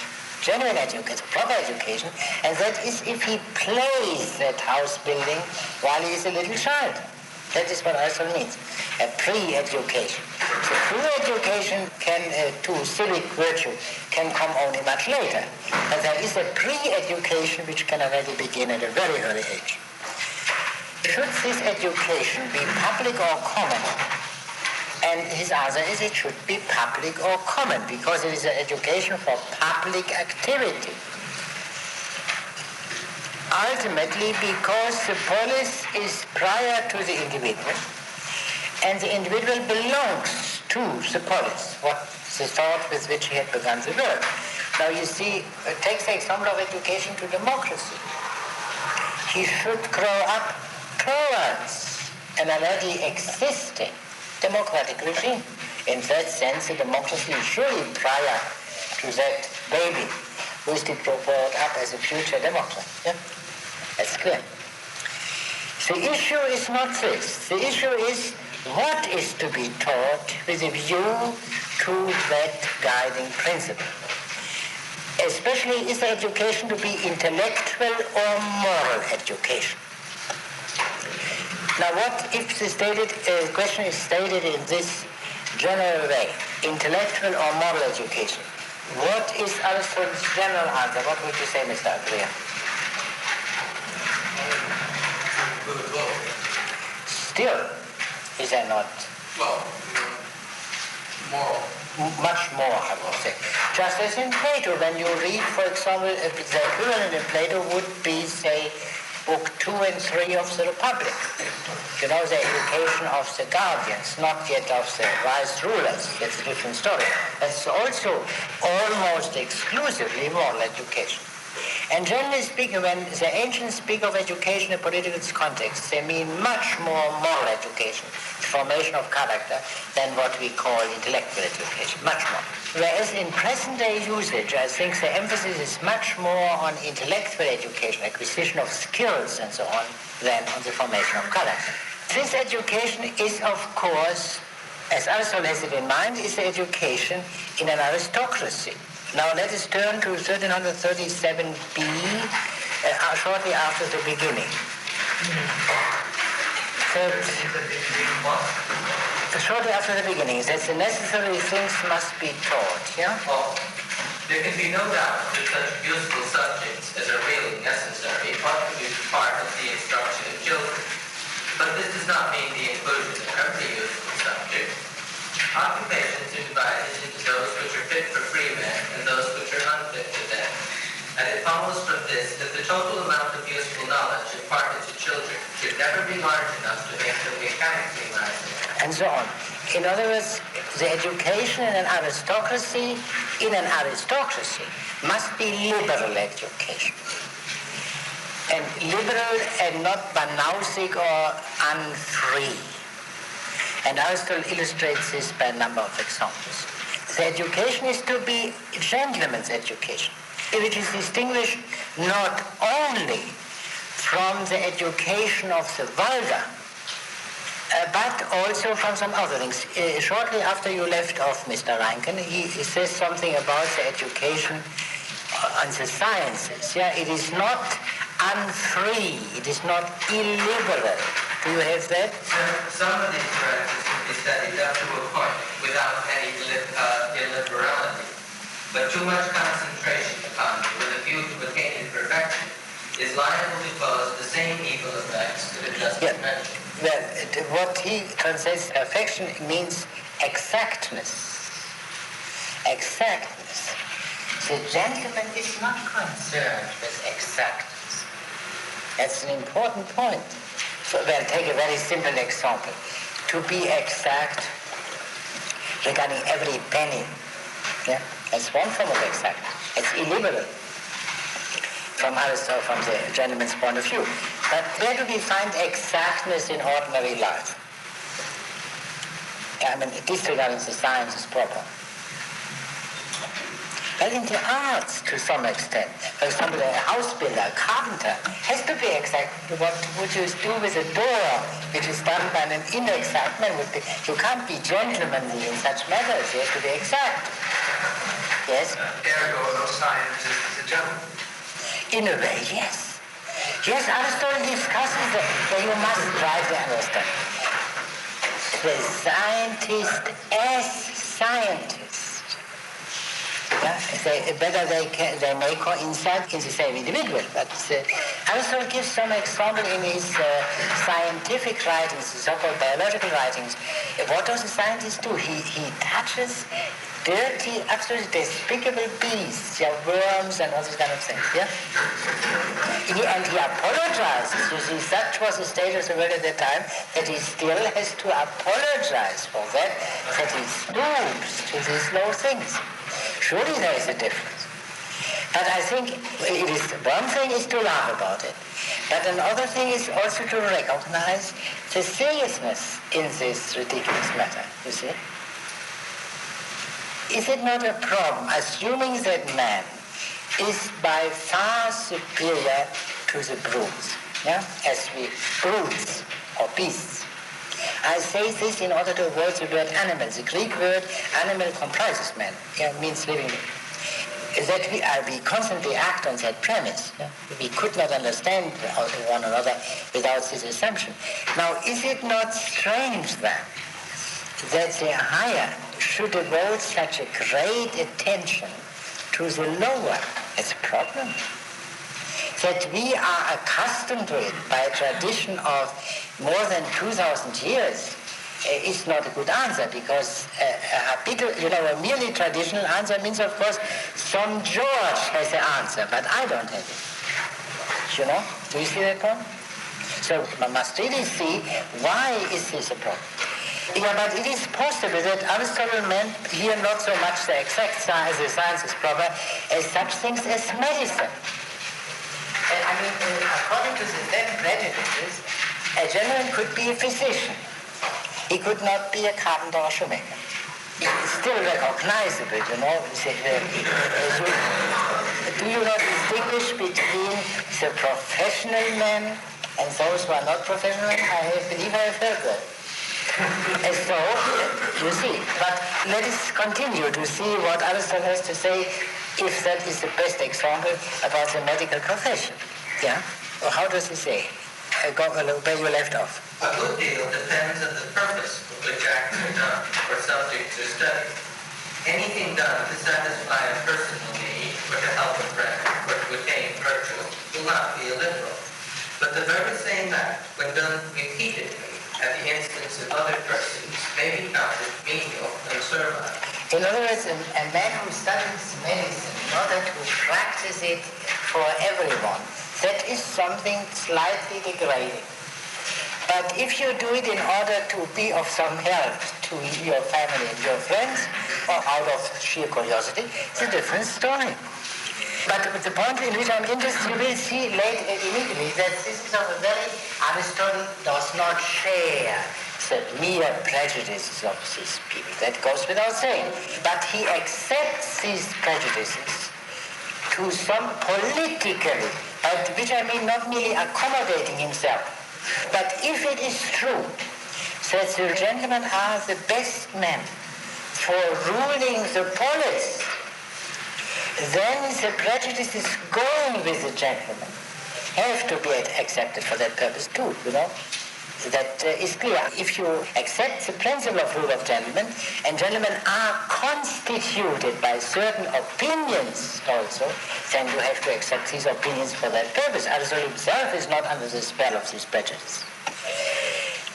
genuine education, proper education, and that is if he plays that house building while he is a little child. That is what Aristotle means, a pre-education. The pre-education to civic virtue can come only much later. But there is a pre-education which can already begin at a very early age. Should this education be public or common? And his answer is it should be public or common, because it is an education for public activity. Ultimately, because the polis is prior to the individual, and the individual belongs to the polis, what the thought with which he had begun the work. Now you see, take the example of education to democracy. He should grow up towards an already existing democratic regime. In that sense, the democracy is surely prior to that baby who is to be brought up as a future democrat. Yeah? That's clear. The issue is not this. The issue is what is to be taught with a view to that guiding principle. Especially, is the education to be intellectual or moral education? Now, what if the question is stated in this general way, intellectual or moral education? What is Aristotle's general answer? What would you say, Mr. Andrea? Still, is there not? Well, moral. Much more, I would say. Just as in Plato, when you read, for example, the equivalent in Plato would be, say, Book 2 and 3 of the Republic. You know, the education of the guardians, not yet of the wise rulers. That's a different story. That's also almost exclusively moral education. And generally speaking, when the ancients speak of education in political context, they mean much more moral education, formation of character, than what we call intellectual education, much more. Whereas in present-day usage, I think the emphasis is much more on intellectual education, acquisition of skills and so on, than on the formation of character. This education is, of course, as Aristotle has it in mind, is the education in an aristocracy. Now let us turn to 1337b, shortly after the beginning. Shortly after the beginning, that the necessary things must be taught, yeah? Well, there can be no doubt that such useful subjects as are really necessary ought to be part of the instruction of children. But this does not mean the inclusion of every useful subject. Occupations are divided into those which are fit for free men and those which are unfit for them. And it follows from this that the total amount of useful knowledge imparted to children should never be large enough to make them mechanically learn. And so on. In other words, the education in an aristocracy must be liberal education. And liberal and not banausic or unfree. And Aristotle illustrates this by a number of examples. The education is to be gentleman's education, which is distinguished not only from the education of the vulgar, but also from some other things. Shortly after you left off, Mr. Rankin, he says something about the education on the sciences. Yeah, it is not unfree, it is not illiberal. Do you have that? Some of these branches can be studied up to a point without any illiberality. But too much concentration upon it with a view to attaining perfection is liable to cause the same evil effects that have just been mentioned. Well, what he translates perfection means exactness. Exactness. The gentleman is not concerned with exactness. That's an important point. Well, take a very simple example. To be exact regarding every penny, yeah, that's one form of exactness. It's illiberal from Aristotle, from the gentleman's point of view. But where do we find exactness in ordinary life? I mean, disregarding the sciences proper. Well, in the arts, to some extent. For example, a house builder, a carpenter, has to be exact. What would you do with a door, which is done by an inexact man? You can't be gentlemanly in such matters. You have to be exact. Yes? Ergo, no scientist is a gentleman. In a way, yes. Yes, Aristotle discusses that you must drive the understanding. The scientist as scientist. Yeah, whether they may coincide in the same individual. But Aristotle gives some example in his scientific writings, the so-called biological writings. What does a scientist do? He touches dirty, absolutely despicable beasts, worms and all these kind of things, yeah? And he apologizes. You see, such was the state of the world at that time that he still has to apologize for that he stoops to these low things. Surely there is a difference. But I think it is one thing is to laugh about it, but another thing is also to recognize the seriousness in this ridiculous matter, you see? Is it not a problem, assuming that man is by far superior to the brutes, yeah? Brutes or beasts? I say this in order to avoid the word animal. The Greek word animal comprises man, means living. That we constantly act on that premise. Yeah? We could not understand one another without this assumption. Now, is it not strange then that the higher should devote such a great attention to the lower as a problem? That we are accustomed to it by a tradition of more than 2,000 years is not a good answer, because a merely traditional answer means, of course, some George has the answer, but I don't have it. Do you see that point? So one must really see, why is this a problem? Yeah, but it is possible that Aristotle meant here not so much the exact science, the sciences proper, as such things as medicine. According to the then prejudices, a gentleman could be a physician. He could not be a carpenter or shoemaker. It's still recognizable, Do you not distinguish between the professional men and those who are not professional men? I believe I have heard that. And so, you see, but let us continue to see what Aristotle has to say, if that is the best example about the medical profession. Yeah? Or how does he say? Go where you left off. A good deal depends on the purpose for which acts are done or subjects are studied. Anything done to satisfy a personal need or to help a friend or to attain virtue will not be illiberal. But the very same act, when done repeatedly at the instance of other persons, may be counted menial and servile. In other words, a man who studies medicine in order to practice it for everyone, that is something slightly degrading. But if you do it in order to be of some help to your family and your friends, or out of sheer curiosity, it's a different story. But the point in which I'm interested, you will see immediately that this is of a very, Aristotle does not share the mere prejudices of these people. That goes without saying. But he accepts these prejudices to some politically, by which I mean not merely accommodating himself. But if it is true that the gentlemen are the best men for ruling the polis, then the prejudices going with the gentlemen have to be accepted for that purpose too, That is clear. If you accept the principle of rule of gentlemen, and gentlemen are constituted by certain opinions also, then you have to accept these opinions for that purpose. Aristotle himself is not under the spell of this prejudice.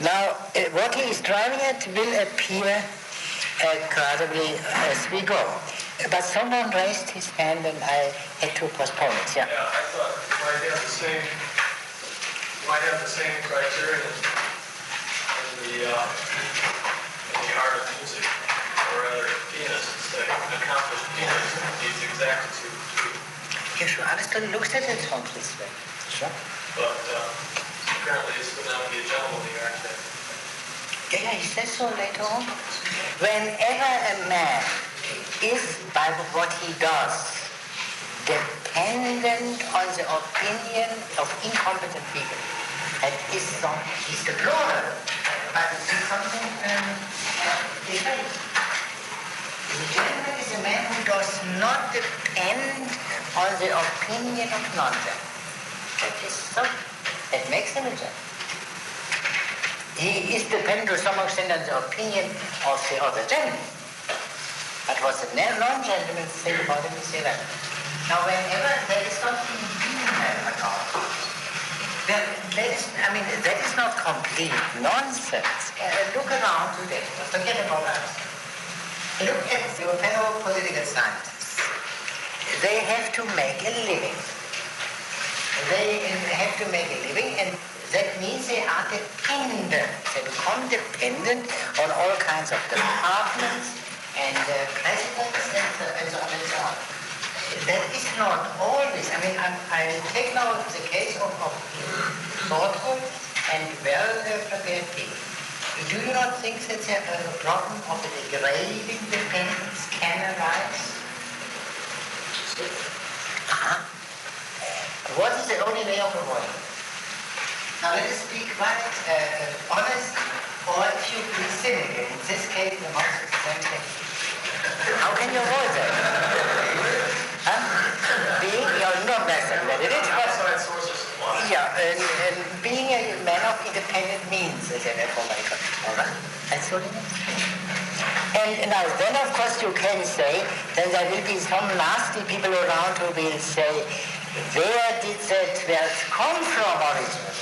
Now, what he is driving at will appear gradually as we go. But someone raised his hand and I had to postpone it. Yeah. Yeah, I thought you might have the same criterion in the art of music, or rather pianists, that accomplished pianists needs exactitude too. Yeah, sure. Aristotle looks at it from this way. Sure. But apparently it's going to be a gentlemanly art then. Yeah, he says so later on. Whenever a man is, by what he does, dependent on the opinion of incompetent people. And is the plural, but it is something different. The gentleman is a man who does not depend on the opinion of nonsense. That is so. That makes him a gentleman. He is dependent to some extent on the opinion of the other gentleman. But what the non-gentlemen think about him is irrelevant. Now, whenever there is something human about it, that is not complete nonsense. Look around today. Forget about us. Look at your fellow political scientists. They have to make a living. And that means they are dependent. They become dependent on all kinds of departments and presidents and so on and so on. That is not always. I take now the case of thoughtful and well-prepared people. Do you not think that the problem of the degrading dependence can arise? What is the only way of avoiding it? Now let us be quite honest, or if you be cynical. In this case, the most is the same thing. How can you avoid that? You're not necessarily. It is outside sources. Yeah, and being a man of independent means, as I all right? That's what it is. And now, then of course you can say, then there will be some nasty people around who will say, where did that wealth come from originally?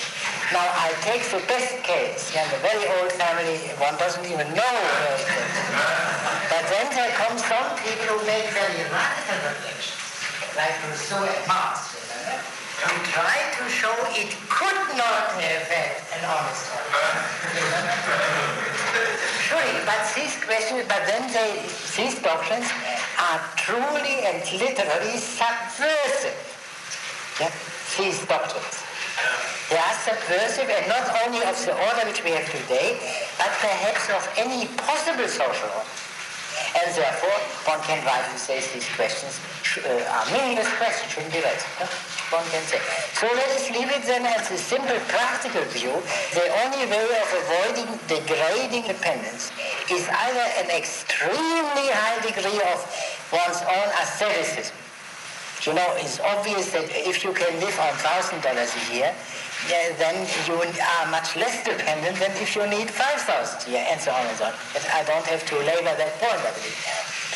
Now I take the best case, in a very old family, one doesn't even know where it came from. But then there come some people who make very radical reflections, like Rousseau and Marx, who try to show it could not have had an honest heart. Surely, but these doctrines are truly and literally subversive. Yeah? These doctrines. They are subversive, and not only of the order which we have today, but perhaps of any possible social order. And therefore, one can rightly say these questions are meaningless questions, shouldn't be raised. No? One can say. So let us leave it then as a simple practical view. The only way of avoiding degrading dependence is either an extremely high degree of one's own asceticism. You know, it's obvious that if you can live on $1,000 a year, then you are much less dependent than if you need 5,000 a year, and so on and so on. But I don't have to labor that point, I believe.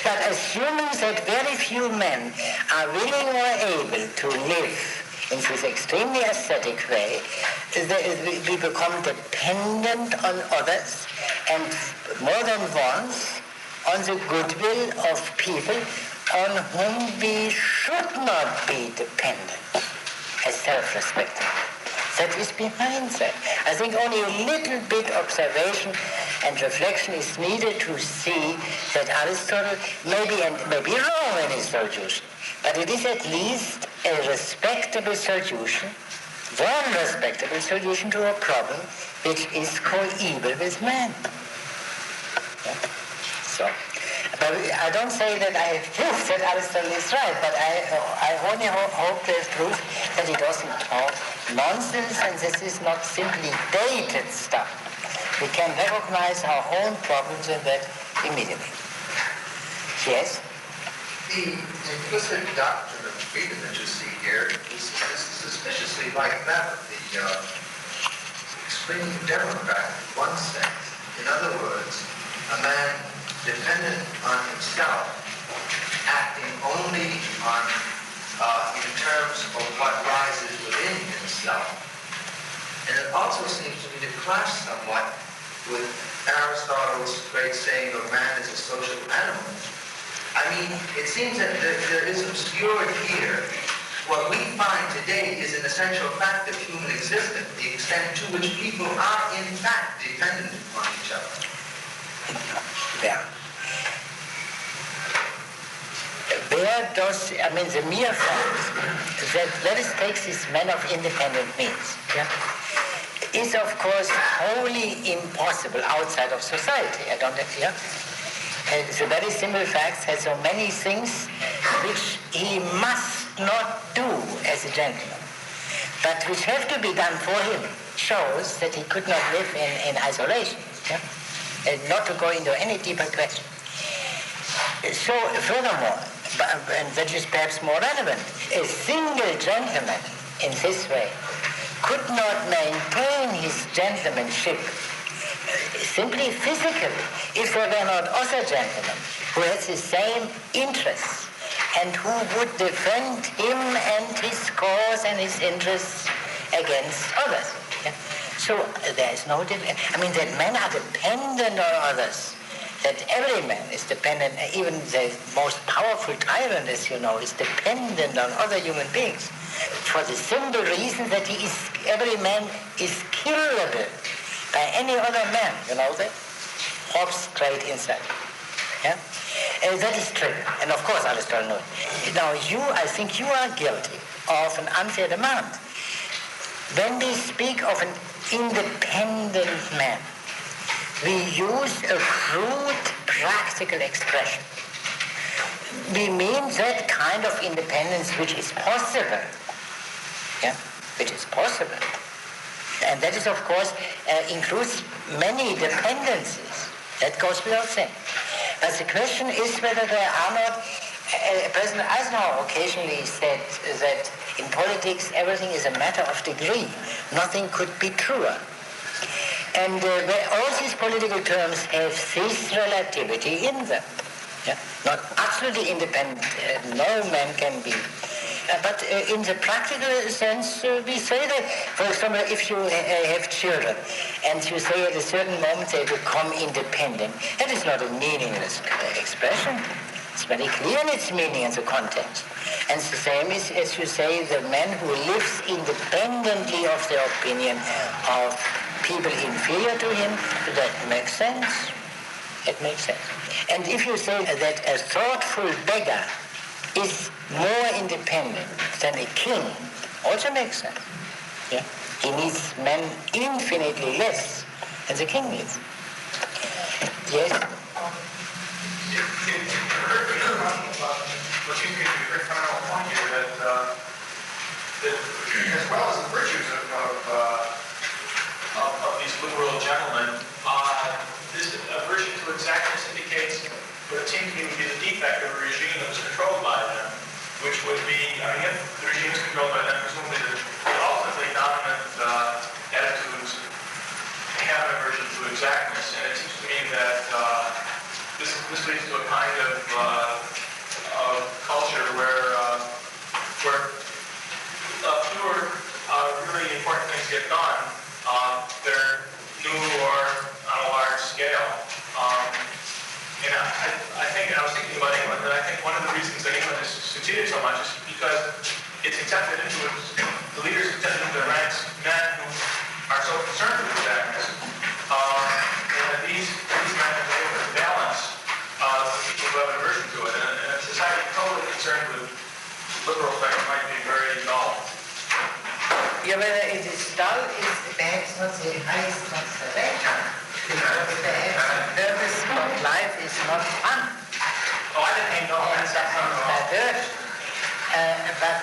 But assuming that very few men are willing or able to live in this extremely ascetic way, we become dependent on others, and more than once, on the goodwill of people on whom we should not be dependent as self-respecting. That is behind that. I think only a little bit observation and reflection is needed to see that Aristotle may be wrong in his solution, but it is at least a respectable solution, one respectable solution to a problem which is coeval with man. Yeah? So. But I don't say that I have proved that Aristotle is right, but I only hope to have proved that he doesn't talk nonsense, and this is not simply dated stuff. We can recognize our own problems in that immediately. Yes? The implicit doctrine of freedom that you see here is suspiciously like that of the extreme Democrat in one sense. In other words, a man dependent on himself, acting only in terms of what rises within himself. And it also seems to me to clash somewhat with Aristotle's great saying of man is a social animal. I mean, it seems that there is obscured here what we find today is an essential fact of human existence, the extent to which people are in fact dependent upon each other. Yeah. The mere fact that, let us take this man of independent means, is of course wholly impossible outside of society. I don't have here. the very simple fact has so many things which he must not do as a gentleman, but which have to be done for him, shows that he could not live in isolation, yeah? And not to go into any deeper question. So, furthermore, and that is perhaps more relevant, a single gentleman in this way could not maintain his gentlemanship simply physically if there were not other gentlemen who had the same interests and who would defend him and his cause and his interests against others. Yeah? So there is no that men are dependent on others, that every man is dependent, even the most powerful tyrant, as you know, is dependent on other human beings for the simple reason that every man is killable by any other man, you know that? Hops straight inside. Yeah? That is true. And of course Aristotle knows. Now I think you are guilty of an unfair demand. When we speak of an independent man, we use a crude practical expression. We mean that kind of independence which is possible. Yeah? Which is possible. And that is, of course, includes many dependencies. That goes without saying. But the question is whether there are not, President Eisenhower occasionally said that in politics everything is a matter of degree. Nothing could be truer. And all these political terms have this relativity in them. Yeah? Not absolutely independent. No man can be. But in the practical sense, we say that, for example, if you have children and you say at a certain moment they become independent, that is not a meaningless expression. It's very clear in its meaning and the context. And the same is, as you say, the man who lives independently of the opinion of people inferior to him, that makes sense. It makes sense. And if you say that a thoughtful beggar is more independent than a king, also makes sense. Yeah? He needs men infinitely less than the king needs. Yes? What seems to be a very fundamental point here, that as well as the virtues of these liberal gentlemen, this aversion to exactness indicates what it seems to me would be the defect of a regime that was controlled by them, which would be, if the regime is controlled by them, presumably the ultimately dominant attitudes have an aversion to exactness. And it seems to me that this leads to a kind of culture where fewer really important things get done. They're new or on a large scale. And I was thinking about England, and I think one of the reasons that England has succeeded so much is because it's accepted into the leaders accepted into their ranks men who are so concerned with exactness. And these men have been able to balance the people who have an aversion to it. And a society totally concerned with liberal things might be very dull. Yeah, whether it is dull is perhaps not the highest consideration. Because perhaps the purpose of life is not fun. Oh, I didn't mean no offense. But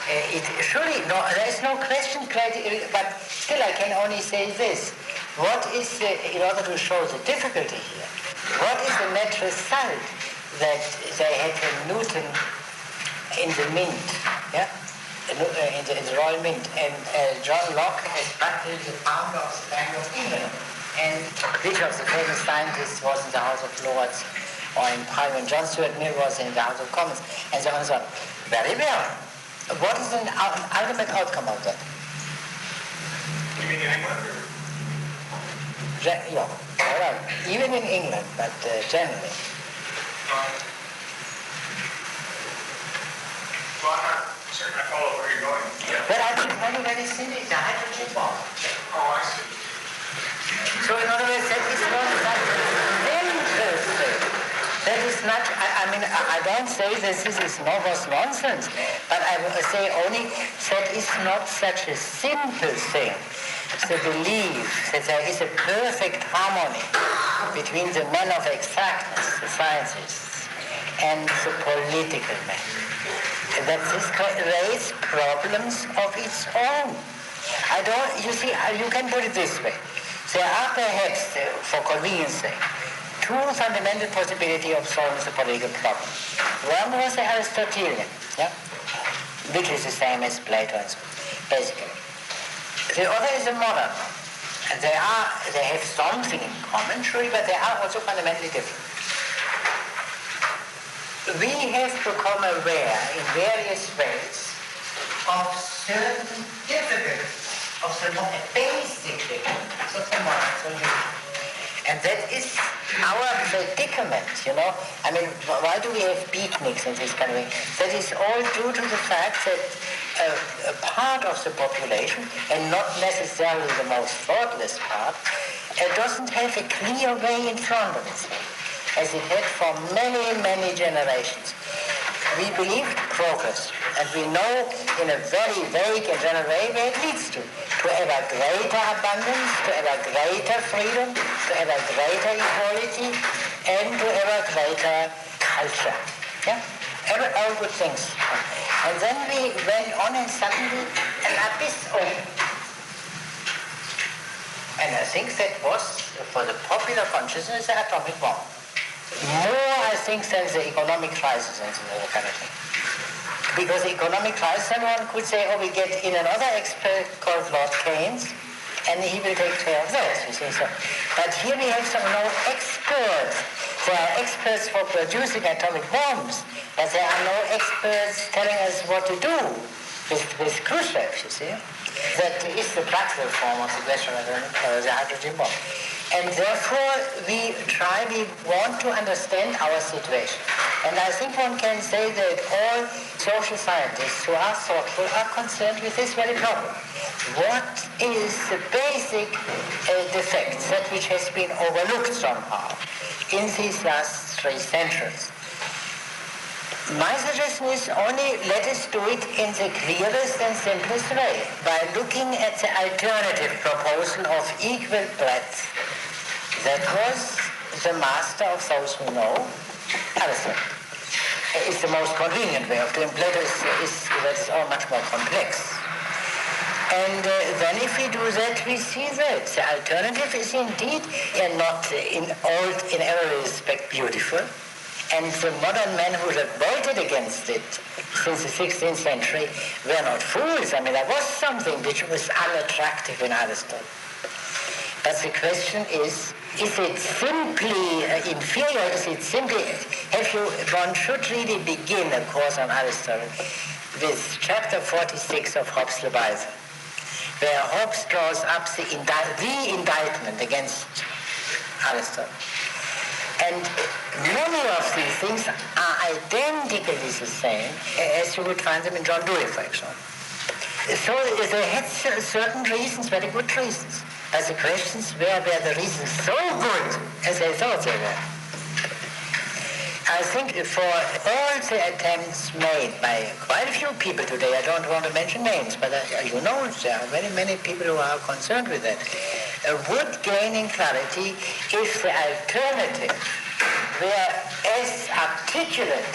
it surely, no, there is no question, but still I can only say this. What is, in order to show the difficulty here, what is the net result that they had Newton in the Mint, yeah? In the Royal Mint, and John Locke as practically the founder of the Bank of England. And which of the famous scientists was in the House of Lords or in Parliament? John Stuart Mill was in the House of Commons, and so on and so on. Very well. What is an ultimate outcome of that? You mean in England? Yeah, all right. Even in England, but generally. Well, I'm not certain I follow where you're going. Yeah. But I think very simply the hydrogen bomb. Oh, I see. So in other words, that is not that interesting. That is not, I don't say that this is novos nonsense, but I will say only that is not such a simple thing. The belief that there is a perfect harmony between the men of exactness, the scientists, and the political men. That this raises problems of its own. You see, you can put it this way. There are perhaps, for convenience sake, two fundamental possibilities of solving the political problem. One was the Aristotelian, which is the same as Plato and so on, basically. The other is a modern one. And they have something in common, surely, but they are also fundamentally different. We have become aware in various ways of certain difficulties, of the basic difficulties of the modern solution. And that is our predicament, I mean, why do we have beatniks in this kind of thing? That is all due to the fact that a part of the population, and not necessarily the most thoughtless part, doesn't have a clear way in front of itself, as it had for many, many generations. We believe progress, and we know in a very vague and general way where it leads to ever greater abundance, to ever greater freedom, to ever greater equality, and to ever greater culture. All good things. And then we went on and suddenly an abyss opened. And I think that was, for the popular consciousness, the atomic bomb. More, I think, than the economic crisis and the other kind of thing. Because the economic crisis, someone could say, we get in another expert called Lord Keynes, and he will take care of that, you see. So. But here we have no experts. There are experts for producing atomic bombs, but there are no experts telling us what to do with Khrushchev, you see. That is the practical form of the question of the hydrogen bomb. And therefore, we want to understand our situation. And I think one can say that all social scientists who are thoughtful are concerned with this very problem. What is the basic defect, that which has been overlooked somehow in these last 3 centuries? My suggestion is only let us do it in the clearest and simplest way, by looking at the alternative proposal of equal breadth. That was the master of those who know, Aristotle. It's the most convenient way of doing. Plato that's all much more complex. And then if we do that, we see that the alternative is indeed not in every respect beautiful. And the modern men who revolted against it since the 16th century were not fools. I mean, there was something which was unattractive in Aristotle. But the question is it simply inferior? Is it simply, one should really begin a course on Aristotle with chapter 46 of Hobbes' Leviathan, where Hobbes draws up the indictment against Aristotle. And many of these things are identically the same as you would find them in John Dewey, for example. So they had certain reasons, very good reasons. But the questions were the reasons so good as they thought they were? I think for all the attempts made by quite a few people today, I don't want to mention names, but there are very many people who are concerned with that, would gain in clarity if the alternative were as articulate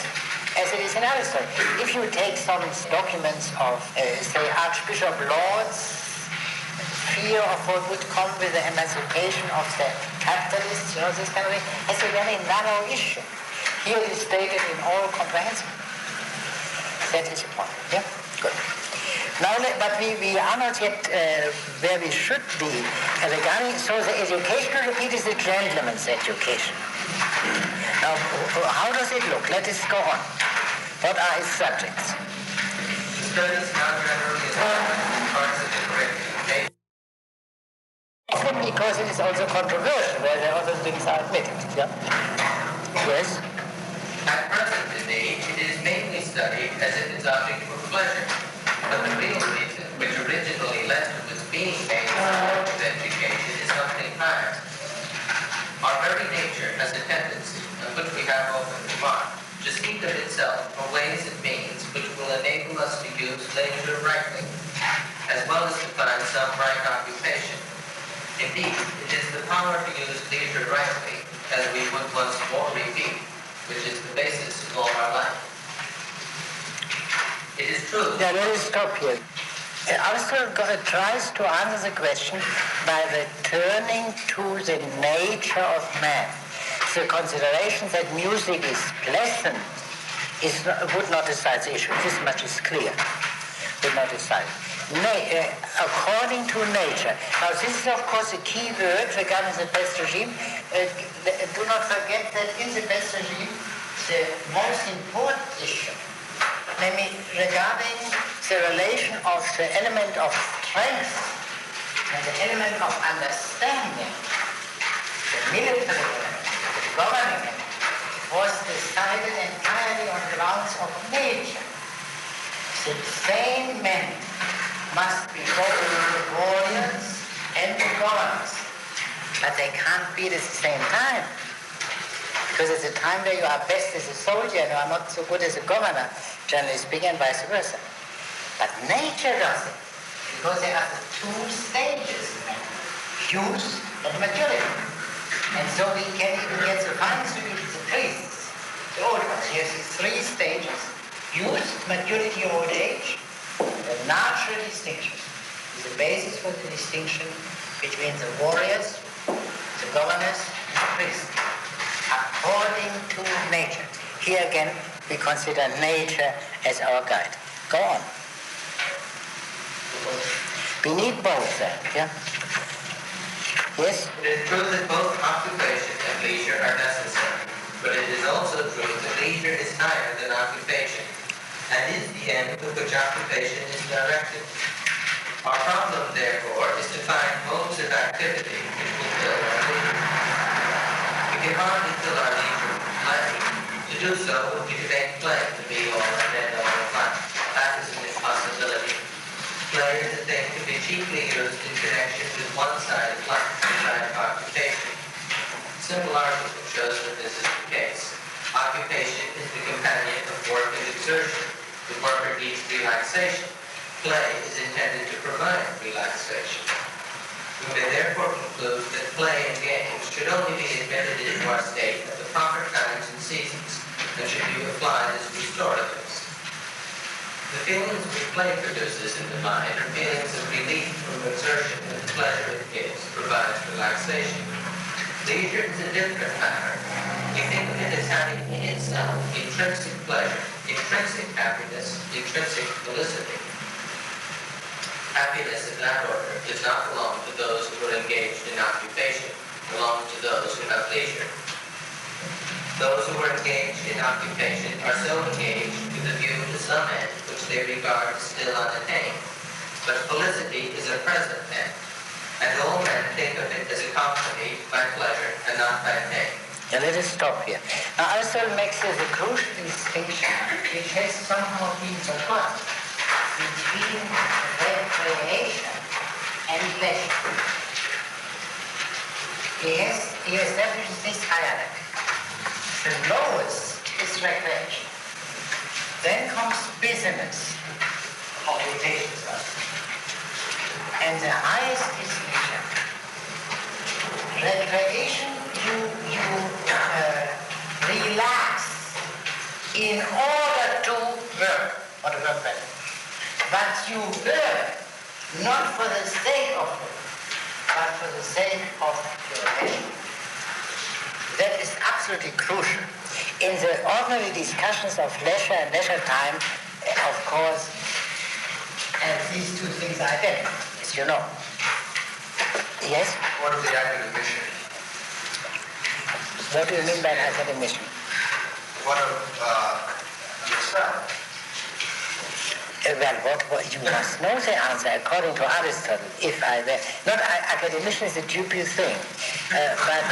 as it is in Aristotle. If you take some documents of, say, Archbishop Laud's fear of what would come with the emancipation of the capitalists, this kind of thing, it's a very narrow issue. Here it is stated in all comprehensive. That is the point. Yeah? Good. Now, but we are not yet where we should be regarding, so the educational repeat is the gentleman's education. Now, how does it look? Let us go on. What are its subjects? Studies now generally parts of the curriculum. Because it is also controversial, where the other things are admitted. Yeah? Yes? At present day, it is mainly studied as if its object were pleasure. But the real reason, which originally led to its being made a of education, is something higher. Our very nature has a tendency, which we have often remarked, to seek of itself for ways and means which will enable us to use leisure rightly, as well as to find some right occupation. Indeed, it is the power to use leisure rightly, as we would once more repeat, which is the basis of all our life. It is true. Yeah, let us stop here. Aristotle tries to answer the question by returning to the nature of man. The consideration that music is pleasant would not decide the issue. This much is clear. Would not decide. According to nature. Now this is of course a key word regarding the best regime. Do not forget that in the best regime the most important issue, namely regarding the relation of the element of strength and the element of understanding, the military element, the governing element, was decided entirely on grounds of nature. The same men must be both the warriors and the governors, but they can't be at the same time. Because it's a time where you are best as a soldier and you are not so good as a governor, generally speaking, and vice versa. But nature does it, because there are the two stages, youth and maturity. And so we can even get the finest to be the priests, the old ones. Here's the three stages: youth, maturity, old age. The natural distinction is the basis for the distinction between the warriors, the governors, and the priests, according to nature. Here again, we consider nature as our guide. Go on. We need both then, yeah? Yes? It is true that both occupation and leisure are necessary, but it is also true that leisure is higher than occupation, and is the end to which occupation is directed. Our problem, therefore, is to find modes of activity which will fill our leisure. We can hardly fill our leisure with play. To do so would be to make play to be all and end all of life. That is an impossibility. Play is a thing to be chiefly used in connection with one side of life, the side of occupation. Simple argument shows that this is the case. Occupation is the companion of work and exertion. The worker needs relaxation. Play is intended to provide relaxation. We may therefore conclude that play and games should only be admitted into our state at the proper times and seasons, and should be applied as restoratives. The feelings which play produces in the mind are feelings of relief from exertion, and the pleasure it gives provides relaxation. Leisure is a different matter. We think of it as having in itself intrinsic pleasure, intrinsic happiness, intrinsic felicity. Happiness in that order does not belong to those who are engaged in occupation, it belongs to those who have leisure. Those who are engaged in occupation are so engaged with a view to some end which they regard as still unattained. But felicity is a present end, and all men think of it as accompanied by pleasure and not by pain. Yeah, let us stop here. Now, Aristotle makes a crucial distinction which has somehow been forgotten between recreation and pleasure. He establishes this hierarchy. The lowest is recreation. Then comes business, occupation, and the highest is leisure. Recreation, you relax in order to work, or to work better. But you work not for the sake of work, but for the sake of your passion. That is absolutely crucial. In the ordinary discussions of leisure and leisure time, of course, these two things are identical, as you know. Yes? What of the academician? What do you mean by academician? What of yourself? Well, what you must know the answer according to Aristotle. If I were not academician is a dubious thing, but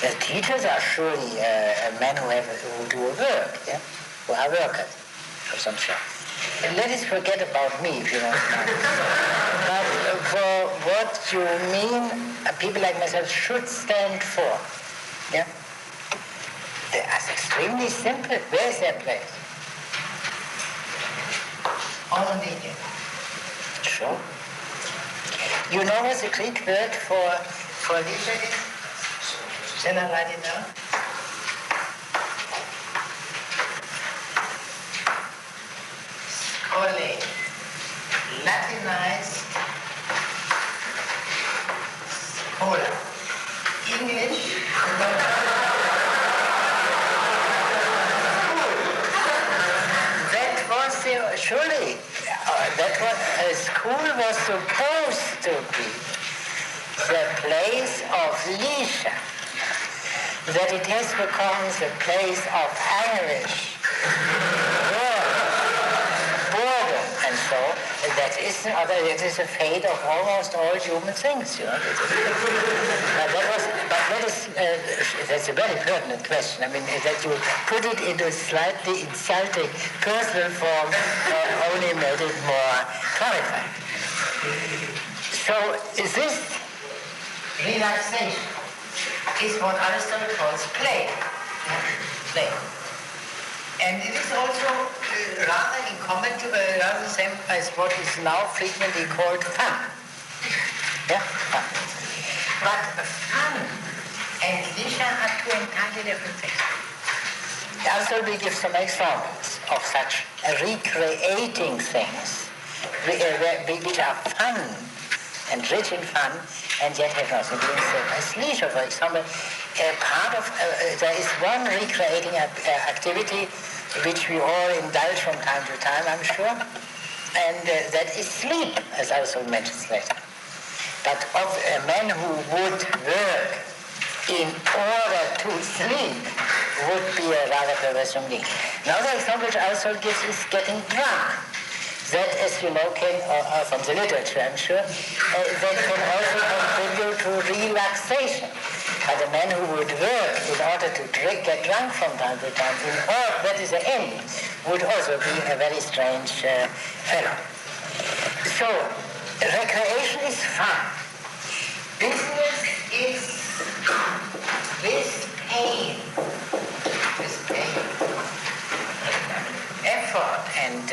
the teachers are surely men who do a work, yeah, who are workers of some sort. And let us forget about me, if you don't mind. But for what you mean, people like myself should stand for, yeah. That's extremely simple. Where is their place? On the medium. Sure. You know what the Greek word for leisure is? Shall I write it down? Schole, Latinized schola. English. That was surely that was school was supposed to be the place of leisure. That it has become the place of anguish, boredom, and so that is the fate of almost all human things, you know. That's a very pertinent question. I mean, that you put it into slightly insulting personal form only made it more clarified. So this relaxation is what Aristotle calls play. Play. And it is also rather in common to rather the same as what is now frequently called fun. Yeah, fun. But fun and leisure are two entirely different things. Aristotle will give some examples of such recreating things which are fun and rich in fun and yet have nothing to do with leisure. For example, there is one recreating activity which we all indulge from time to time, I'm sure, and that is sleep, as Aristotle mentions later. But of a man who would work in order to sleep would be a rather perverse human being. Another example which Aristotle gives is getting drunk. That, as you know, came from the literature, I'm sure, that can also contribute to relaxation. But a man who would work in order to get drunk from time to time, that is the end, would also be a very strange fellow. So, recreation is fun. Business is with pain. Effort and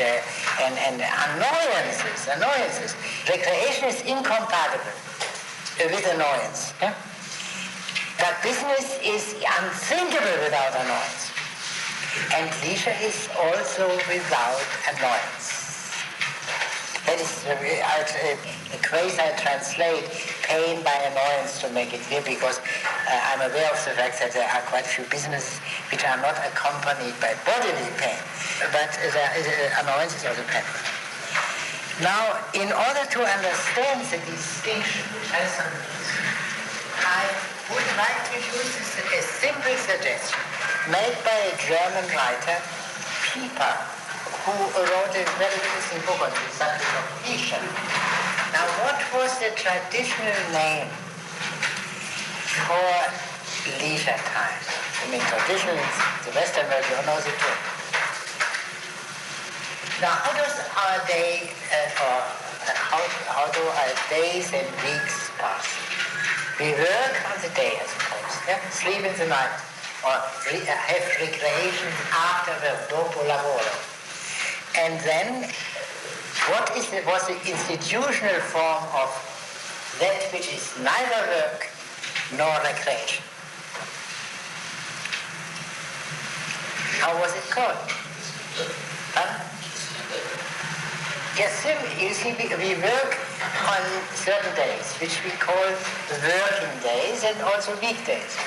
annoyances. Recreation is incompatible with annoyance. Yeah? But business is unthinkable without annoyance. And leisure is also without annoyance. That is a quasi-translate pain by annoyance to make it clear, because I'm aware of the fact that there are quite a few businesses which are not accompanied by bodily pain, but annoyance is also painful. Now, in order to understand the distinction, I would like to use a simple suggestion made by a German writer, Pieper, who wrote a very interesting book on the subject of leisure. Now, what was the traditional name for leisure time? I mean, traditional in the Western world, you know the term. Now, how does our day, how do our days and weeks pass? We work on the day, I suppose, yeah? Sleep in the night, or have recreation after work, dopo lavoro. And then, what was the institutional form of that which is neither work nor recreation? How was it called? Huh? Yes, you see, we work on certain days, which we call working days and also weekdays.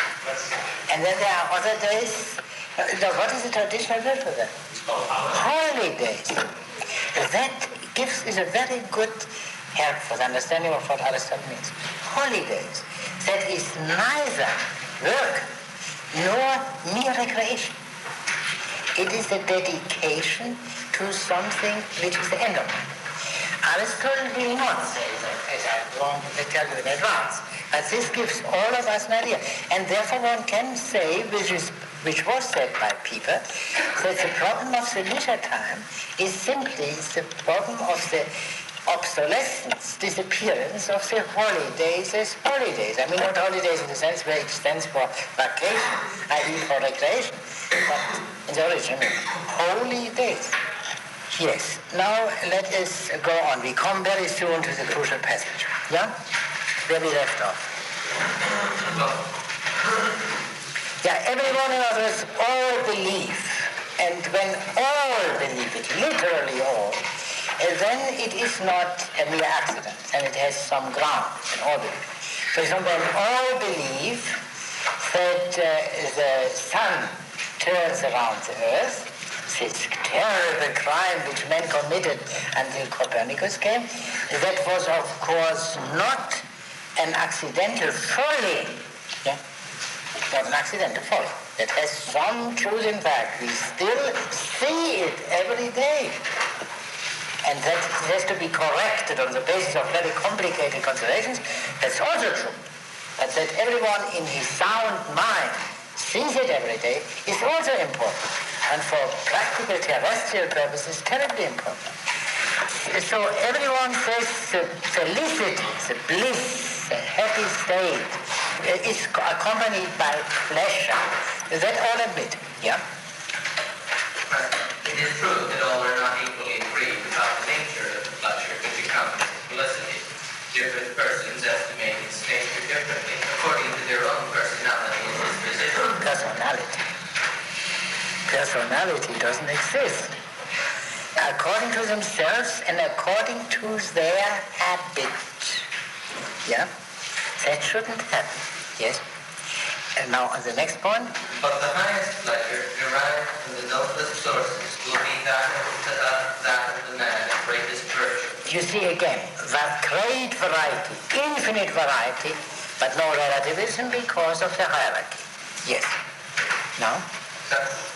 And then there are other days. What is the traditional word for that? Holidays. That is a very good help for the understanding of what Aristotle means. Holidays. That is neither work nor mere recreation. It is a dedication to something which is the end of it. Aristotle will not say that, as I want to tell you in advance. But this gives all of us an idea. And therefore one can say, which was said by Pieper, that the problem of the leisure time is simply the problem of the obsolescence, disappearance of the holidays as holidays. I mean, not holidays in the sense where it stands for vacation, i.e. for recreation, but in the origin, holy days. Yes. Now let us go on. We come very soon to the crucial passage. Yeah? Where we left off. Yeah, every one of us all believe. And when all believe it, literally all, then it is not a mere accident, and it has some ground in all belief. For example, when all believe that the sun turns around the earth, this terrible crime which man committed until Copernicus came, that was of course not an accidental folly. Yeah? Not an accidental folly. That has some truth in fact. We still see it every day. And that has to be corrected on the basis of very complicated considerations. That's also true. But that everyone in his sound mind sees it every day is also important. And for practical terrestrial purposes, terribly important. So everyone says the felicity, the bliss, the happy state is accompanied by pleasure. Is that all admit? Yeah? It is true that all are not equally agreed about the nature of the pleasure which accompanies felicity. Different persons estimate its nature differently according to their own personality and disposition. Personality. Personality doesn't exist. According to themselves and according to their habit. Yeah? That shouldn't happen. Yes? And now on the next point. But the highest pleasure derived from the noblest sources will be that of the man of greatest virtue. You see again, that great variety, infinite variety, but no relativism because of the hierarchy. Yes. Now?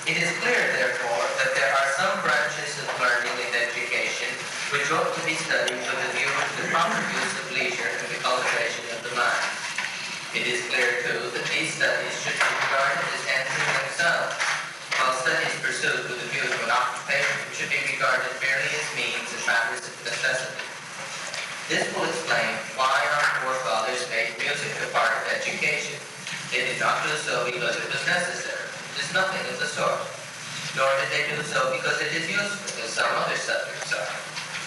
It is clear, therefore, that there are some branches of learning and education which ought to be studied with a view to the proper use of leisure and the cultivation of the mind. It is clear, too, that these studies should be regarded as ends in themselves, while studies pursued with a view to an occupation should be regarded merely as means and matters of necessity. This will explain why our forefathers made music a part of education. They did not do so because it was necessary. It is nothing of the sort. Nor did they do so because it is useful, as some other subjects are.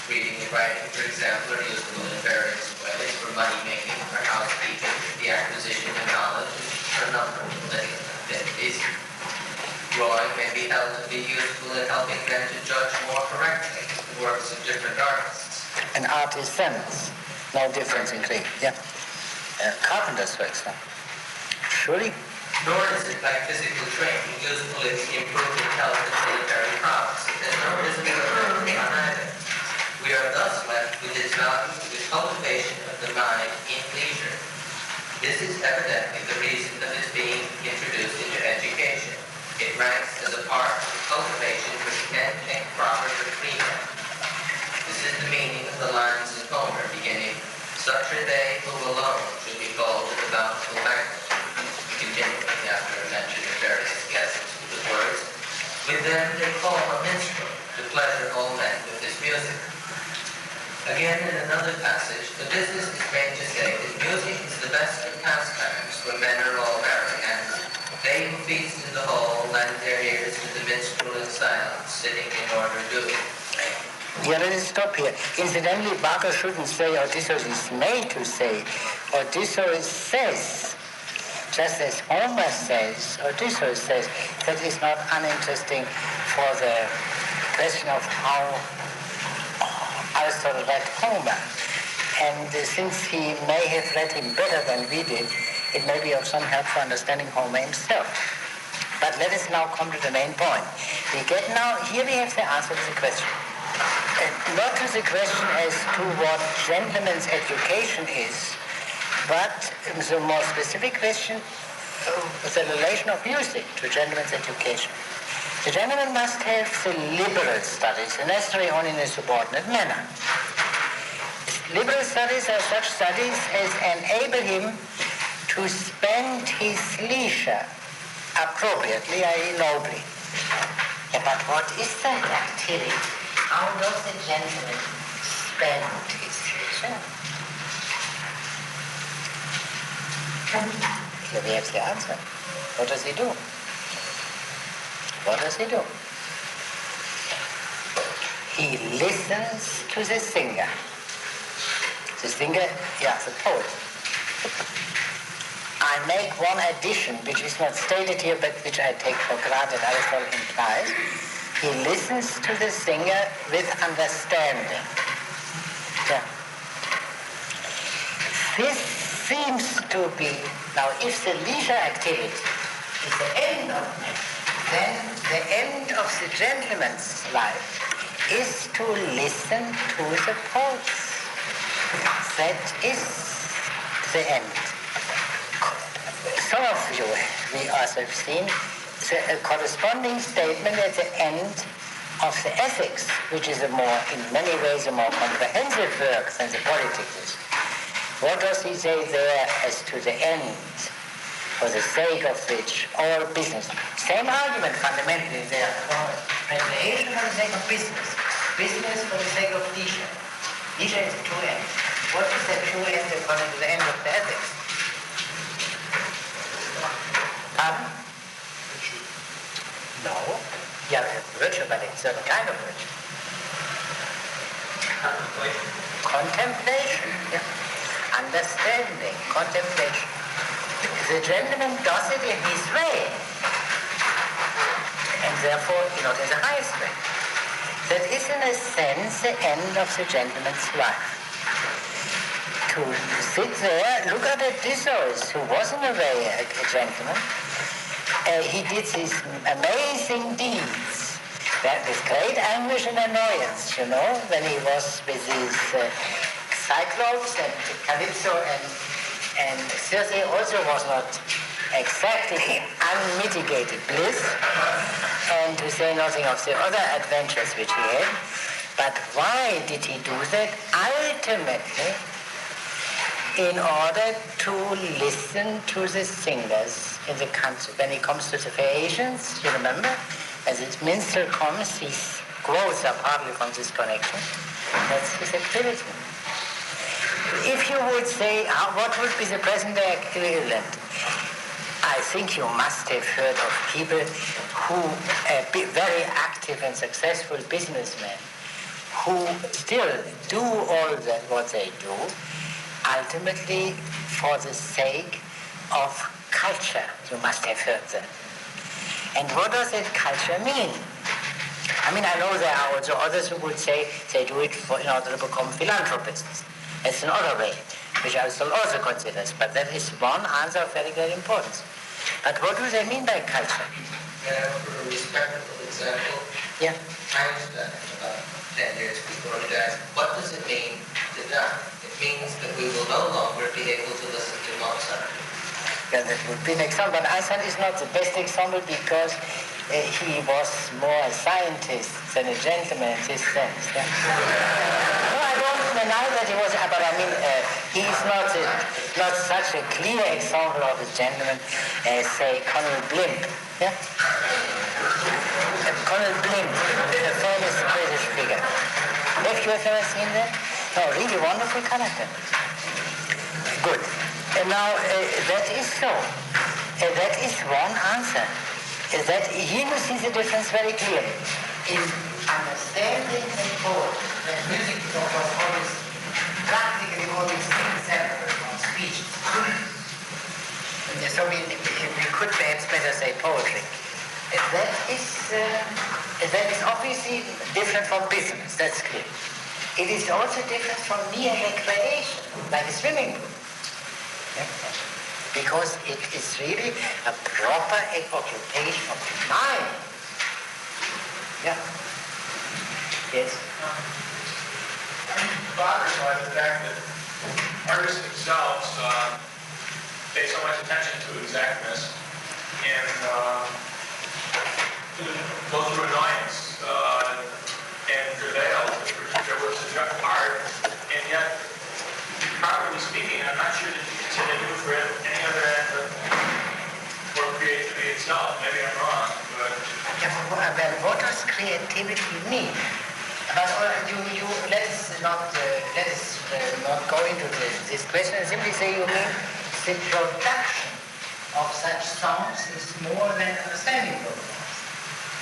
Reading and writing, for example, are useful in various ways for money-making, for housekeeping, the acquisition of knowledge, for a number of things. Drawing may be held to be useful in helping them to judge more correctly the works of different artists. And artisans, no difference in Greek. Yeah. Carpenters, for example. Surely. Nor is it like physical training useful in improving health and military prowess. Nor is it on either. We are thus left with its value to the cultivation of the mind in leisure. This is evidently the reason of its being introduced into education. It ranks as a part of the cultivation which men think proper for free men. This is the meaning of the lines in Homer beginning, "Such are they who alone should be called to the bountiful banquet." Continuing after a mention of various guests with the words, "With them they call a minstrel to pleasure all men with his music." Again, in another passage, the business is made to say that music is the best of pastimes when men are all merry, and they who feast in the hall lend their ears to the minstrel in silence, sitting in order due. Yeah, let us stop here. Incidentally, Barker shouldn't say Odysseus is made to say. Odysseus says. Just as Homer says, Odysseus says, that is not uninteresting for the question of how Aristotle read Homer. And since he may have read him better than we did, it may be of some help for understanding Homer himself. But let us now come to the main point. Here we have the answer to the question. Not to the question as to what gentleman's education is, but the more specific question, the relation of music to gentleman's education. The gentleman must have the liberal studies, the necessary only in a subordinate manner. Liberal studies are such studies as enable him to spend his leisure appropriately, i.e. nobly. Yeah, but what is that activity? How does the gentleman spend his leisure? Here we have the answer. What does he do? What does he do? he listens to the singer. The singer, the poet. I make one addition, which is not stated here, but which I take for granted Aristotle implies. He listens to the singer with understanding. Yeah. This seems to be, now if the leisure activity is the end of it, then the end of the gentleman's life is to listen to the poets. That is the end. Some of you, we also have seen, the corresponding statement at the end of the ethics, which is in many ways a more comprehensive work than the politics is. What does he say there as to the end, for the sake of which all business? Same argument fundamentally there. Recreation for the sake of business. Business for the sake of leisure. Leisure is the true end. What is the true end according to the end of the ethics? Pardon? Virtue. No. Yeah, virtue, but it's a certain kind of virtue. Contemplation. Contemplation, yeah. Understanding, contemplation. The gentleman does it in his way, and therefore not in the highest way. That is in a sense the end of the gentleman's life. To sit there, look at Odysseus, who was in a way a gentleman. He did these amazing deeds, that with great anguish and annoyance, when he was with these Cyclops and Calypso and Circe also was not exactly unmitigated bliss, and to say nothing of the other adventures which he had. But why did he do that? Ultimately, in order to listen to the singers in the country. When he comes to the Phaeacians, you remember, as his minstrel comes, his growths are partly from this connection. That's his activity. If you would say, what would be the present-day equivalent? I think you must have heard of people who, very active and successful businessmen, who still do all that what they do, ultimately for the sake of culture. You must have heard that. And what does that culture mean? I mean, I know there are also others who would say they do it in order to become philanthropists. That's another way, which Aristotle also considers, but that is one answer of very great importance. But what do they mean by culture? For a respectable example, Yeah. Einstein, about 10 years before he died, what does it mean to die? It means that we will no longer be able to listen to Mozart. Yeah, that would be an example, but Einstein is not the best example because he was more a scientist than a gentleman in this sense. Yeah? No, I don't deny that he was, but I mean, he is not such a clear example of a gentleman as, say, Colonel Blimp. Yeah? Colonel Blimp, the famous British figure. Have you ever seen that? No, really wonderful character. Good. And now, that is so. That is one answer. That here you see the difference very clearly. In understanding the poet, the music of always, practically always inseparable from speech. So we could perhaps better say poetry. That is obviously different from business, that's clear. It is also different from mere recreation, like a swimming pool. Yeah? Because it is really a proper occupation of the mind. Yeah. Yes. I'm bothered by the fact that artists themselves pay so much attention to exactness and go through annoyance and prevail if their works are art, and yet, properly speaking, I'm not sure that you can say they do for any other end for creativity itself. Maybe I'm wrong, but... Yeah, well, what does creativity mean? But let us not go into this question and simply say you mean the production of such songs is more than understanding those songs.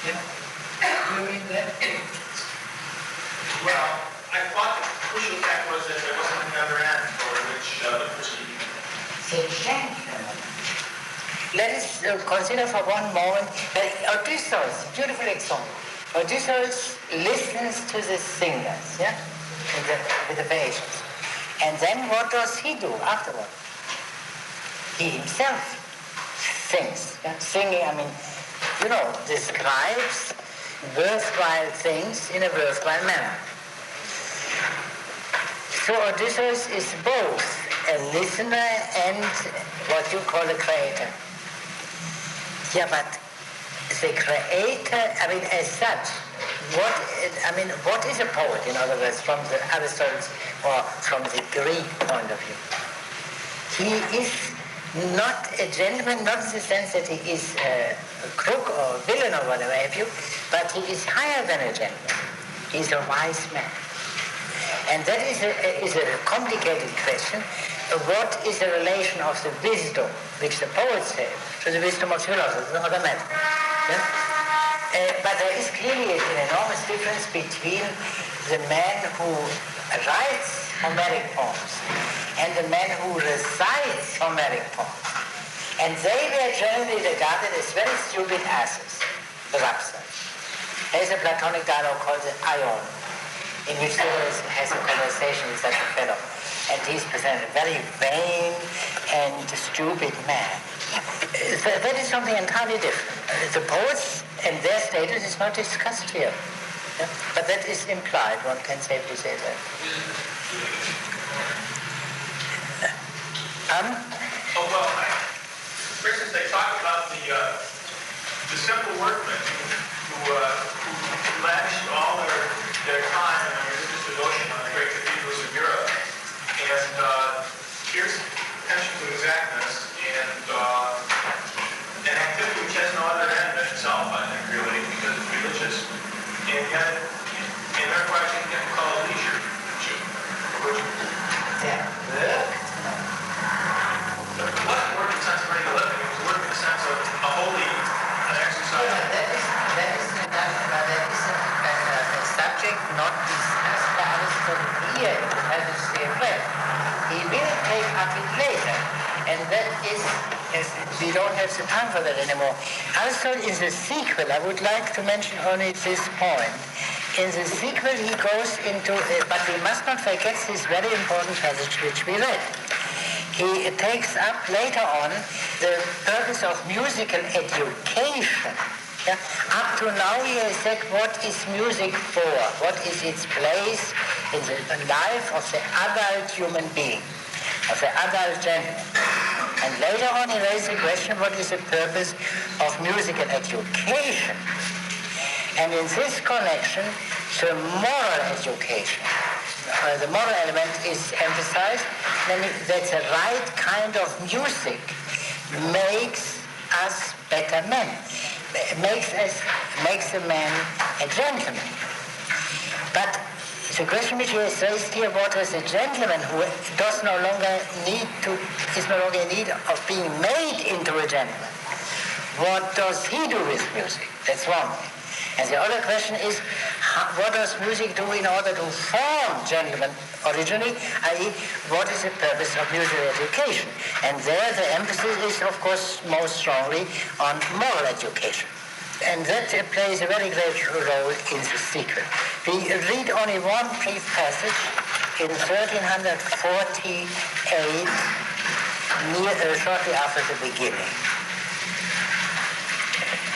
You know? You mean that? Well, I thought the crucial fact was that there wasn't another end for which the person... The gentleman. Let us consider for one moment Odysseus, beautiful example. Odysseus listens to the singers, yeah, with the Phaeacians. And then what does he do afterward? He himself sings. Yeah? Singing, describes worthwhile things in a worthwhile manner. So Odysseus is both a listener and what you call a creator. Yeah, but the creator, as such, what is a poet, in other words, from the Aristotle's or from the Greek point of view? He is not a gentleman, not in the sense that he is a crook or villain or whatever have you, but he is higher than a gentleman. He's a wise man. And that is a complicated question. What is the relation of the wisdom, which the poets have, to the wisdom of philosophers, another matter. Yeah? But there is clearly an enormous difference between the man who writes Homeric poems and the man who recites Homeric poems. And they were generally regarded as very stupid asses, the rhapsodies. There's a Platonic dialogue called the Ion, in which Aristotle has a conversation with such a fellow. And he's presented a very vain and stupid man. That is something entirely different. The poets and their status is not discussed here. Yeah? But that is implied, one can safely say that. For instance, they talk about the simple workmen who lavished all their time and their religious devotion on the great cathedrals of Europe. And here's attention to exactness and activity which has no other end in itself, I think, really, because it's religious. And yet, and therefore I think you have to call it leisure. It wasn't work in the sense of earning a living, it was work in the sense of a holy exercise. Yeah, that is a subject not discussed by Aristotle here in the Philosophy of Play. He will take up it later, and that is, we don't have the time for that anymore. Aristotle in the sequel, I would like to mention only this point. In the sequel he goes into, but we must not forget this very important passage which we read. He takes up later on the purpose of musical education. Yeah? Up to now he has said, what is music for? What is its place in the life of the adult human being, of the adult gentleman? And later on he raised the question, what is the purpose of musical education? And in this connection, the moral education, the moral element is emphasized, namely that the right kind of music makes us better men, makes a man a gentleman. But the question which is raised here, what is a gentleman who is no longer in need of being made into a gentleman? What does he do with music? That's one thing. And the other question is, what does music do in order to form gentlemen originally, i.e., what is the purpose of musical education? And there the emphasis is, of course, most strongly on moral education. And that plays a very great role in the sequel. We read only one brief passage in 1348, shortly after the beginning.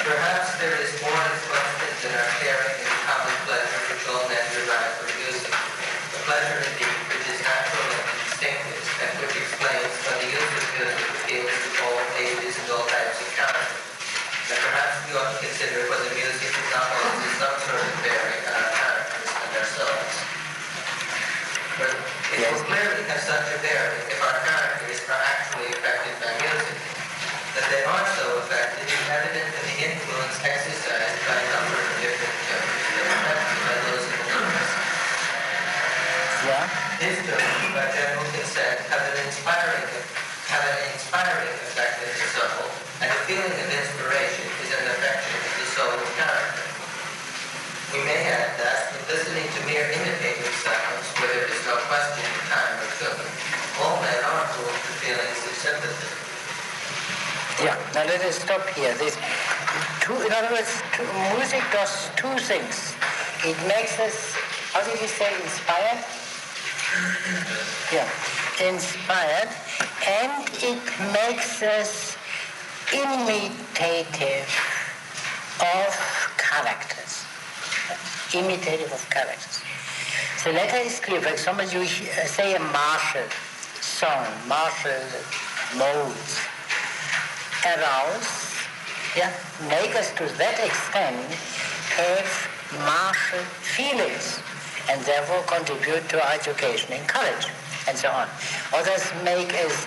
Perhaps there is more reflected in our sharing in the common pleasure which all men derive from music. The pleasure indeed which is natural and instinctive, and which explains when the user's music appeals to all ages and all types of character. And perhaps we ought to consider whether music is not also some sort of bearing on our characters and ourselves. But it will clearly have such a bearing if our characters are actually affected by music. That they are so affected is evident in the influence exercised by a number of different tones that are affected by those in the chorus. Yeah? His tones, by general consent, have an inspiring effect in the soul, and a feeling of inspiration is an affection of the soul of character. We may add that, with listening to mere imitators Now let us stop here. In other words, music does two things. It makes us, how did you say, inspired? Yeah, inspired, and it makes us imitative of characters. Imitative of characters. The letter is clear. For example, you say a martial song, martial modes, arouse, make us to that extent have martial feelings and therefore contribute to our education in college and so on. Others make us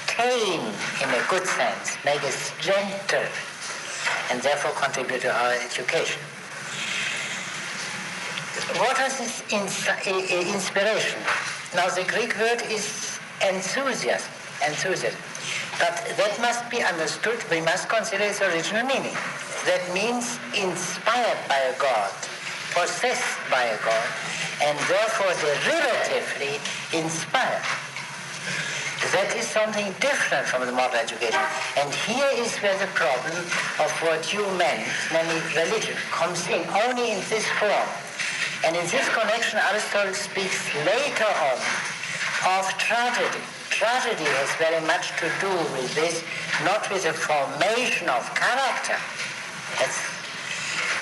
tame in a good sense, make us gentle and therefore contribute to our education. What is this inspiration? Now the Greek word is enthusiasm. But that must be understood, we must consider its original meaning. That means inspired by a God, possessed by a God, and therefore derivatively inspired. That is something different from the modern education. And here is where the problem of what you meant, namely religion, comes in, only in this form. And in this connection, Aristotle speaks later on of tragedy. Tragedy has very much to do with this, not with the formation of character,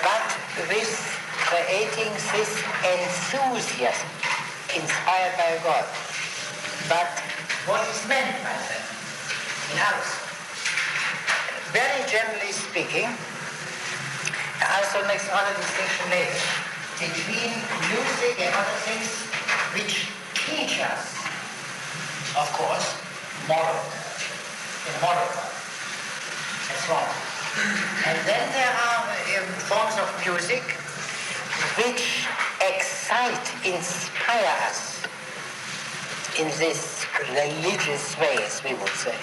but with creating this enthusiasm inspired by God. But what is meant by that in Aristotle? Very generally speaking, Aristotle makes another distinction later between music and other things which teach us, of course, moral and so on. And then there are forms of music which excite, inspire us in this religious way, as we would say.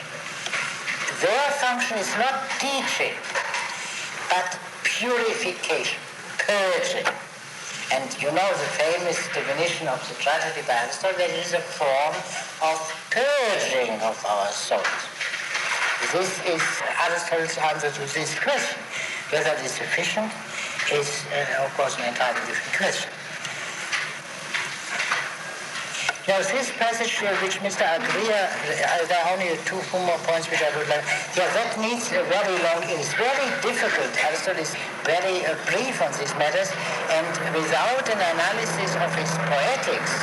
Their function is not teaching, but purification, purging. And you know the famous definition of the tragedy by Aristotle, that it is a form of purging of our souls. This is Aristotle's answer to this question. Whether it is sufficient is, of course, an entirely different question. Now, this passage which Mr. Agria, there are only two more points which I would like. Yeah, that needs a very long, it is very difficult. Aristotle is very brief on these matters, and without an analysis of his poetics,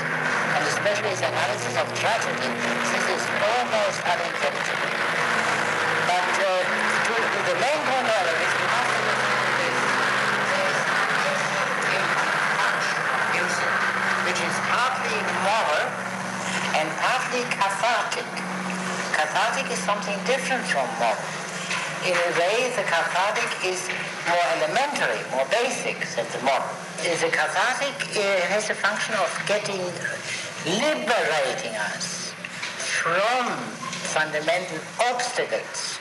and especially his analysis of tragedy, this is almost unintelligible. But the main point of it is we must understand this. There is music, which is partly moral and partly cathartic. Cathartic is something different from moral. In a way, the cathartic is more elementary, more basic than the moral. The cathartic has a function of liberating us from fundamental obstacles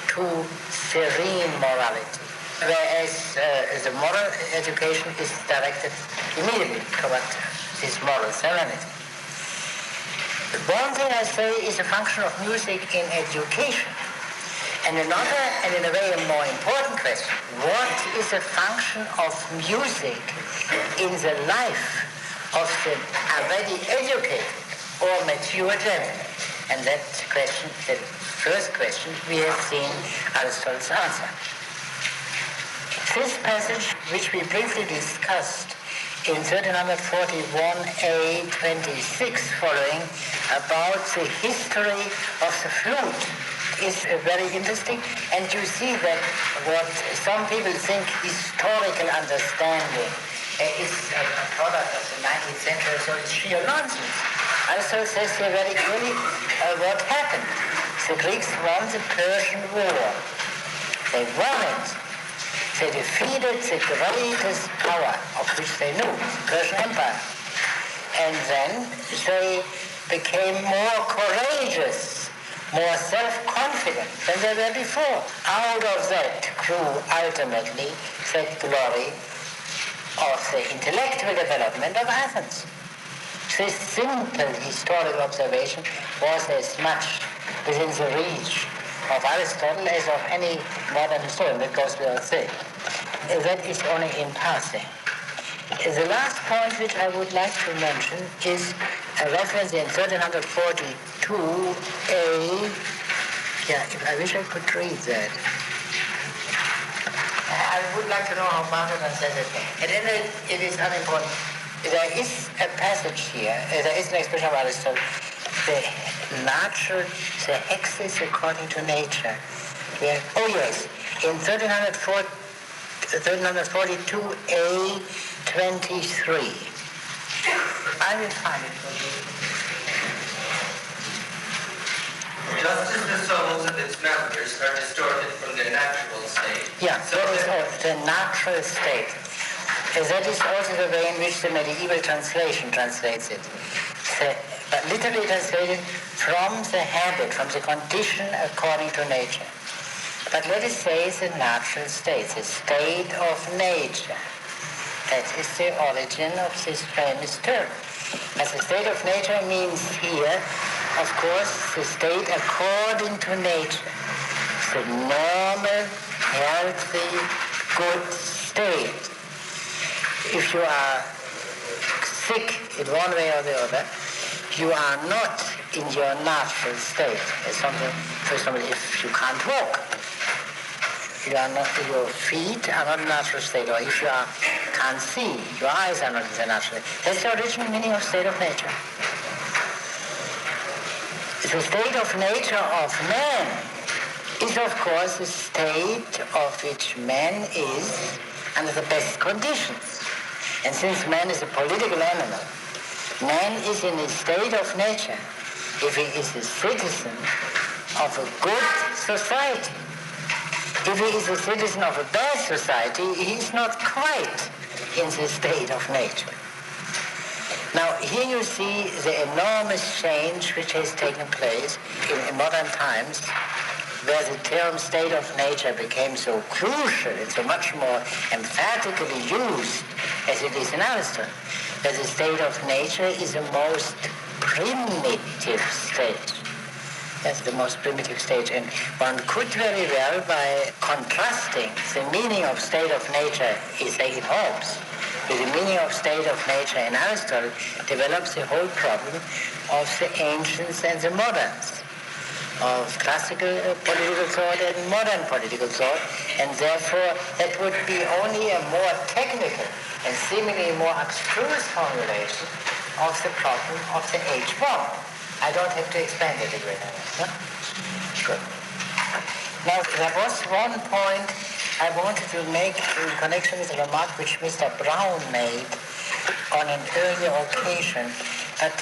to serene morality. Whereas the moral education is directed immediately toward this moral serenity. One thing I say is a function of music in education. And another, and in a way a more important question, what is a function of music in the life of the already educated or mature gentleman? And that question, the first question, we have seen Aristotle's answer. This passage, which we briefly discussed in 1341a 26 following, about the history of the flute, is very interesting. And you see that what some people think historical understanding is a product of the 19th century, so it's sheer nonsense. Aristotle says here very clearly what happened. The Greeks won the Persian War. They won it. They defeated the greatest power of which they knew, the Persian Empire. And then they became more courageous, more self-confident than they were before. Out of that grew ultimately the glory of the intellectual development of Athens. This simple historical observation was as much within the reach of Aristotle as of any modern historian, that goes without saying. That is only in passing. The last point which I would like to mention is a reference in 1342a. I wish I could read that. I would like to know how Barton says it. At any rate, it is unimportant. There is a passage here, there is an expression of Aristotle, the hexis according to nature. In 1342a 23. I will find it for you. Just as the souls of its members are distorted from their natural state. Yeah, so that is the natural state. That is also the way in which the medieval translation translates it. But literally translated from the habit, from the condition according to nature. But let us say it's a natural state, the state of nature. That is the origin of this famous term. As the state of nature means here, of course, the state according to nature. The normal, healthy, good state. If you are sick in one way or the other, you are not in your natural state. For example, if you can't walk, your feet are not in natural state, or if you can't see, your eyes are not in the natural state. That's the original meaning of state of nature. The state of nature of man is, of course, the state of which man is under the best conditions. And since man is a political animal, man is in a state of nature if he is a citizen of a good society. If he is a citizen of a bad society, he is not quite in the state of nature. Now, here you see the enormous change which has taken place in modern times, where the term state of nature became so crucial and so much more emphatically used as it is in Aristotle, that the state of nature is the most primitive state. That's the most primitive state. And one could very well, by contrasting the meaning of state of nature, say in Hobbes, with the meaning of state of nature in Aristotle, develops the whole problem of the ancients and the moderns, of classical political thought and modern political thought, and therefore that would be only a more technical and seemingly more abstruse formulation of the problem of the age bomb. I don't have to explain it a great deal. No? Good. Now, there was one point I wanted to make in connection with a remark which Mr. Brown made on an earlier occasion, but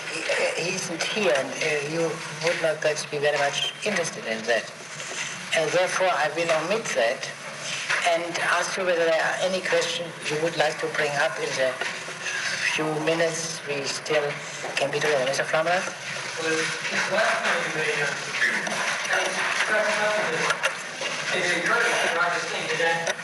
he isn't here, and you would not perhaps be very much interested in that. And therefore, I will omit that and ask you whether there are any questions you would like to bring up in the few minutes we still can be together. Mr. Flammer? Well, this last point you made, it's encouraging to understand that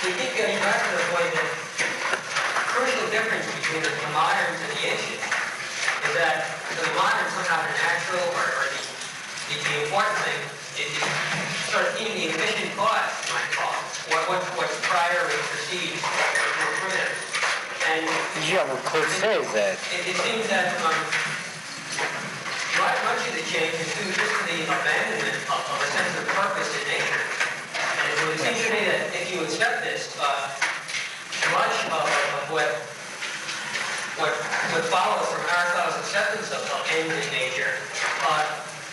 we keep getting back to the point that the crucial difference between the moderns and the ancients is that the moderns somehow the natural or the important thing is sort of even the efficient cause, you might call it, what's prior and precedes what's primitive. And yeah, we could say that. It seems that much of the change is due just to the abandonment of a sense of purpose in nature. And it would seem to me that if you accept this, much of what follows from Aristotle's acceptance of ends in nature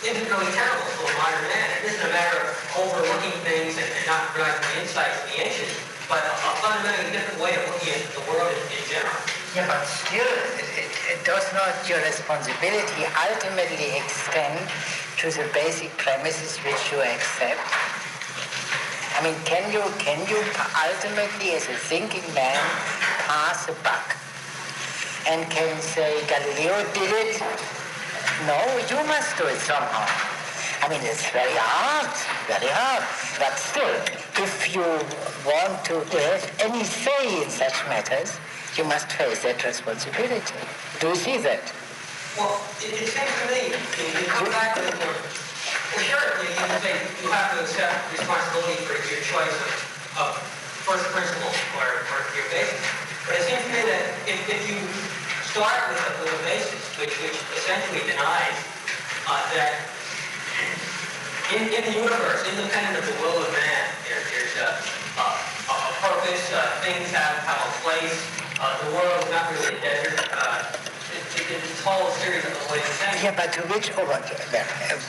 isn't really tenable to a modern man. It isn't a matter of overlooking things and not realizing the insights of the ancients, but a fundamentally different way of looking at the world in general. Yeah, but still, does not your responsibility ultimately extend to the basic premises which you accept? I mean, can you ultimately, as a thinking man, pass a buck and can say Galileo did it? No, you must do it somehow. I mean, it's very hard. But still, if you want to have any say in such matters, you must face that responsibility. Do you see that? Well, it seems to me, you come back to the point, well, sure, you say you have to accept responsibility for your choice of first principle or your basis. But it seems to me that if you start with a basis which essentially denies that in the universe, independent of the will of man, there's a purpose, things have a place, the world is not really a desert, it's a whole series of ways of saying. Yeah, but to which,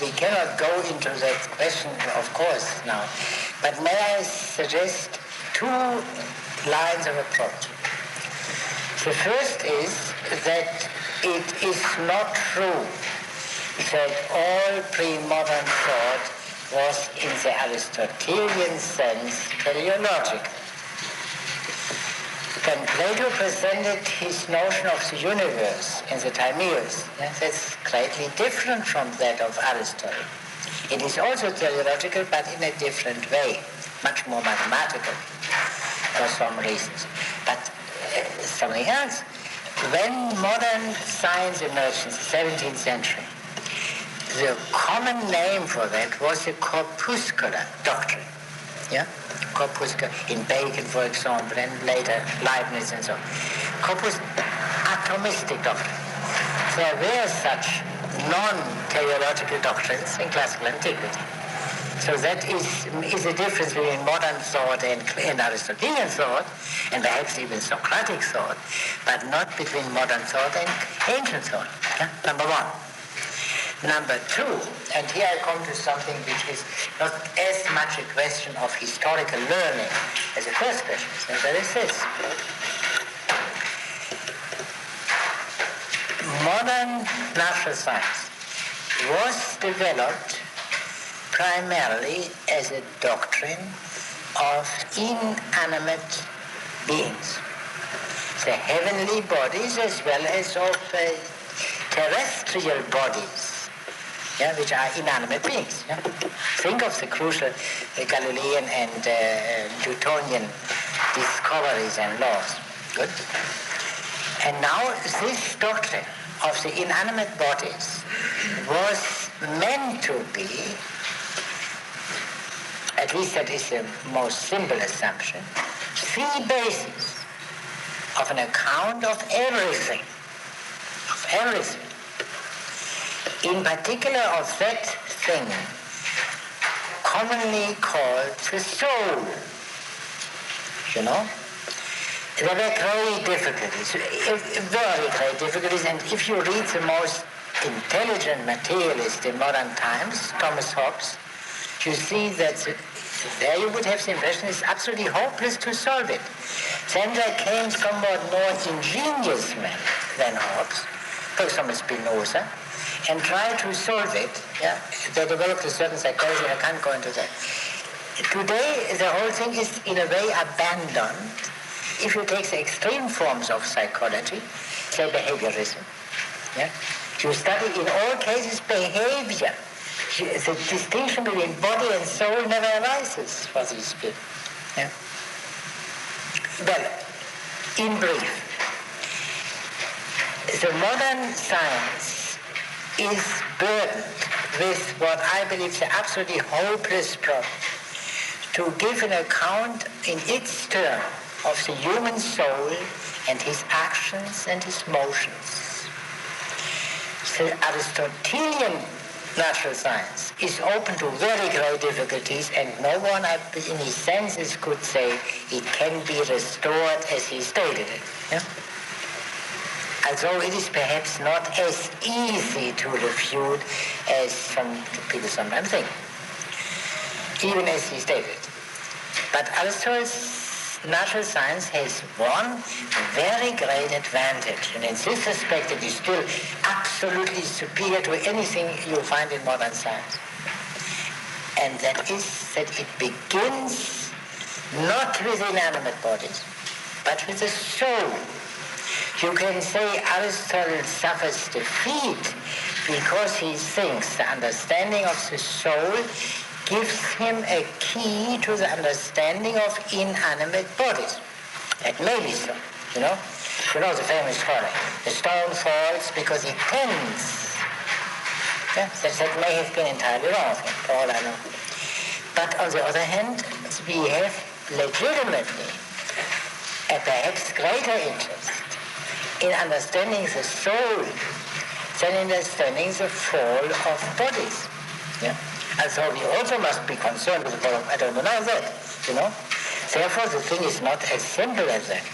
we cannot go into that question, of course, now. But may I suggest two lines of approach? The first is that it is not true that all pre-modern thought was, in the Aristotelian sense, teleological. When Plato presented his notion of the universe in the Timaeus, that's greatly different from that of Aristotle. It is also teleological, but in a different way, much more mathematical for some reasons. But something else. When modern science emerged in the 17th century, the common name for that was the corpuscular doctrine. Yeah? Corpuscular, in Bacon, for example, and later Leibniz and so on. Atomistic doctrine. There were such non-teleological doctrines in classical antiquity. So that is a difference between modern thought and Aristotelian thought, and perhaps even Socratic thought, but not between modern thought and ancient thought. Yeah? Number one. Number two, and here I come to something which is not as much a question of historical learning as the first question, and that is this. Modern natural science was developed primarily as a doctrine of inanimate beings, the heavenly bodies as well as of terrestrial bodies, which are inanimate beings. Yeah? Think of the crucial Galilean and Newtonian discoveries and laws. Good. And now this doctrine of the inanimate bodies was meant to be, at least that is the most simple assumption, the basis of an account of everything. Of everything. In particular of that thing commonly called the soul. You know? There were great difficulties, very great difficulties, and if you read the most intelligent materialist in modern times, Thomas Hobbes, you see that there you would have the impression it's absolutely hopeless to solve it. Then there came somewhat more ingenious men than Hobbes, for example Spinoza, and tried to solve it. Yeah? They developed a certain psychology, I can't go into that. Today, the whole thing is in a way abandoned. If you take the extreme forms of psychology, say behaviorism, yeah? You study in all cases behavior. The distinction between body and soul never arises for these people. Yeah? Well, in brief, the modern science is burdened with what I believe is an absolutely hopeless problem, to give an account in its turn of the human soul and his actions and his motions. The Aristotelian natural science is open to very great difficulties, and no one in his senses could say it can be restored as he stated it. Yeah? Although it is perhaps not as easy to refute as some people sometimes think, even as he stated it. But Aristotle's natural science has one very great advantage, and in this respect it is still absolutely superior to anything you find in modern science. And that is that it begins not with inanimate bodies, but with the soul. You can say Aristotle suffers defeat because he thinks the understanding of the soul gives him a key to the understanding of inanimate bodies. That may be so, you know. You know the famous story. The stone falls because it tends. Yeah? That may have been entirely wrong, for all I know. But on the other hand, we have legitimately a perhaps greater interest in understanding the soul than in understanding the fall of bodies. Yeah? And so we also must be concerned with the fall of, I don't know that, you know. Therefore, the thing is not as simple as that.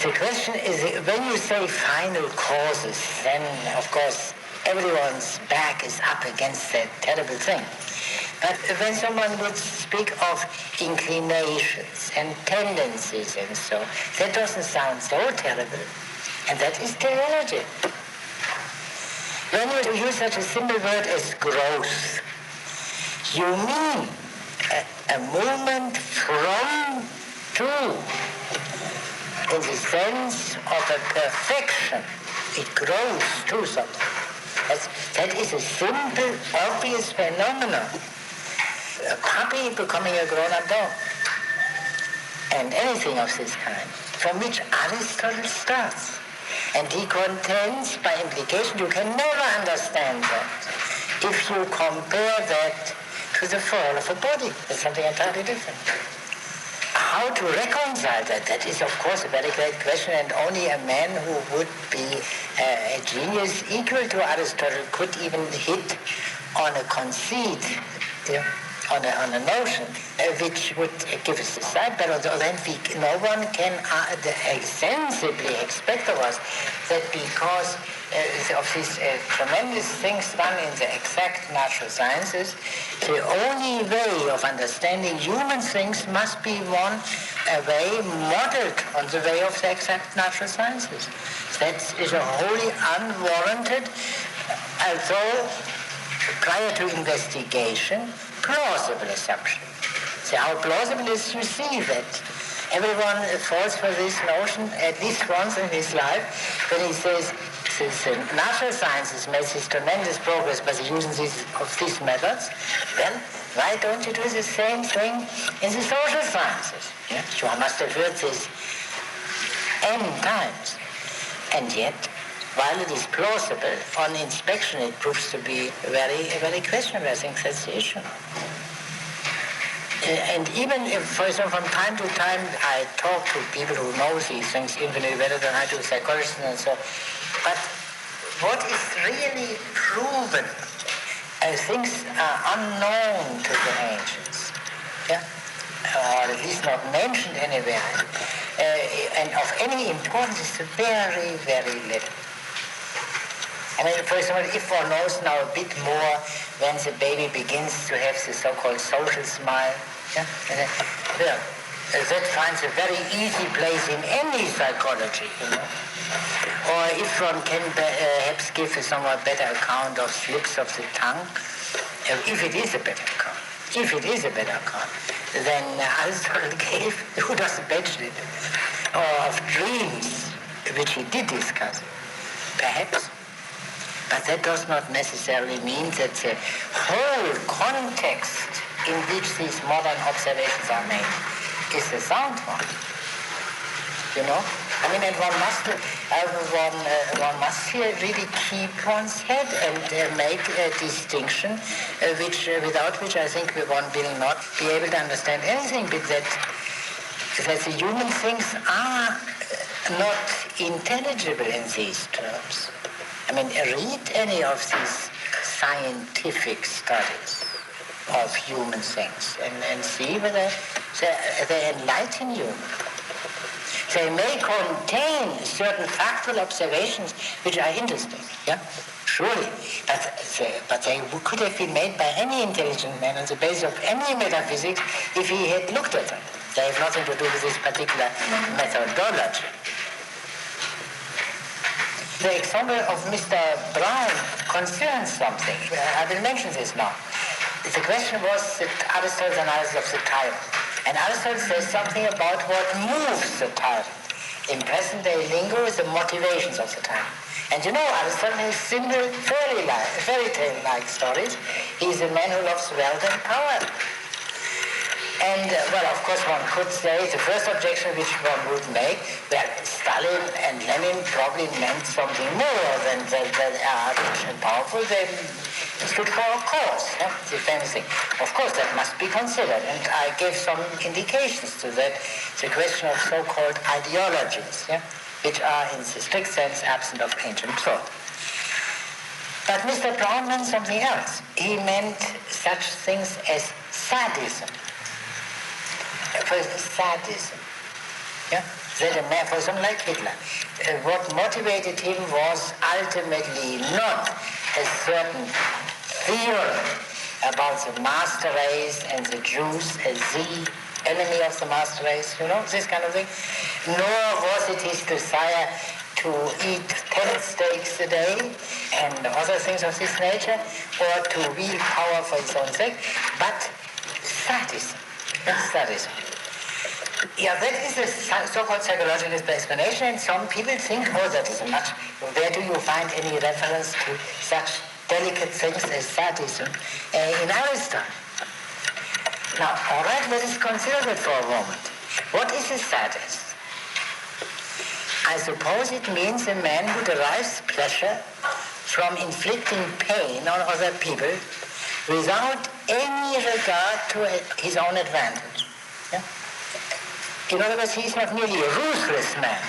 The question is, when you say final causes, then, of course, everyone's back is up against that terrible thing. But when someone would speak of inclinations and tendencies and so, that doesn't sound so terrible. And that is theology. When you use such a simple word as growth, you mean a movement from to, in the sense of a perfection. It grows to something. That is a simple, obvious phenomenon. A puppy becoming a grown-up dog. And anything of this kind, from which Aristotle starts. And he contends, by implication, you can never understand that if you compare that to the fall of a body. It's something entirely different. How to reconcile that? That is, of course, a very great question, and only a man who would be a genius equal to Aristotle could even hit on a conceit, on a notion, which would give us a side, but on the other hand, no one can sensibly expect of us that because of these tremendous things done in the exact natural sciences, the only way of understanding human things must be one way modeled on the way of the exact natural sciences. That is a wholly unwarranted, although prior to investigation, plausible assumption. So how plausible is you see that everyone falls for this notion at least once in his life when he says, since the natural sciences made this tremendous progress by the use of these methods, then why don't you do the same thing in the social sciences? Yeah? You must have heard this n times. And yet, while it is plausible, on inspection it proves to be very questionable. I think that's the issue. And even if, for example, from time to time I talk to people who know these things infinitely better than I do, psychologists and so, but what is really proven, things are unknown to the ancients, yeah? Or at least not mentioned anywhere, and of any importance is very little. I mean, for example, if one knows now a bit more when the baby begins to have the so-called social smile, yeah? That finds a very easy place in any psychology, you know. Or if one can perhaps give a somewhat better account of slips of the tongue, if it is a better account, then Aristotle gave, who doesn't mention it, or of dreams, which he did discuss, perhaps. But that does not necessarily mean that the whole context in which these modern observations are made is the sound one. You know? I mean, and one must here really keep one's head and make a distinction without which I think one will not be able to understand anything, but that the human things are not intelligible in these terms. I mean, read any of these scientific studies of human things and see whether they enlighten you. They may contain certain factual observations which are interesting, yeah, surely, but they could have been made by any intelligent man on the basis of any metaphysics if he had looked at them. They have nothing to do with this particular methodology. The example of Mr. Brown concerns something. I will mention this now. The question was Aristotle's analysis of the tyrant. And Aristotle says something about what moves the tyrant. In present-day lingo, is the motivations of the tyrant. And you know, Aristotle has simple fairy tale-like stories. He's a man who loves wealth and power. And, well, of course, one could say the first objection which one would make, well, Stalin and Lenin probably meant something more than they are rich and powerful. They stood for a cause, yeah? The famous thing. Of course, that must be considered, and I gave some indications to that, the question of so-called ideologies, yeah? Which are, in the strict sense, absent of ancient thought. But Mr. Brown meant something else. He meant such things as sadism. For sadism. Yeah? That a man, for someone like Hitler, what motivated him was ultimately not a certain theory about the master race and the Jews as the enemy of the master race, this kind of thing. Nor was it his desire to eat 10 steaks a day and other things of this nature, or to wield power for his own sake, but sadism. Sadism. Yeah, that is a so-called psychological explanation, and some people think, that is much. Where do you find any reference to such delicate things as sadism in Aristotle? Now, all right, let us consider that for a moment. What is a sadist? I suppose it means a man who derives pleasure from inflicting pain on other people without any regard to his own advantage. Yeah? In other words, he is not merely a ruthless man,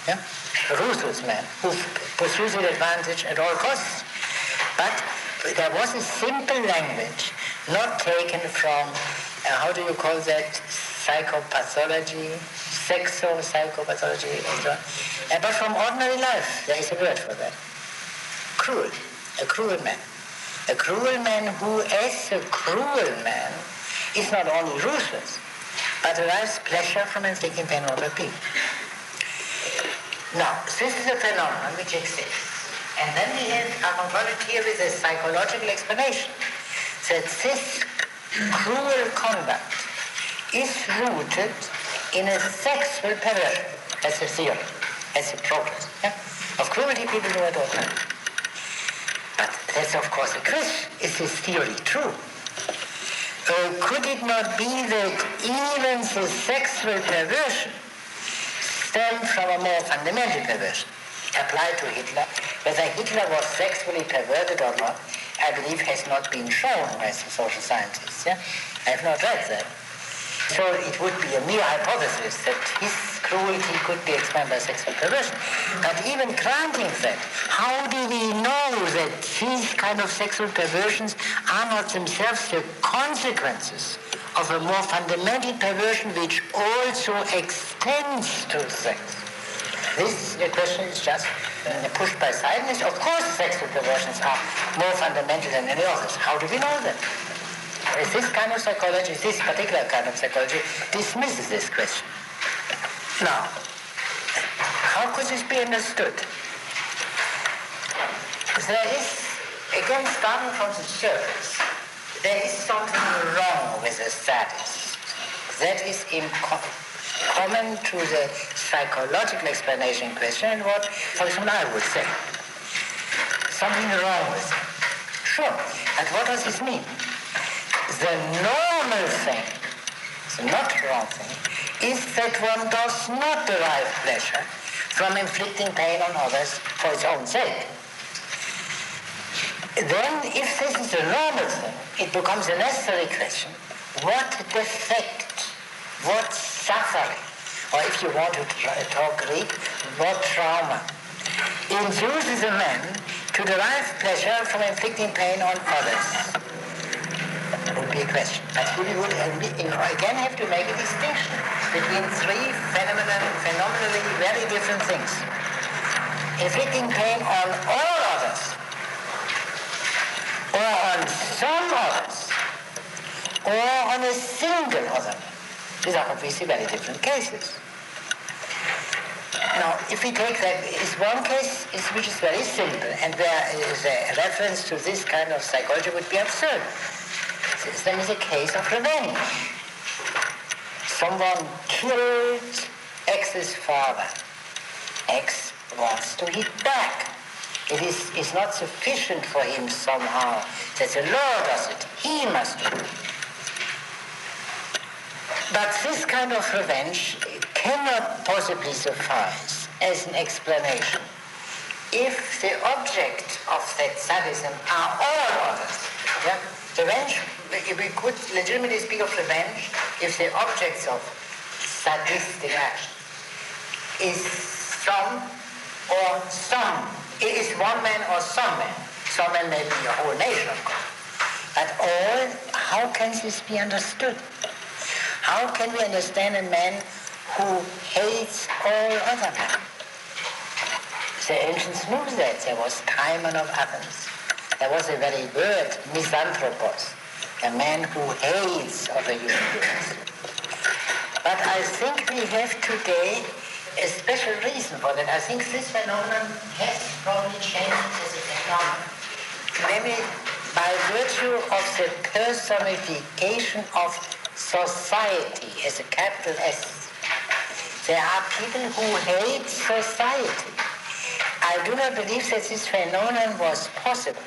a ruthless man who pursues his advantage at all costs, but there was a simple language not taken from, how do you call that, psychopathology, sexo-psychopathology, and so on, but from ordinary life. There is a word for that. Cruel, a cruel man. A cruel man who, as a cruel man, is not only ruthless, but derives pleasure from inflicting pain on other people. Now, this is a phenomenon which exists. And then we have avant-garde here with a psychological explanation that this cruel conduct is rooted in a sexual perversion, as a theory, as a progress. Yeah? Of cruelty, people know it all the time. But that's, of course, a question. Is this theory true? Could it not be that even the sexual perversion stemmed from a more fundamental perversion applied to Hitler? Whether Hitler was sexually perverted or not, I believe has not been shown by the social scientists. Yeah? I have not read that. So it would be a mere hypothesis that his cruelty could be explained by sexual perversion. But even granting that, how do we know that these kind of sexual perversions are not themselves the consequences of a more fundamental perversion which also extends to sex? This question is just pushed by scientists. Of course, sexual perversions are more fundamental than any others. How do we know that? This kind of psychology, this particular kind of psychology, dismisses this question. Now, how could this be understood? There is, again, starting from the surface, there is something wrong with the sadist. That is common to the psychological explanation question, and what, for example, I would say. Something wrong with it. Sure, but what does this mean? The normal thing, the not wrong thing, is that one does not derive pleasure from inflicting pain on others for its own sake. Then, if this is the normal thing, it becomes a necessary question: what defect, what suffering, or if you want to talk Greek, what trauma, induces a man to derive pleasure from inflicting pain on others? Would be a question. But we would again have to make a distinction between three phenomenally very different things. Inflicting pain on all others, or on some others, or on a single other. These are obviously very different cases. Now, if we take that, is one case which is very simple, and there is a reference to this kind of psychology would be absurd. Then is a case of revenge. Someone killed X's father. X wants to hit back. It is not sufficient for him somehow that the law does it. He must do it. But this kind of revenge cannot possibly suffice as an explanation if the object of that sadism are all others. Yeah? Revenge, we could legitimately speak of revenge if the objects of sadistic action is some or some. It is one man or some man. Some man may be a whole nation, of course. But all, how can this be understood? How can we understand a man who hates all other men? The ancients knew that. There was Timon of Athens. There was a very word, misanthropos, a man who hates other human beings. But I think we have today a special reason for that. I think this phenomenon has probably changed as a phenomenon. Maybe by virtue of the personification of society as a capital S. There are people who hate society. I do not believe that this phenomenon was possible,